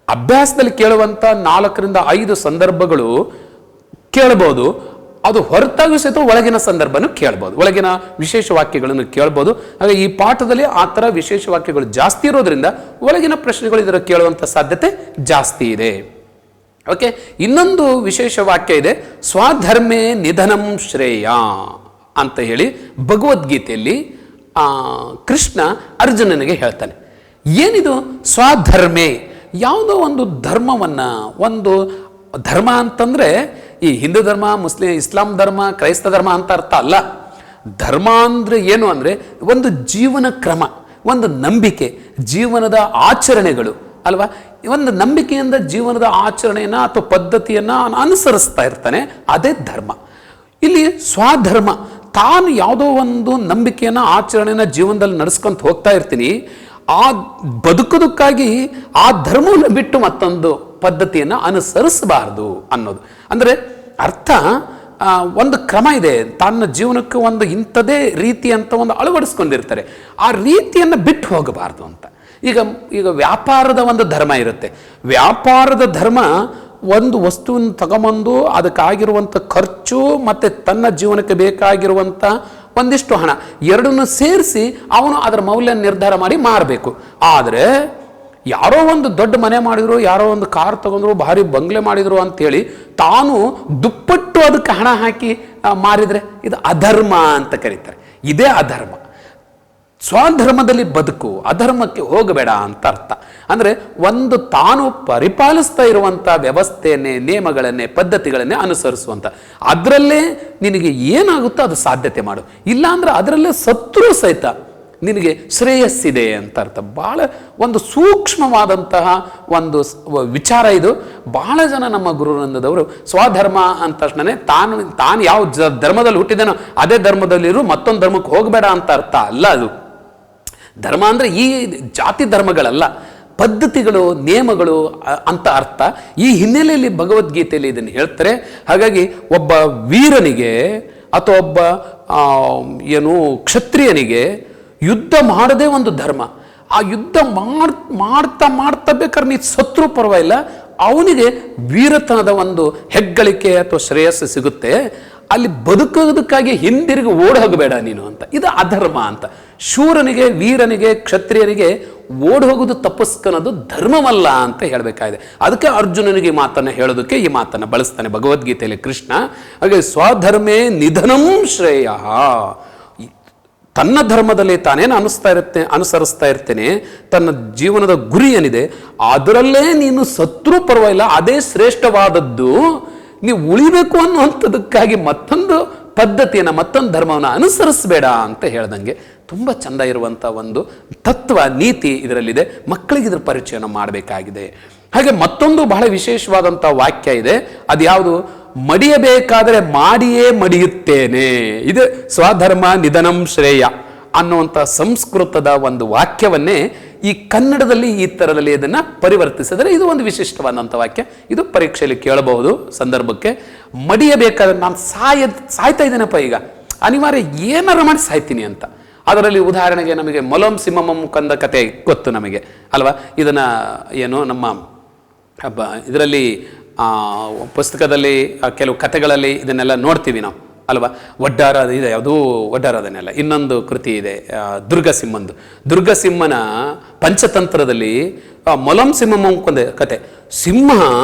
ಅಭ್ಯಾಸದಲ್ಲಿ ಕೇಳುವಂಥ 4-5 ಸಂದರ್ಭಗಳು ಕೇಳ್ಬೋದು, ಅದು ಹೊರತಾಗಿ ಸಹಿತ ಒಳಗಿನ ಸಂದರ್ಭನೂ ಕೇಳ್ಬೋದು, ಒಳಗಿನ ವಿಶೇಷ ವಾಕ್ಯಗಳನ್ನು ಕೇಳ್ಬೋದು. ಹಾಗೆ ಈ ಪಾಠದಲ್ಲಿ ಆ ಥರ ವಿಶೇಷ ವಾಕ್ಯಗಳು ಜಾಸ್ತಿ ಇರೋದ್ರಿಂದ ಒಳಗಿನ ಪ್ರಶ್ನೆಗಳು ಇದರ ಕೇಳುವಂಥ ಸಾಧ್ಯತೆ ಜಾಸ್ತಿ ಇದೆ. ಓಕೆ, ಇನ್ನೊಂದು ವಿಶೇಷ ವಾಕ್ಯ ಇದೆ, ಸ್ವಧರ್ಮೇ ನಿಧನಂ ಶ್ರೇಯ ಅಂತ ಹೇಳಿ ಭಗವದ್ಗೀತೆಯಲ್ಲಿ ಕೃಷ್ಣ ಅರ್ಜುನನಿಗೆ ಹೇಳ್ತಾನೆ. ಏನಿದು ಸ್ವಧರ್ಮೇ? ಯಾವುದೋ ಒಂದು ಧರ್ಮವನ್ನು, ಒಂದು ಧರ್ಮ ಅಂತಂದರೆ ಈ ಹಿಂದೂ ಧರ್ಮ, ಇಸ್ಲಾಂ ಧರ್ಮ, ಕ್ರೈಸ್ತ ಧರ್ಮ ಅಂತ ಅರ್ಥ ಅಲ್ಲ. ಧರ್ಮ ಅಂದರೆ ಏನು ಅಂದರೆ ಒಂದು ಜೀವನ ಕ್ರಮ, ಒಂದು ನಂಬಿಕೆ, ಜೀವನದ ಆಚರಣೆಗಳು ಅಲ್ವಾ? ಒಂದು ನಂಬಿಕೆಯಿಂದ ಜೀವನದ ಆಚರಣೆಯನ್ನು ಅಥವಾ ಪದ್ಧತಿಯನ್ನು ಅನುಸರಿಸ್ತಾ ಇರ್ತಾನೆ, ಅದೇ ಧರ್ಮ. ಇಲ್ಲಿ ಸ್ವಧರ್ಮ, ತಾನು ಯಾವುದೋ ಒಂದು ನಂಬಿಕೆಯನ್ನು ಆಚರಣೆಯನ್ನು ಜೀವನದಲ್ಲಿ ನಡೆಸ್ಕೊಂತ ಹೋಗ್ತಾ ಇರ್ತೀನಿ, ಆ ಬದುಕೋದಕ್ಕಾಗಿ ಆ ಧರ್ಮವನ್ನು ಬಿಟ್ಟು ಮತ್ತೊಂದು ಪದ್ಧತಿಯನ್ನು ಅನುಸರಿಸಬಾರ್ದು ಅನ್ನೋದು. ಅಂದರೆ ಅರ್ಥ ಒಂದು ಕ್ರಮ ಇದೆ, ತನ್ನ ಜೀವನಕ್ಕೆ ಒಂದು ಇಂಥದೇ ರೀತಿ ಅಂತ ಒಂದು ಅಳವಡಿಸ್ಕೊಂಡಿರ್ತಾರೆ, ಆ ರೀತಿಯನ್ನು ಬಿಟ್ಟು ಹೋಗಬಾರ್ದು ಅಂತ. ಈಗ ವ್ಯಾಪಾರದ ಒಂದು ಧರ್ಮ ಇರುತ್ತೆ. ವ್ಯಾಪಾರದ ಧರ್ಮ ಒಂದು ವಸ್ತುವನ್ನು ತಗೊಂಬಂದು ಅದಕ್ಕಾಗಿರುವಂಥ ಖರ್ಚು ಮತ್ತು ತನ್ನ ಜೀವನಕ್ಕೆ ಬೇಕಾಗಿರುವಂಥ ಒಂದಿಷ್ಟು ಹಣ ಎರಡನ್ನು ಸೇರಿಸಿ ಅವನು ಅದರ ಮೌಲ್ಯ ನಿರ್ಧಾರ ಮಾಡಿ ಮಾರಬೇಕು. ಆದರೆ ಯಾರೋ ಒಂದು ದೊಡ್ಡ ಮನೆ ಮಾಡಿದ್ರು, ಯಾರೋ ಒಂದು ಕಾರ್ ತಗೊಂಡ್ರು, ಭಾರಿ ಬಂಗ್ಲೆ ಮಾಡಿದ್ರು ಅಂತೇಳಿ ತಾನು ದುಪ್ಪಟ್ಟು ಅದಕ್ಕೆ ಹಣ ಹಾಕಿ ಮಾರಿದರೆ ಇದು ಅಧರ್ಮ ಅಂತ ಕರೀತಾರೆ. ಇದೇ ಅಧರ್ಮ. ಸ್ವಧರ್ಮದಲ್ಲಿ ಬದುಕು, ಅಧರ್ಮಕ್ಕೆ ಹೋಗಬೇಡ ಅಂತ ಅರ್ಥ. ಅಂದರೆ ಒಂದು ತಾನು ಪರಿಪಾಲಿಸ್ತಾ ಇರುವಂಥ ವ್ಯವಸ್ಥೆಯನ್ನೇ, ನಿಯಮಗಳನ್ನೇ, ಪದ್ಧತಿಗಳನ್ನೇ ಅನುಸರಿಸುವಂಥ, ಅದರಲ್ಲೇ ನಿನಗೆ ಏನಾಗುತ್ತೋ ಅದು ಸಾಧ್ಯತೆ ಮಾಡು. ಇಲ್ಲಾಂದ್ರೆ ಅದರಲ್ಲೇ ಸತ್ರು ಸಹಿತ ನಿನಗೆ ಶ್ರೇಯಸ್ಸಿದೆ ಅಂತ ಅರ್ಥ. ಭಾಳ ಒಂದು ಸೂಕ್ಷ್ಮವಾದಂತಹ ಒಂದು ವಿಚಾರ ಇದು. ಬಹಳ ಜನ ನಮ್ಮ ಗುರುವೃಂದದವರು ಸ್ವಧರ್ಮ ಅಂದ ತಕ್ಷಣ ತಾನು ಯಾವ ಧರ್ಮದಲ್ಲಿ ಹುಟ್ಟಿದೇನೋ ಅದೇ ಧರ್ಮದಲ್ಲಿರು, ಮತ್ತೊಂದು ಧರ್ಮಕ್ಕೆ ಹೋಗಬೇಡ ಅಂತ ಅರ್ಥ ಅಲ್ಲ. ಅದು ಧರ್ಮ ಅಂದರೆ ಈ ಜಾತಿ ಧರ್ಮಗಳಲ್ಲ, ಪದ್ಧತಿಗಳು, ನಿಯಮಗಳು ಅಂತ ಅರ್ಥ. ಈ ಹಿನ್ನೆಲೆಯಲ್ಲಿ ಭಗವದ್ಗೀತೆಯಲ್ಲಿ ಇದನ್ನು ಹೇಳ್ತಾರೆ. ಹಾಗಾಗಿ ಒಬ್ಬ ವೀರನಿಗೆ ಅಥವಾ ಒಬ್ಬ ಕ್ಷತ್ರಿಯನಿಗೆ ಯುದ್ಧ ಮಾಡದೇ ಒಂದು ಧರ್ಮ. ಆ ಯುದ್ಧ ಮಾಡ್ತಾ ಮಾಡ್ತಾ ಬೇಕಾದ್ರೆ ನೀ ಸತ್ರು ಪರವಾಗಿಲ್ಲ, ಅವನಿಗೆ ವೀರತನದ ಒಂದು ಹೆಗ್ಗಳಿಕೆ ಅಥವಾ ಶ್ರೇಯಸ್ಸು ಸಿಗುತ್ತೆ. ಅಲ್ಲಿ ಬದುಕೋದಕ್ಕಾಗಿ ಹಿಂದಿರುಗಿ ಓಡಿ ಹೋಗಬೇಡ ನೀನು ಅಂತ. ಇದು ಅಧರ್ಮ ಅಂತ. ಶೂರನಿಗೆ, ವೀರನಿಗೆ, ಕ್ಷತ್ರಿಯನಿಗೆ ಓಡಿ ಹೋಗೋದು, ತಪ್ಪಿಸ್ಕೊಳೋದು ಧರ್ಮವಲ್ಲ ಅಂತ ಹೇಳಬೇಕಾಗಿದೆ. ಅದಕ್ಕೆ ಅರ್ಜುನನಿಗೆ ಈ ಮಾತನ್ನು ಹೇಳೋದಕ್ಕೆ ಈ ಮಾತನ್ನು ಬಳಸ್ತಾನೆ ಭಗವದ್ಗೀತೆಯಲ್ಲಿ ಕೃಷ್ಣ. ಹಾಗೆ ಸ್ವಧರ್ಮೇ ನಿಧನಂ ಶ್ರೇಯ. ತನ್ನ ಧರ್ಮದಲ್ಲಿ ತಾನೇನು ಅನುಸರಿಸ್ತಾ ಇರ್ತೇನೆ, ತನ್ನ ಜೀವನದ ಗುರಿ ಏನಿದೆ ಅದರಲ್ಲೇ ನೀನು ಸತ್ರು ಪರವಾಗಿಲ್ಲ, ಅದೇ ಶ್ರೇಷ್ಠವಾದದ್ದು. ನೀವು ಉಳಿಬೇಕು ಅನ್ನುವಂಥದಕ್ಕಾಗಿ ಮತ್ತೊಂದು ಪದ್ಧತಿಯನ್ನು, ಮತ್ತೊಂದು ಧರ್ಮವನ್ನು ಅನುಸರಿಸಬೇಡ ಅಂತ ಹೇಳ್ದಂಗೆ ತುಂಬ ಚೆಂದ ಇರುವಂಥ ಒಂದು ತತ್ವ, ನೀತಿ ಇದರಲ್ಲಿದೆ. ಮಕ್ಕಳಿಗೆ ಇದರ ಪರಿಚಯನ ಮಾಡಬೇಕಾಗಿದೆ. ಹಾಗೆ ಮತ್ತೊಂದು ಬಹಳ ವಿಶೇಷವಾದಂಥ ವಾಕ್ಯ ಇದೆ. ಅದು ಯಾವುದು? ಮಡಿಯಬೇಕಾದರೆ ಮಾಡಿಯೇ ಮಡಿಯುತ್ತೇನೆ. ಇದು ಸ್ವಧರ್ಮ ನಿಧನಂ ಶ್ರೇಯ ಅನ್ನುವಂಥ ಸಂಸ್ಕೃತದ ಒಂದು ವಾಕ್ಯವನ್ನೇ ಈ ಕನ್ನಡದಲ್ಲಿ ಈ ಥರದಲ್ಲಿ ಇದನ್ನು ಪರಿವರ್ತಿಸಿದರೆ ಇದು ಒಂದು ವಿಶಿಷ್ಟವಾದಂಥ ವಾಕ್ಯ. ಇದು ಪರೀಕ್ಷೆಯಲ್ಲಿ ಕೇಳಬಹುದು ಸಂದರ್ಭಕ್ಕೆ. ಮಡಿಯಬೇಕಾದ್ರೆ ನಾನು ಸಾಯ್ತಾ ಇದ್ದೇನಪ್ಪ, ಈಗ ಅನಿವಾರ್ಯ ಏನಾರ ಮಾಡಿ ಸಾಯ್ತೀನಿ ಅಂತ. ಅದರಲ್ಲಿ ಉದಾಹರಣೆಗೆ ನಮಗೆ ಮೊಲಂ ಸಿಂಹಂ ಕಂದ ಕತೆ ಗೊತ್ತು ನಮಗೆ ಅಲ್ವಾ? ಇದನ್ನು ಏನು ನಮ್ಮ ಇದರಲ್ಲಿ ಪುಸ್ತಕದಲ್ಲಿ ಕೆಲವು ಕಥೆಗಳಲ್ಲಿ ಇದನ್ನೆಲ್ಲ ನೋಡ್ತೀವಿ ನಾವು ಅಲ್ವಾ? ಒಡ್ಡಾರ ಇದೆ, ಯಾವುದೂ ಒಡ್ಡಾರದನ್ನೆಲ್ಲ. ಇನ್ನೊಂದು ಕೃತಿ ಇದೆ ದುರ್ಗಸಿಂಹನ ಪಂಚತಂತ್ರದಲ್ಲಿ ಮೊಲಂ ಸಿಂಹಂ ಕೊಂದ ಕತೆ. ಸಿಂಹ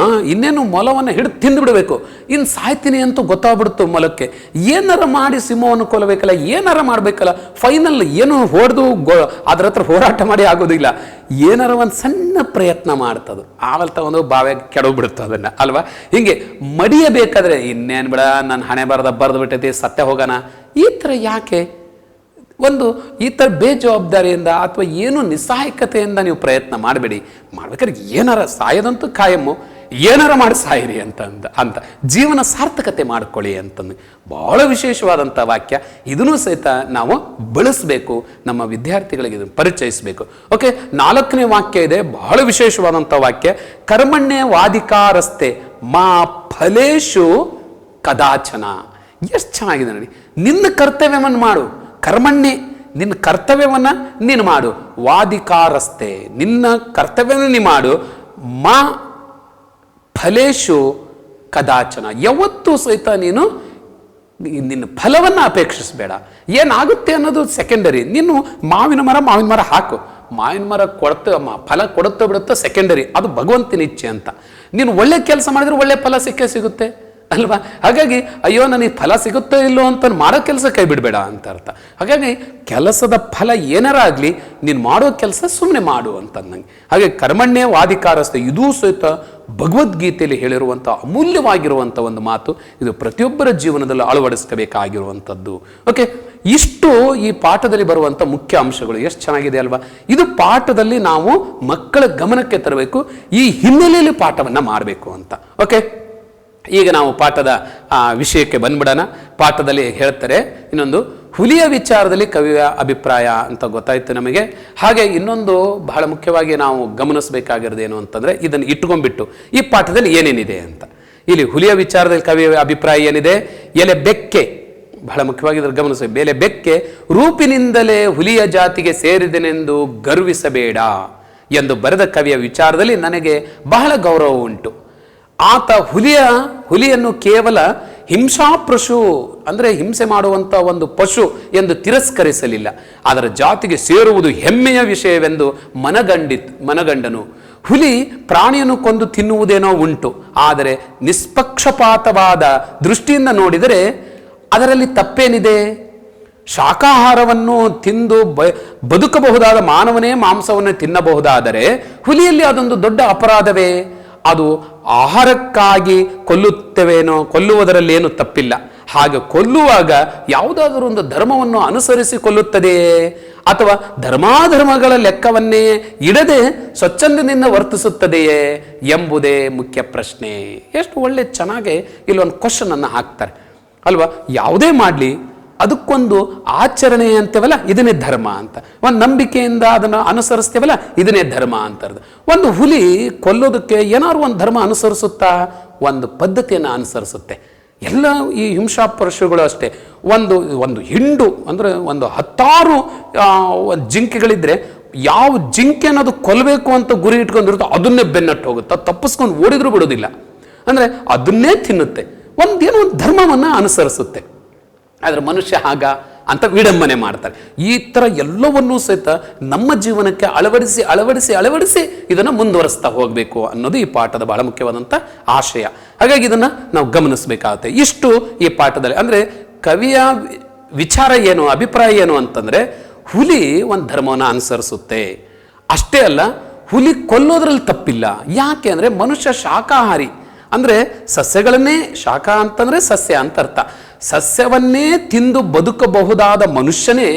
ಇನ್ನೇನು ಮೊಲವನ್ನು ಹಿಡಿದು ತಿಂದು ಬಿಡಬೇಕು, ಇನ್ನು ಸಾಯ್ತೀನಿ ಅಂತೂ ಗೊತ್ತಾಗ್ಬಿಡ್ತು ಮೊಲಕ್ಕೆ. ಏನಾರ ಮಾಡಿ ಸಿಂಹವನ್ನು ಕೊಲ್ಲಬೇಕಲ್ಲ, ಏನಾರ ಮಾಡಬೇಕಲ್ಲ. ಫೈನಲ್ ಏನು ಹೊಡೆದು ಅದ್ರ ಹತ್ರ ಹೋರಾಟ ಮಾಡಿ ಆಗೋದಿಲ್ಲ, ಏನಾರ ಒಂದು ಸಣ್ಣ ಪ್ರಯತ್ನ ಮಾಡ್ತದು, ಆಮೇಲೆ ತಗೊಂಡು ಬಾವೆ ಕೆಡೋಗ್ಬಿಡುತ್ತೆ ಅದನ್ನು ಅಲ್ವಾ? ಹೀಗೆ ಮಡಿಯಬೇಕಾದ್ರೆ ಇನ್ನೇನು ಬಿಡ, ನನ್ನ ಹಣೆ ಬರೆದು ಬಿಟ್ಟೈತಿ, ಸತ್ಯ ಹೋಗೋಣ, ಈ ಥರ ಯಾಕೆ? ಒಂದು ಈ ಥರ ಬೇಜವಾಬ್ದಾರಿಯಿಂದ ಅಥವಾ ಏನು ನಿಸ್ಸಹಾಯಕತೆಯಿಂದ ನೀವು ಪ್ರಯತ್ನ ಮಾಡಬೇಡಿ. ಮಾಡ್ಬೇಕಾದ್ರೆ ಏನಾರ ಸಾಯೋದಂತೂ ಕಾಯಮ್ಮು, ಏನಾರ ಮಾಡಿ ಸಾಯಿರಿ ಅಂತ ಜೀವನ ಸಾರ್ಥಕತೆ ಮಾಡ್ಕೊಳ್ಳಿ ಅಂತಂದು ಬಹಳ ವಿಶೇಷವಾದಂಥ ವಾಕ್ಯ. ಇದನ್ನು ಸಹಿತ ನಾವು ಬಳಸಬೇಕು, ನಮ್ಮ ವಿದ್ಯಾರ್ಥಿಗಳಿಗೆ ಇದನ್ನು ಪರಿಚಯಿಸಬೇಕು. ಓಕೆ, 4ನೇ ವಾಕ್ಯ ಇದೆ, ಬಹಳ ವಿಶೇಷವಾದಂಥ ವಾಕ್ಯ. ಕರ್ಮಣ್ಯ ವಾಧಿಕಾರಸ್ತೆ ಮಾ ಫಲೇಶು ಕದಾಚನ. ಎಷ್ಟು ಚೆನ್ನಾಗಿದೆ ನೋಡಿ. ನಿನ್ನ ಕರ್ತವ್ಯವನ್ನು ಮಾಡು, ಕರ್ಮಣ್ಯ, ನಿನ್ನ ಕರ್ತವ್ಯವನ್ನು ನೀನು ಮಾಡು. ವಾಧಿಕಾರಸ್ತೆ, ನಿನ್ನ ಕರ್ತವ್ಯವನ್ನು ನೀ ಮಾಡು. ಮಾ ಫಲೇಶು ಕದಾಚನ, ಯಾವತ್ತೂ ಸಹಿತ ನೀನು ನಿನ್ನ ಫಲವನ್ನು ಅಪೇಕ್ಷಿಸಬೇಡ. ಏನಾಗುತ್ತೆ ಅನ್ನೋದು ಸೆಕೆಂಡರಿ. ನೀನು ಮಾವಿನ ಮರ ಹಾಕು, ಮಾವಿನ ಮರ ಫಲ ಕೊಡುತ್ತೋ ಬಿಡುತ್ತೋ ಸೆಕೆಂಡರಿ, ಅದು ಭಗವಂತನ ಇಚ್ಛೆ ಅಂತ. ನೀನು ಒಳ್ಳೆ ಕೆಲಸ ಮಾಡಿದ್ರೆ ಒಳ್ಳೆ ಫಲ ಸಿಗುತ್ತೆ ಅಲ್ವಾ? ಹಾಗಾಗಿ ಅಯ್ಯೋ ನನಗೆ ಫಲ ಸಿಗುತ್ತೋ ಇಲ್ಲೋ ಅಂತ ಮಾಡೋ ಕೆಲಸ ಕೈ ಬಿಡಬೇಡ ಅಂತ ಅರ್ಥ. ಹಾಗಾಗಿ ಕೆಲಸದ ಫಲ ಏನಾರ ಆಗಲಿ, ನೀನು ಮಾಡೋ ಕೆಲಸ ಸುಮ್ಮನೆ ಮಾಡು ಅಂತಂದಂಗೆ. ಹಾಗೆ ಕರ್ಮಣ್ಯ ವಾಧಿಕಾರಸ್ತೆ, ಇದೂ ಸಹಿತ ಭಗವದ್ಗೀತೆಯಲ್ಲಿ ಹೇಳಿರುವಂಥ ಅಮೂಲ್ಯವಾಗಿರುವಂಥ ಒಂದು ಮಾತು. ಇದು ಪ್ರತಿಯೊಬ್ಬರ ಜೀವನದಲ್ಲಿ ಅಳವಡಿಸಬೇಕಾಗಿರುವಂಥದ್ದು. ಓಕೆ, ಇಷ್ಟು ಈ ಪಾಠದಲ್ಲಿ ಬರುವಂಥ ಮುಖ್ಯ ಅಂಶಗಳು. ಎಷ್ಟು ಚೆನ್ನಾಗಿದೆ ಅಲ್ವಾ? ಇದು ಪಾಠದಲ್ಲಿ ನಾವು ಮಕ್ಕಳ ಗಮನಕ್ಕೆ ತರಬೇಕು, ಈ ಹಿನ್ನೆಲೆಯಲ್ಲಿ ಪಾಠವನ್ನು ಮಾಡಬೇಕು ಅಂತ. ಓಕೆ, ಈಗ ನಾವು ಪಾಠದ ವಿಷಯಕ್ಕೆ ಬಂದ್ಬಿಡೋಣ. ಪಾಠದಲ್ಲಿ ಹೇಳ್ತಾರೆ ಇನ್ನೊಂದು ಹುಲಿಯ ವಿಚಾರದಲ್ಲಿ ಕವಿಯ ಅಭಿಪ್ರಾಯ ಅಂತ ಗೊತ್ತಾಯ್ತು ನಮಗೆ. ಹಾಗೆ ಇನ್ನೊಂದು ಬಹಳ ಮುಖ್ಯವಾಗಿ ನಾವು ಗಮನಿಸಬೇಕಾಗಿರೋದೇನು ಅಂತಂದರೆ, ಇದನ್ನು ಇಟ್ಕೊಂಡ್ಬಿಟ್ಟು ಈ ಪಾಠದಲ್ಲಿ ಏನೇನಿದೆ ಅಂತ. ಇಲ್ಲಿ ಹುಲಿಯ ವಿಚಾರದಲ್ಲಿ ಕವಿಯ ಅಭಿಪ್ರಾಯ ಏನಿದೆ? ಎಲೆ ಬೆಕ್ಕೆ, ಬಹಳ ಮುಖ್ಯವಾಗಿ ಇದನ್ನು ಗಮನಿಸಿ. ಎಲೆ ಬೆಕ್ಕೆ, ರೂಪಿನಿಂದಲೇ ಹುಲಿಯ ಜಾತಿಗೆ ಸೇರಿದೆನೆಂದು ಗರ್ವಿಸಬೇಡ ಎಂದು ಬರೆದ ಕವಿಯ ವಿಚಾರದಲ್ಲಿ ನನಗೆ ಬಹಳ ಗೌರವ ಉಂಟು. ಆತ ಹುಲಿಯನ್ನು ಕೇವಲ ಹಿಂಸಾಪಶು ಅಂದರೆ ಹಿಂಸೆ ಮಾಡುವಂಥ ಒಂದು ಪಶು ಎಂದು ತಿರಸ್ಕರಿಸಲಿಲ್ಲ, ಅದರ ಜಾತಿಗೆ ಸೇರುವುದು ಹೆಮ್ಮೆಯ ವಿಷಯವೆಂದು ಮನಗಂಡನು. ಹುಲಿ ಪ್ರಾಣಿಯನ್ನು ಕೊಂದು ತಿನ್ನುವುದೇನೋ ಉಂಟು, ಆದರೆ ನಿಷ್ಪಕ್ಷಪಾತವಾದ ದೃಷ್ಟಿಯಿಂದ ನೋಡಿದರೆ ಅದರಲ್ಲಿ ತಪ್ಪೇನಿದೆ? ಶಾಕಾಹಾರವನ್ನು ತಿಂದು ಬದುಕಬಹುದಾದ ಮಾನವನೇ ಮಾಂಸವನ್ನು ತಿನ್ನಬಹುದಾದರೆ ಹುಲಿಯಲ್ಲಿ ಅದೊಂದು ದೊಡ್ಡ ಅಪರಾಧವೇ? ಅದು ಆಹಾರಕ್ಕಾಗಿ ಕೊಲ್ಲುವುದರಲ್ಲೇನು ತಪ್ಪಿಲ್ಲ. ಹಾಗೆ ಕೊಲ್ಲುವಾಗ ಯಾವುದಾದರೂ ಒಂದು ಧರ್ಮವನ್ನು ಅನುಸರಿಸಿ ಕೊಲ್ಲುತ್ತದೆಯೇ, ಅಥವಾ ಧರ್ಮಾಧರ್ಮಗಳ ಲೆಕ್ಕವನ್ನೇ ಇಡದೆ ಸ್ವಚ್ಛಂದದಿಂದ ವರ್ತಿಸುತ್ತದೆಯೇ ಎಂಬುದೇ ಮುಖ್ಯ ಪ್ರಶ್ನೆ. ಎಷ್ಟು ಒಳ್ಳೆ ಚೆನ್ನಾಗಿ ಇಲ್ಲೊಂದು ಕ್ವಶನ್ ಅನ್ನು ಹಾಕ್ತಾರೆ ಅಲ್ವಾ? ಯಾವುದೇ ಮಾಡಲಿ ಅದಕ್ಕೊಂದು ಆಚರಣೆ ಅಂತೇವಲ್ಲ, ಇದನ್ನೇ ಧರ್ಮ ಅಂತ. ಒಂದು ನಂಬಿಕೆಯಿಂದ ಅದನ್ನು ಅನುಸರಿಸ್ತೇವಲ್ಲ, ಇದನ್ನೇ ಧರ್ಮ ಅಂತರ್ದು. ಒಂದು ಹುಲಿ ಕೊಲ್ಲೋದಕ್ಕೆ ಏನಾದ್ರು ಒಂದು ಧರ್ಮ ಅನುಸರಿಸುತ್ತಾ? ಒಂದು ಪದ್ಧತಿಯನ್ನು ಅನುಸರಿಸುತ್ತೆ. ಎಲ್ಲ ಈ ಹಿಂಸಾಪಶುಗಳು ಅಷ್ಟೇ. ಒಂದು ಹಿಂಡು ಅಂದರೆ ಒಂದು 10 ಜಿಂಕೆಗಳಿದ್ರೆ ಯಾವ ಜಿಂಕೆ ಅನ್ನೋದು ಕೊಲ್ಲಬೇಕು ಅಂತ ಗುರಿ ಇಟ್ಕೊಂಡಿರುತ್ತೋ ಅದನ್ನೇ ಬೆನ್ನಟ್ಟು ಹೋಗುತ್ತೆ, ತಪ್ಪಿಸ್ಕೊಂಡು ಓಡಿದ್ರೂ ಬಿಡೋದಿಲ್ಲ. ಅಂದರೆ ಅದನ್ನೇ ತಿನ್ನುತ್ತೆ, ಏನೋ ಒಂದು ಧರ್ಮವನ್ನು ಅನುಸರಿಸುತ್ತೆ. ಆದರೆ ಮನುಷ್ಯ ಹಾಗ ಅಂತ ವಿಡಂಬನೆ ಮಾಡ್ತಾರೆ. ಈ ಥರ ಎಲ್ಲವನ್ನೂ ಸಹಿತ ನಮ್ಮ ಜೀವನಕ್ಕೆ ಅಳವಡಿಸಿ ಇದನ್ನು ಮುಂದುವರಿಸ್ತಾ ಹೋಗಬೇಕು ಅನ್ನೋದು ಈ ಪಾಠದ ಬಹಳ ಮುಖ್ಯವಾದಂಥ ಆಶಯ. ಹಾಗಾಗಿ ಇದನ್ನು ನಾವು ಗಮನಿಸಬೇಕಾಗುತ್ತೆ. ಇಷ್ಟು ಈ ಪಾಠದಲ್ಲಿ ಅಂದರೆ ಕವಿಯ ವಿಚಾರ ಏನು, ಅಭಿಪ್ರಾಯ ಏನು ಅಂತಂದರೆ, ಹುಲಿ ಒಂದು ಧರ್ಮವನ್ನು ಅನುಸರಿಸುತ್ತೆ ಅಷ್ಟೇ ಅಲ್ಲ, ಹುಲಿ ಕೊಲ್ಲೋದ್ರಲ್ಲಿ ತಪ್ಪಿಲ್ಲ. ಯಾಕೆ ಅಂದರೆ ಮನುಷ್ಯ ಶಾಕಾಹಾರಿ, ಅಂದರೆ ಸಸ್ಯಗಳನ್ನೇ, ಶಾಖ ಅಂತಂದರೆ ಸಸ್ಯ ಅಂತ ಅರ್ಥ, ಸಸ್ಯವನ್ನೇ ತಿಂದು ಬದುಕಬಹುದಾದ ಮನುಷ್ಯನೇ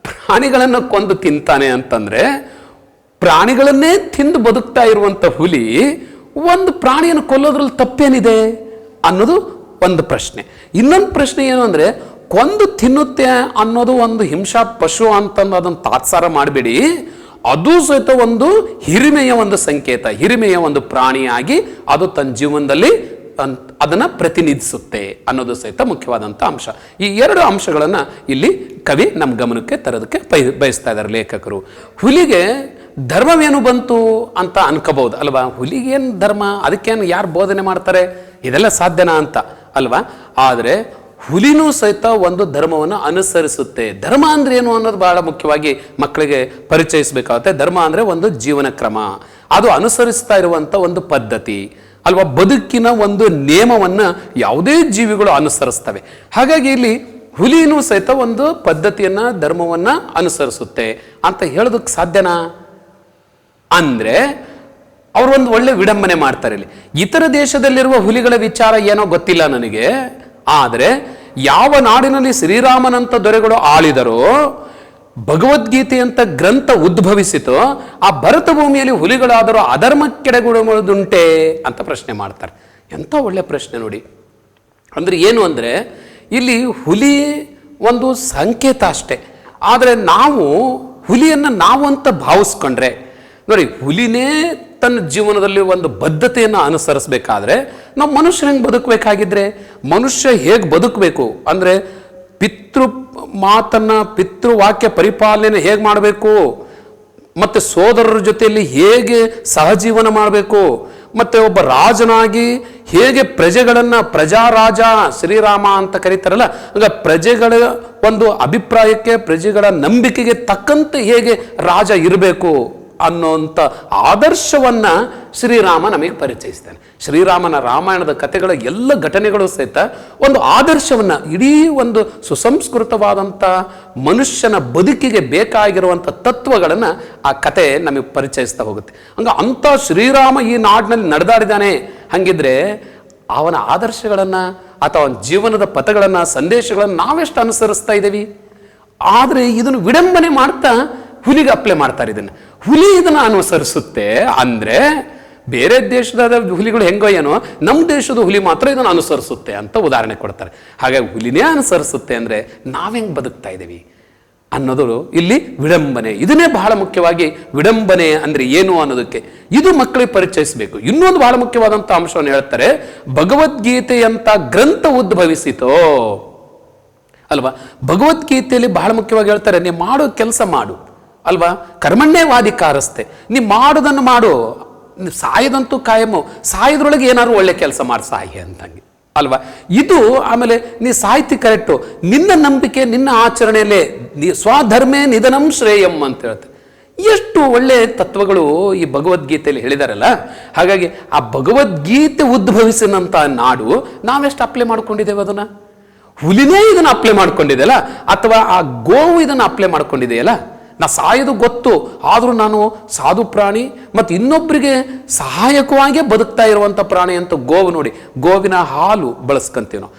ಪ್ರಾಣಿಗಳನ್ನು ಕೊಂದು ತಿಂತಾನೆ ಅಂತಂದರೆ, ಪ್ರಾಣಿಗಳನ್ನೇ ತಿಂದು ಬದುಕ್ತಾ ಇರುವಂಥ ಹುಲಿ ಒಂದು ಪ್ರಾಣಿಯನ್ನು ಕೊಲ್ಲೋದ್ರಲ್ಲಿ ತಪ್ಪೇನಿದೆ ಅನ್ನೋದು ಒಂದು ಪ್ರಶ್ನೆ. ಇನ್ನೊಂದು ಪ್ರಶ್ನೆ ಏನು ಅಂದರೆ, ಕೊಂದು ತಿನ್ನುತ್ತೆ ಅನ್ನೋದು ಒಂದು ಹಿಂಸಾ ಪಶು ಅಂತಂದು ಅದನ್ನು ತಾತ್ಸಾರ ಮಾಡಬೇಡಿ. ಅದು ಸಹಿತ ಒಂದು ಹಿರಿಮೆಯ ಒಂದು ಸಂಕೇತ, ಹಿರಿಮೆಯ ಒಂದು ಪ್ರಾಣಿಯಾಗಿ ಅದು ತನ್ನ ಜೀವನದಲ್ಲಿ ಅದನ್ನು ಪ್ರತಿನಿಧಿಸುತ್ತೆ ಅನ್ನೋದು ಸಹಿತ ಮುಖ್ಯವಾದಂಥ ಅಂಶ. ಈ 2 ಅಂಶಗಳನ್ನು ಇಲ್ಲಿ ಕವಿ ನಮ್ಮ ಗಮನಕ್ಕೆ ತರೋದಕ್ಕೆ ಬಯಸ್ತಾ ಇದ್ದಾರೆ ಲೇಖಕರು. ಹುಲಿಗೆ ಧರ್ಮವೇನು ಬಂತು ಅಂತ ಅನ್ಕೋಬಹುದು ಅಲ್ವಾ? ಹುಲಿಗೇನು ಧರ್ಮ, ಅದಕ್ಕೇನು ಯಾರು ಬೋಧನೆ ಮಾಡ್ತಾರೆ, ಇದೆಲ್ಲ ಸಾಧ್ಯನಾ ಅಂತ ಅಲ್ವಾ? ಆದರೆ ಹುಲಿನೂ ಸಹಿತ ಒಂದು ಧರ್ಮವನ್ನು ಅನುಸರಿಸುತ್ತೆ. ಧರ್ಮ ಅಂದ್ರೆ ಏನು ಅನ್ನೋದು ಬಹಳ ಮುಖ್ಯವಾಗಿ ಮಕ್ಕಳಿಗೆ ಪರಿಚಯಿಸಬೇಕಾಗುತ್ತೆ. ಧರ್ಮ ಅಂದರೆ ಒಂದು ಜೀವನ ಕ್ರಮ, ಅದು ಅನುಸರಿಸ್ತಾ ಇರುವಂಥ ಒಂದು ಪದ್ಧತಿ ಅಲ್ವಾ? ಬದುಕಿನ ಒಂದು ನಿಯಮವನ್ನು ಯಾವುದೇ ಜೀವಿಗಳು ಅನುಸರಿಸ್ತವೆ. ಹಾಗಾಗಿ ಇಲ್ಲಿ ಹುಲಿನೂ ಸಹಿತ ಒಂದು ಪದ್ಧತಿಯನ್ನು, ಧರ್ಮವನ್ನು ಅನುಸರಿಸುತ್ತೆ ಅಂತ ಹೇಳೋದಕ್ಕೆ ಸಾಧ್ಯನಾ ಅಂದರೆ ಅವರು ಒಂದು ಒಳ್ಳೆ ವಿಡಂಬನೆ ಮಾಡ್ತಾರೆ. ಇಲ್ಲಿ ಇತರ ದೇಶದಲ್ಲಿರುವ ಹುಲಿಗಳ ವಿಚಾರ ಏನೋ ಗೊತ್ತಿಲ್ಲ ನನಗೆ, ಆದರೆ ಯಾವ ನಾಡಿನಲ್ಲಿ ಶ್ರೀರಾಮನಂತ ದೊರೆಗಳು ಆಳಿದರೋ, ಭಗವದ್ಗೀತೆ ಅಂತ ಗ್ರಂಥ ಉದ್ಭವಿಸಿತೋ, ಆ ಭರತ ಭೂಮಿಯಲ್ಲಿ ಹುಲಿಗಳಾದರೂ ಅಧರ್ಮಕ್ಕೆಡೆಗೊಡುವುದುಂಟೆ ಅಂತ ಪ್ರಶ್ನೆ ಮಾಡ್ತಾರೆ. ಎಂಥ ಒಳ್ಳೆ ಪ್ರಶ್ನೆ ನೋಡಿ. ಅಂದರೆ ಏನು ಅಂದರೆ, ಇಲ್ಲಿ ಹುಲಿ ಒಂದು ಸಂಕೇತ ಅಷ್ಟೇ, ಆದರೆ ನಾವು ಹುಲಿಯನ್ನು ನಾವು ಅಂತ ಭಾವಿಸ್ಕೊಂಡ್ರೆ ನೋಡಿ, ಹುಲಿನೇ ತನ್ನ ಜೀವನದಲ್ಲಿ ಒಂದು ಬದ್ಧತೆಯನ್ನು ಅನುಸರಿಸಬೇಕಾದ್ರೆ ನಾವು ಮನುಷ್ಯರು ಹೆಂಗೆ ಬದುಕಬೇಕಾಗಿದ್ರೆ, ಮನುಷ್ಯ ಹೇಗೆ ಬದುಕಬೇಕು ಅಂದರೆ ಪಿತೃವಾಕ್ಯ ಪರಿಪಾಲನೆ ಹೇಗೆ ಮಾಡಬೇಕು, ಮತ್ತು ಸೋದರರ ಜೊತೆಯಲ್ಲಿ ಹೇಗೆ ಸಹಜೀವನ ಮಾಡಬೇಕು, ಮತ್ತು ಒಬ್ಬ ರಾಜನಾಗಿ ಹೇಗೆ ಪ್ರಜೆಗಳನ್ನು, ಪ್ರಜಾರಾಜ ಶ್ರೀರಾಮ ಅಂತ ಕರೀತಾರಲ್ಲ, ಆಗ ಪ್ರಜೆಗಳ ಒಂದು ಅಭಿಪ್ರಾಯಕ್ಕೆ, ಪ್ರಜೆಗಳ ನಂಬಿಕೆಗೆ ತಕ್ಕಂತೆ ಹೇಗೆ ರಾಜ ಇರಬೇಕು ಅನ್ನೋಂಥ ಆದರ್ಶವನ್ನು ಶ್ರೀರಾಮ ನಮಗೆ ಪರಿಚಯಿಸ್ತಾನೆ. ಶ್ರೀರಾಮನ ರಾಮಾಯಣದ ಕಥೆಗಳ ಎಲ್ಲ ಘಟನೆಗಳು ಸಹಿತ ಒಂದು ಆದರ್ಶವನ್ನು, ಇಡೀ ಒಂದು ಸುಸಂಸ್ಕೃತವಾದಂಥ ಮನುಷ್ಯನ ಬದುಕಿಗೆ ಬೇಕಾಗಿರುವಂಥ ತತ್ವಗಳನ್ನು ಆ ಕತೆ ನಮಗೆ ಪರಿಚಯಿಸ್ತಾ ಹೋಗುತ್ತೆ. ಅಂಥ ಶ್ರೀರಾಮ ಈ ನಾಡಿನಲ್ಲಿ ನಡೆದಾಡಿದ್ದಾನೆ. ಹಾಗಿದ್ರೆ ಅವನ ಆದರ್ಶಗಳನ್ನು, ಅಥವಾ ಜೀವನದ ಪಥಗಳನ್ನು, ಸಂದೇಶಗಳನ್ನು ನಾವೆಷ್ಟು ಅನುಸರಿಸ್ತಾ ಇದ್ದೀವಿ? ಆದರೆ ಇದನ್ನು ವಿಡಂಬನೆ ಮಾಡ್ತಾ ಹುಲಿಗೆ ಅಪ್ಲೈ ಮಾಡ್ತಾರೆ. ಹುಲಿ ಇದನ್ನು ಅನುಸರಿಸುತ್ತೆ ಅಂದರೆ ಬೇರೆ ದೇಶದ ಹುಲಿಗಳು ಹೆಂಗೋ ಏನೋ, ನಮ್ಮ ದೇಶದ ಹುಲಿ ಮಾತ್ರ ಇದನ್ನು ಅನುಸರಿಸುತ್ತೆ ಅಂತ ಉದಾಹರಣೆ ಕೊಡ್ತಾರೆ. ಹಾಗಾಗಿ ಹುಲಿನೇ ಅನುಸರಿಸುತ್ತೆ ಅಂದರೆ ನಾವೆಂಗೆ ಬದುಕ್ತಾ ಇದ್ದೀವಿ ಅನ್ನೋದು ಇಲ್ಲಿ ವಿಡಂಬನೆ. ಇದನ್ನೇ ಬಹಳ ಮುಖ್ಯವಾಗಿ ವಿಡಂಬನೆ ಅಂದರೆ ಏನು ಅನ್ನೋದಕ್ಕೆ ಇದು ಮಕ್ಕಳಿಗೆ ಪರಿಚಯಿಸಬೇಕು. ಇನ್ನೊಂದು ಬಹಳ ಮುಖ್ಯವಾದಂಥ ಅಂಶವನ್ನು ಹೇಳ್ತಾರೆ, ಭಗವದ್ಗೀತೆಯಂಥ ಗ್ರಂಥ ಉದ್ಭವಿಸಿತೋ ಅಲ್ವಾ. ಭಗವದ್ಗೀತೆಯಲ್ಲಿ ಬಹಳ ಮುಖ್ಯವಾಗಿ ಹೇಳ್ತಾರೆ, ನೀವು ಮಾಡೋ ಕೆಲಸ ಮಾಡು ಅಲ್ವಾ, ಕರ್ಮಣ್ಯವಾಧಿಕಾರಸ್ತೆ, ನೀ ಮಾಡೋದನ್ನು ಮಾಡು, ಸಾಯದಂತೂ ಕಾಯಮು, ಸಾಯದ್ರೊಳಗೆ ಏನಾದ್ರು ಒಳ್ಳೆ ಕೆಲಸ ಮಾಡಿ ಸಾಯಿ ಅಂತಂಗೆ ಅಲ್ವಾ. ಇದು ಆಮೇಲೆ ನೀ ಸಾಹಿತ್ಯ ಕರೆಕ್ಟು, ನಿನ್ನ ನಂಬಿಕೆ ನಿನ್ನ ಆಚರಣೆಯಲ್ಲೇ ಸ್ವಧರ್ಮೇ ನಿಧನಂ ಶ್ರೇಯಂ ಅಂತ ಹೇಳ್ತಾರೆ. ಎಷ್ಟು ಒಳ್ಳೆ ತತ್ವಗಳು ಈ ಭಗವದ್ಗೀತೆಯಲ್ಲಿ ಹೇಳಿದಾರಲ್ಲ. ಹಾಗಾಗಿ ಆ ಭಗವದ್ಗೀತೆ ಉದ್ಭವಿಸಿದಂಥ ನಾಡು ನಾವೆಷ್ಟು ಅಪ್ಲೈ ಮಾಡ್ಕೊಂಡಿದ್ದೇವೆ ಅದನ್ನ? ಹುಲಿನೇ ಇದನ್ನು ಅಪ್ಲೈ ಮಾಡ್ಕೊಂಡಿದೆಯಲ್ಲ, ಅಥವಾ ಆ ಗೋವು ಇದನ್ನು ಅಪ್ಲೈ ಮಾಡ್ಕೊಂಡಿದೆಯಲ್ಲ. ನಾ ಸಾಯೋದು ಗೊತ್ತು, ಆದರೂ ನಾನು ಸಾಧು ಪ್ರಾಣಿ ಮತ್ತು ಇನ್ನೊಬ್ಬರಿಗೆ ಸಹಾಯಕವಾಗಿ ಬದುಕ್ತಾ ಇರುವಂಥ ಪ್ರಾಣಿ ಅಂತ ಗೋವು. ನೋಡಿ, ಗೋವಿನ ಹಾಲು ಬಳಸ್ಕೊಂತೀವಿ ನಾವು,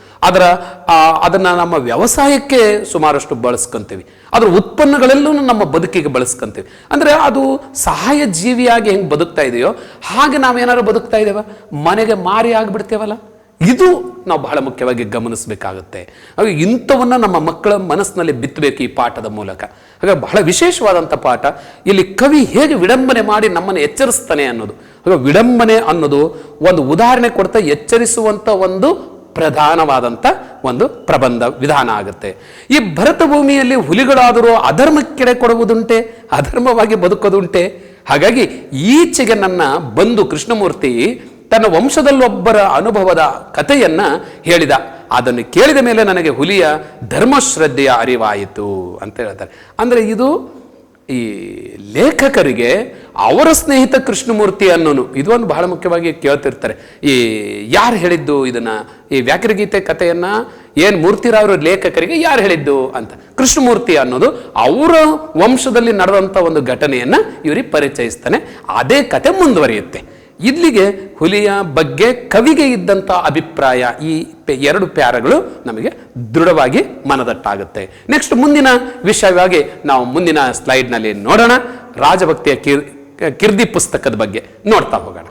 ಅದನ್ನು ನಮ್ಮ ವ್ಯವಸಾಯಕ್ಕೆ ಸುಮಾರಷ್ಟು ಬಳಸ್ಕೊಂತೀವಿ, ಅದರ ಉತ್ಪನ್ನಗಳೆಲ್ಲೂ ನಮ್ಮ ಬದುಕಿಗೆ ಬಳಸ್ಕೊಂತೀವಿ. ಅಂದರೆ ಅದು ಸಹಾಯ ಜೀವಿಯಾಗಿ ಹೆಂಗೆ ಬದುಕ್ತಾ ಇದೆಯೋ ಹಾಗೆ ನಾವೇನಾದ್ರು ಬದುಕ್ತಾ ಇದ್ದೇವೆ, ಮನೆಗೆ ಮಾರಿ ಆಗಿಬಿಡ್ತೇವಲ್ಲ. ಇದು ನಾವು ಬಹಳ ಮುಖ್ಯವಾಗಿ ಗಮನಿಸಬೇಕಾಗುತ್ತೆ. ಹಾಗೆ ಇಂಥವನ್ನ ನಮ್ಮ ಮಕ್ಕಳ ಮನಸ್ಸಿನಲ್ಲಿ ಬಿತ್ತಬೇಕು ಈ ಪಾಠದ ಮೂಲಕ. ಹಾಗಾಗಿ ಬಹಳ ವಿಶೇಷವಾದಂಥ ಪಾಠ. ಇಲ್ಲಿ ಕವಿ ಹೇಗೆ ವಿಡಂಬನೆ ಮಾಡಿ ನಮ್ಮನ್ನು ಎಚ್ಚರಿಸ್ತಾನೆ ಅನ್ನೋದು. ಹಾಗೆ ವಿಡಂಬನೆ ಅನ್ನೋದು ಒಂದು ಉದಾಹರಣೆ ಕೊಡ್ತಾ ಎಚ್ಚರಿಸುವಂಥ ಒಂದು ಪ್ರಧಾನವಾದಂಥ ಒಂದು ಪ್ರಬಂಧ ವಿಧಾನ ಆಗುತ್ತೆ. ಈ ಭರತ ಭೂಮಿಯಲ್ಲಿ ಹುಲಿಗಳಾದರೂ ಅಧರ್ಮಕ್ಕೆಡೆ ಕೊಡುವುದುಂಟೆ, ಅಧರ್ಮವಾಗಿ ಬದುಕೋದುಂಟೆ. ಹಾಗಾಗಿ ಈಚೆಗೆ ನನ್ನ ಬಂಧು ಕೃಷ್ಣಮೂರ್ತಿ ತನ್ನ ವಂಶದಲ್ಲೊಬ್ಬರ ಅನುಭವದ ಕಥೆಯನ್ನ ಹೇಳಿದ. ಅದನ್ನು ಕೇಳಿದ ಮೇಲೆ ನನಗೆ ಹುಲಿಯ ಧರ್ಮಶ್ರದ್ಧೆಯ ಅರಿವಾಯಿತು ಅಂತ ಹೇಳ್ತಾರೆ. ಅಂದರೆ ಇದು ಈ ಲೇಖಕರಿಗೆ ಅವರ ಸ್ನೇಹಿತ ಕೃಷ್ಣಮೂರ್ತಿ ಅನ್ನೋನು ಇದೊಂದು ಬಹಳ ಮುಖ್ಯವಾಗಿ ಕೇಳ್ತಿರ್ತಾರೆ. ಈ ಯಾರು ಹೇಳಿದ್ದು ಇದನ್ನ, ಈ ವ್ಯಾಕರಣಗೀತೆ ಕಥೆಯನ್ನ ಏನು ಮೂರ್ತಿರಾವರು ಲೇಖಕರಿಗೆ ಯಾರು ಹೇಳಿದ್ದು ಅಂತ. ಕೃಷ್ಣಮೂರ್ತಿ ಅನ್ನೋದು ಅವರ ವಂಶದಲ್ಲಿ ನಡೆದಂಥ ಒಂದು ಘಟನೆಯನ್ನ ಇವರಿಗೆ ಪರಿಚಯಿಸ್ತಾನೆ. ಅದೇ ಕತೆ ಮುಂದುವರಿಯುತ್ತೆ. ಇಲ್ಲಿಗೆ ಹುಲಿಯ ಬಗ್ಗೆ ಕವಿಗೆ ಇದ್ದಂಥ ಅಭಿಪ್ರಾಯ ಈ 2 ಪ್ಯಾರಗಳು ನಮಗೆ ದೃಢವಾಗಿ ಮನದಟ್ಟಾಗುತ್ತೆ. ನೆಕ್ಸ್ಟ್ ಮುಂದಿನ ವಿಷಯವಾಗಿ ನಾವು ಮುಂದಿನ ಸ್ಲೈಡ್ನಲ್ಲಿ ನೋಡೋಣ. ರಾಜಭಕ್ತಿಯ ಕಿರ್ದಿ ಪುಸ್ತಕದ ಬಗ್ಗೆ ನೋಡ್ತಾ ಹೋಗೋಣ.